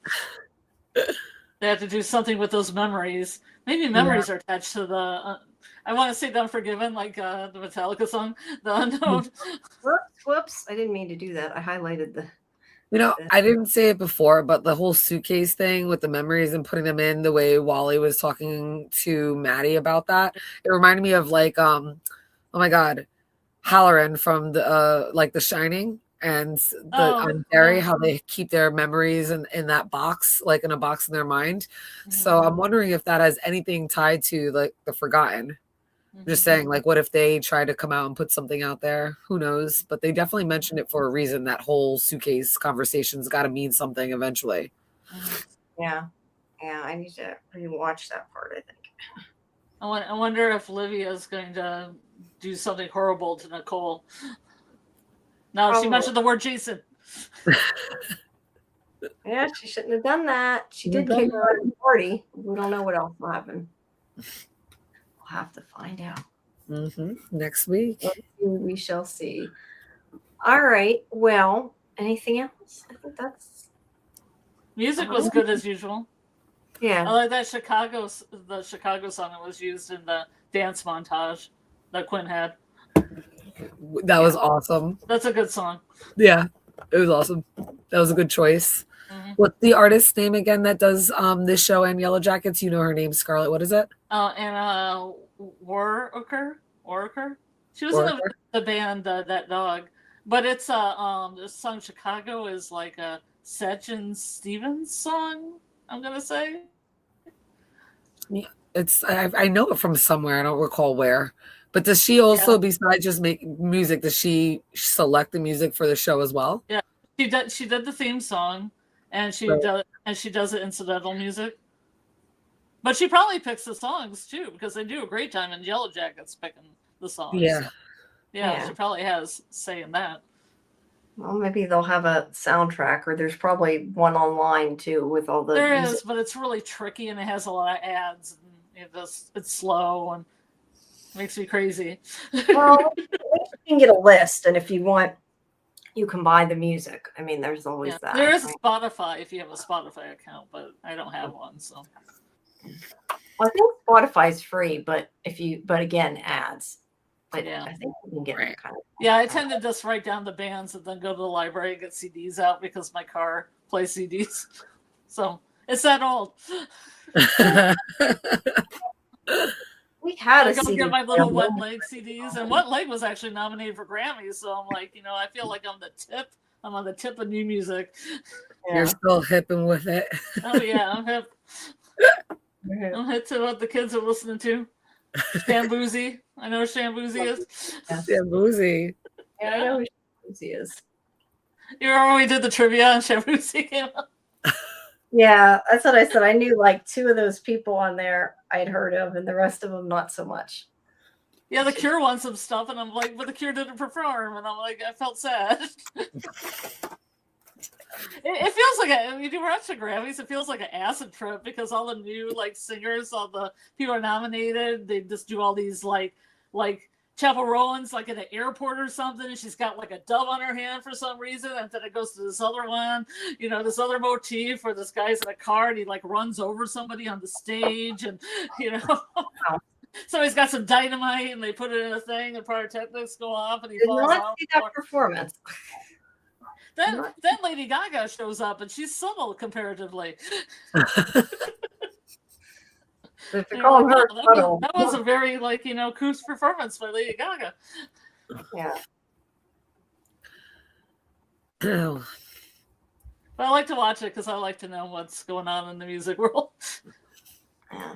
They have to do something with those memories. Maybe memories are attached to the. I want to say "The Unforgiven," like the Metallica song, "The Unknown." Whoops! I didn't mean to do that. I highlighted You know, I didn't say it before, but the whole suitcase thing with the memories and putting them in the way Wally was talking to Maddie about that, it reminded me of like oh my god, Halloran from the like The Shining and the Oh, Derry, yeah. how they keep their memories in that box, like in a box in their mind. So Mhm. I'm wondering if that has anything tied to like the Forgotten. Just Mhm. saying, like, what if they try to come out and put something out there? Who knows? But they definitely mentioned it for a reason. That whole suitcase conversation's got to mean something eventually. Mhm. Yeah. Yeah. I need to rewatch that part, I think. I wonder if Livia is going to do something horrible to Nicole. Now she Probably. mentioned the word Jason. Yeah, she shouldn't have done that. She did kick her out of the party. We don't know what else will happen. We'll have to find out. Next week. We shall see. All right. Well, anything else? I think that's Music was good as usual. I yeah. like that the Chicago song that was used in the dance montage that Quinn had. That was awesome. That's a good song. Yeah, it was awesome. That was a good choice. Mm-hmm. What's the artist's name again that does this show and Yellow Jackets? You know her name, Scarlet. What is it? And Oraker. She was in the band That Dog, but it's the song Chicago is like a Sachin Stevens song. I'm gonna say. Yeah, I know it from somewhere. I don't recall where. But does she also, besides just make music, does she select the music for the show as well? Yeah, she did the theme song, and she does the incidental music. But she probably picks the songs too, because they do a great time in Yellow Jackets picking the songs. Yeah. So, yeah, she probably has say in that. Well, maybe they'll have a soundtrack, or there's probably one online too with all the. There is, but it's really tricky and it has a lot of ads and it's slow and makes me crazy. Well, you can get a list, and if you want, you can buy the music. I mean, there's always that. There is Spotify if you have a Spotify account, but I don't have one, so. Well, I think Spotify's free, but again, ads. But yeah, I think you can get that kind of. Yeah, I tend to just write down the bands and then go to the library and get CDs out because my car plays CDs. So it's that old. We had I a go CD get my little One Leg CDs, and One Leg was actually nominated for Grammys. So I'm like, I feel like I'm on the tip of new music. You're still hipping with it. Oh yeah, I'm hip. I'm hip to what the kids are listening to. Shamboozy. I know what Shamboozy is. Shamboozy. Yeah, I know who Shamboozy is. You remember when we did the trivia and Shamboozy came up? Yeah, that's what I said. I knew like two of those people on there I'd heard of, and the rest of them not so much. Yeah, the Cure won some stuff, and I'm like, but the Cure didn't perform, and I'm like, I felt sad. It feels like when you watch the Grammys, it feels like an acid trip because all the new singers, all the people are nominated. They just do all these like Chapel Rowan's like at an airport or something, and she's got like a dove on her hand for some reason, and then it goes to this other one, this other motif where this guy's in a car and he like runs over somebody on the stage, and somebody's got some dynamite and they put it in a thing and pyrotechnics go off and he falls off. See that performance. Then Lady Gaga shows up and she's subtle comparatively. That was a very cool performance by Lady Gaga. Yeah. But I like to watch it because I like to know what's going on in the music world. Yeah.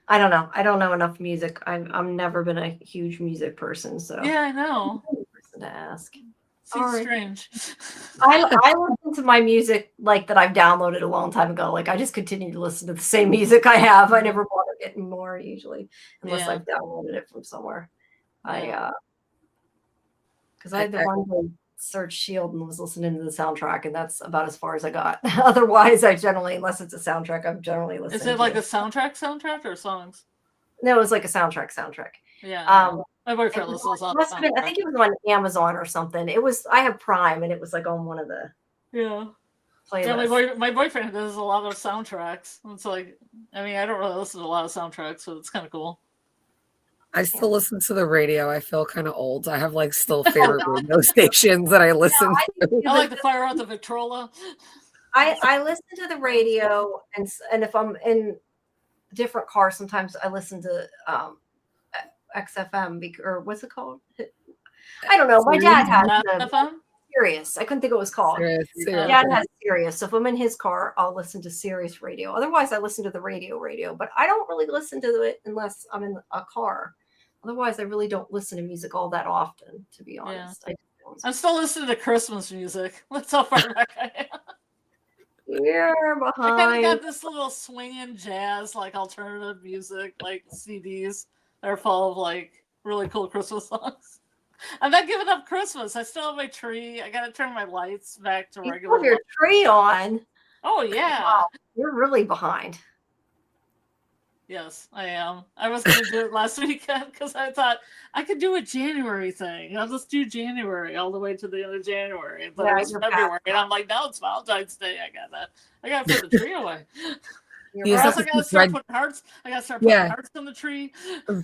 I don't know. I don't know enough music. I've never been a huge music person, so yeah, I know. Person to ask. Seems strange. I listen to my music that I've downloaded a long time ago. Like I just continue to listen to the same music I have. I never bother getting more usually, unless I've downloaded it from somewhere. Because I had the one who searched Shield and was listening to the soundtrack, and that's about as far as I got. Otherwise, I generally, unless it's a soundtrack, I'm generally listening. Is it like a soundtrack or songs? No, it was like a soundtrack. Yeah. My boyfriend listens on. I think it was on Amazon or something. It was. I have Prime, and it was like on one of the. Yeah. Playlists. Yeah, my boyfriend does a lot of soundtracks. It's like, I don't really listen to a lot of soundtracks, so it's kind of cool. I still listen to the radio. I feel kind of old. I have like still Oh, favorite radio stations that I listen to. I like the Fire Out the Victrola. I listen to the radio, and if I'm in a different car, sometimes I listen to XFM or what's it called? I don't know. My dad has the FM? Sirius. I couldn't think of what it was called. Serious. Dad has Sirius. So if I'm in his car, I'll listen to Sirius radio. Otherwise, I listen to the radio. But I don't really listen to it unless I'm in a car. Otherwise, I really don't listen to music all that often, to be honest. Yeah. I'm still listening to Christmas music. That's how far back I am. You're I behind. kind of got this little swinging jazz, like alternative music, like CDs that are full of like really cool Christmas songs. I'm not giving up Christmas. I still have my tree. I got to turn my lights back to You regular. have your tree on. Oh yeah. Wow, you're really behind. Yes, I am. I was going to do it last weekend because I thought I could do a January thing. I'll just do January all the way to the end of January. But it was February, and I'm like, no, it's Valentine's Day. I got to put the tree away. I got to start putting hearts. I got to start putting hearts on the tree.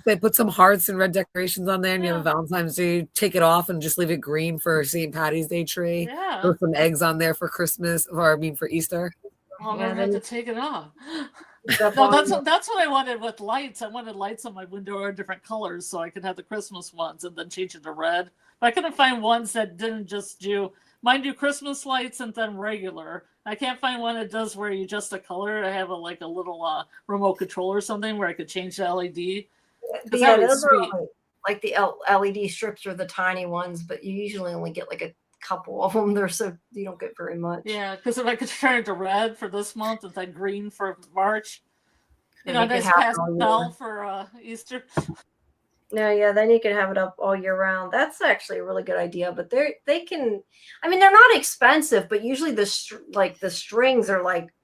They put some hearts and red decorations on there, and you have a Valentine's Day. Take it off and just leave it green for St. Patty's Day tree. Yeah. Throw some eggs on there for Christmas, or I mean for Easter. I'll never have to take it off. No, that's what I wanted with lights. I wanted lights on my window or different colors so I could have the Christmas ones and then change it to red. But I couldn't find ones that didn't just do mine do Christmas lights and then regular. I can't find one that does where you adjust the color. I have a little remote control or something where I could change the LED. Yeah, those are like the LED strips are the tiny ones, but you usually only get like a couple of them. They're so you don't get very much. Yeah, because if I could turn it to red for this month and then green for March, nice pastel for Easter. No, yeah, then you can have it up all year round. That's actually a really good idea. But they can, I mean, they're not expensive, but usually the strings are like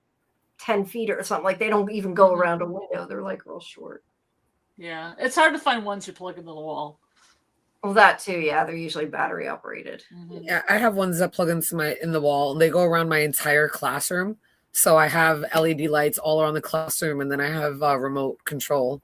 10 feet or something. Like they don't even go around a window. They're like real short. Yeah, it's hard to find ones you plug into the wall. Well, that too, yeah. They're usually battery operated. Mm-hmm. Yeah, I have ones that plug into in the wall, and they go around my entire classroom. So I have LED lights all around the classroom, and then I have remote control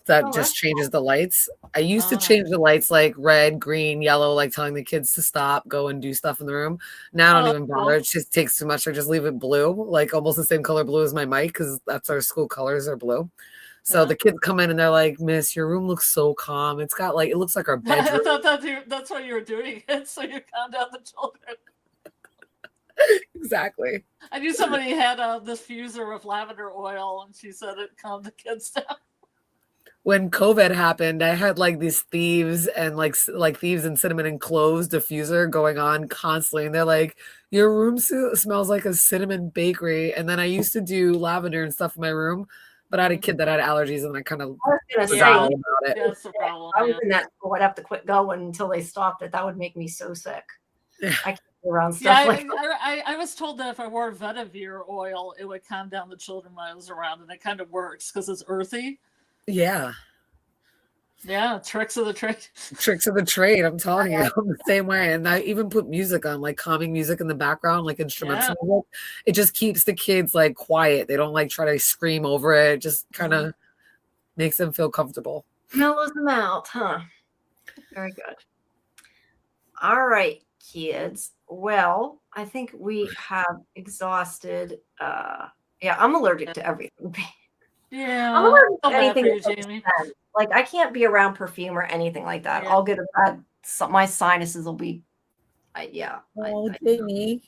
that just changes the lights. I used to change the lights like red, green, yellow, like telling the kids to stop, go and do stuff in the room. Now I don't even bother. It just takes too much. I just leave it blue, like almost the same color blue as my mic, because that's our school colors are blue. So the kids come in and they're like, "Miss, your room looks so calm. It's got like, it looks like our bedroom." I thought that's why you were doing it, so you calm down the children. Exactly. I knew somebody had a diffuser with lavender oil, and she said it calmed the kids down. When COVID happened, I had like these thieves and like thieves and cinnamon and cloves diffuser going on constantly. And they're like, "Your room smells like a cinnamon bakery." And then I used to do lavender and stuff in my room, but I had a kid that had allergies, and I kind of about it. That's the problem. I was in that school. I'd have to quit going until they stopped it. That would make me so sick. I can't go around stuff like that. I was told that if I wore Vetiver oil, it would calm down the children when I was around, and it kind of works because it's earthy. Yeah. Yeah, tricks of the trade. Tricks of the trade. I'm telling you, I'm the same way. And I even put music on, like calming music in the background, like instrumental music. It just keeps the kids like quiet. They don't like try to scream over it. It just kind of makes them feel comfortable. Mellows them out, huh? Very good. All right, kids. Well, I think we have exhausted. I'm allergic to everything. Yeah, I'm allergic to anything. You, Jamie. Like I can't be around perfume or anything like that. I'll get a bad. My sinuses will be. Jamie.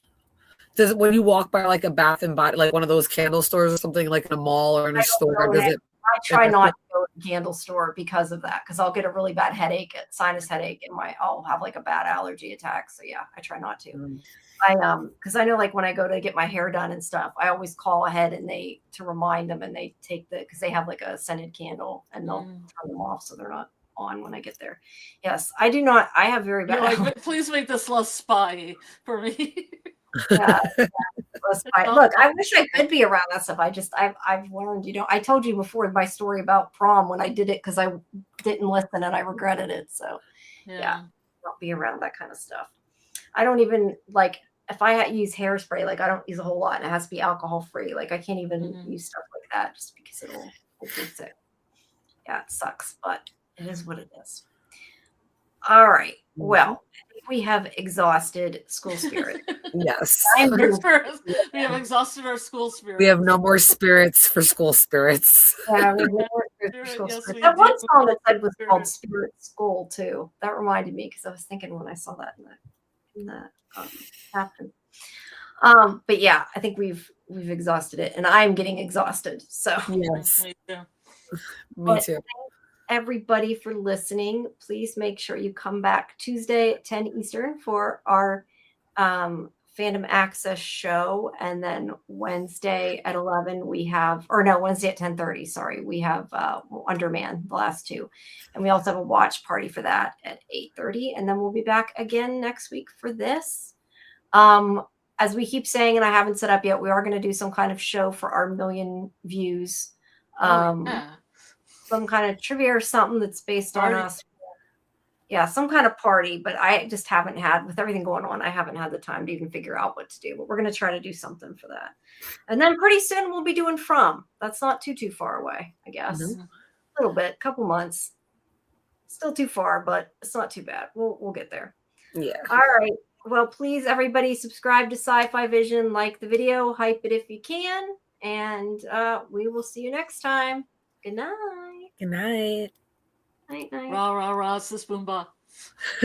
Does when you walk by like a Bath and Body, like one of those candle stores or something, like in a mall or in a store, does it? I try not to go to the candle store because of that, because I'll get a really bad headache, sinus headache, and I'll have like a bad allergy attack. So yeah, I try not to. Because I know like when I go to get my hair done and stuff, I always call ahead and to remind them, and they take because they have like a scented candle, and they'll turn them off so they're not on when I get there. Yes, I do not. I have very bad. Like, please make this less spy for me. Look, I wish I could be around that stuff. I've learned, I told you before my story about prom when I did it because I didn't listen and I regretted it. So yeah, don't be around that kind of stuff. I don't even like if I use hairspray, like I don't use a whole lot and it has to be alcohol free. Like I can't even use stuff like that just because it'll make me sick. Yeah, it sucks, but It is what it is. All right. Well, we have exhausted school spirit. Yes. We have exhausted our school spirit. We have no more spirits for school spirits. Yeah, we have no more spirits for school Yes, spirit. we That one do. song that said was called Spirit. Spirit School too. That reminded me because I was thinking when I saw that in the caption. But yeah, I think we've exhausted it, and I'm getting exhausted. So Yes. Me too. Me too. everybody for listening. Please make sure you come back Tuesday at 10 Eastern for our Fandom Access show. And then Wednesday at 11, Wednesday at 10:30, sorry. We have Underman, the last two. And we also have a watch party for that at 8:30. And then we'll be back again next week for this. As we keep saying, and I haven't set up yet, we are going to do some kind of show for our 1,000,000 views. Some kind of trivia or something that's based on us. Yeah, some kind of party, but I just haven't had, with everything going on, I haven't had the time to even figure out what to do, but we're going to try to do something for that. And then pretty soon we'll be doing From. That's not too far away, I guess. A little bit, couple months. Still too far, but it's not too bad. We'll get there. Yeah. All right. Well, please, everybody, subscribe to Sci-Fi Vision, like the video, hype it if you can, and we will see you next time. Good night. Good night. Night, night. Rah, rah, rah, sis boomba.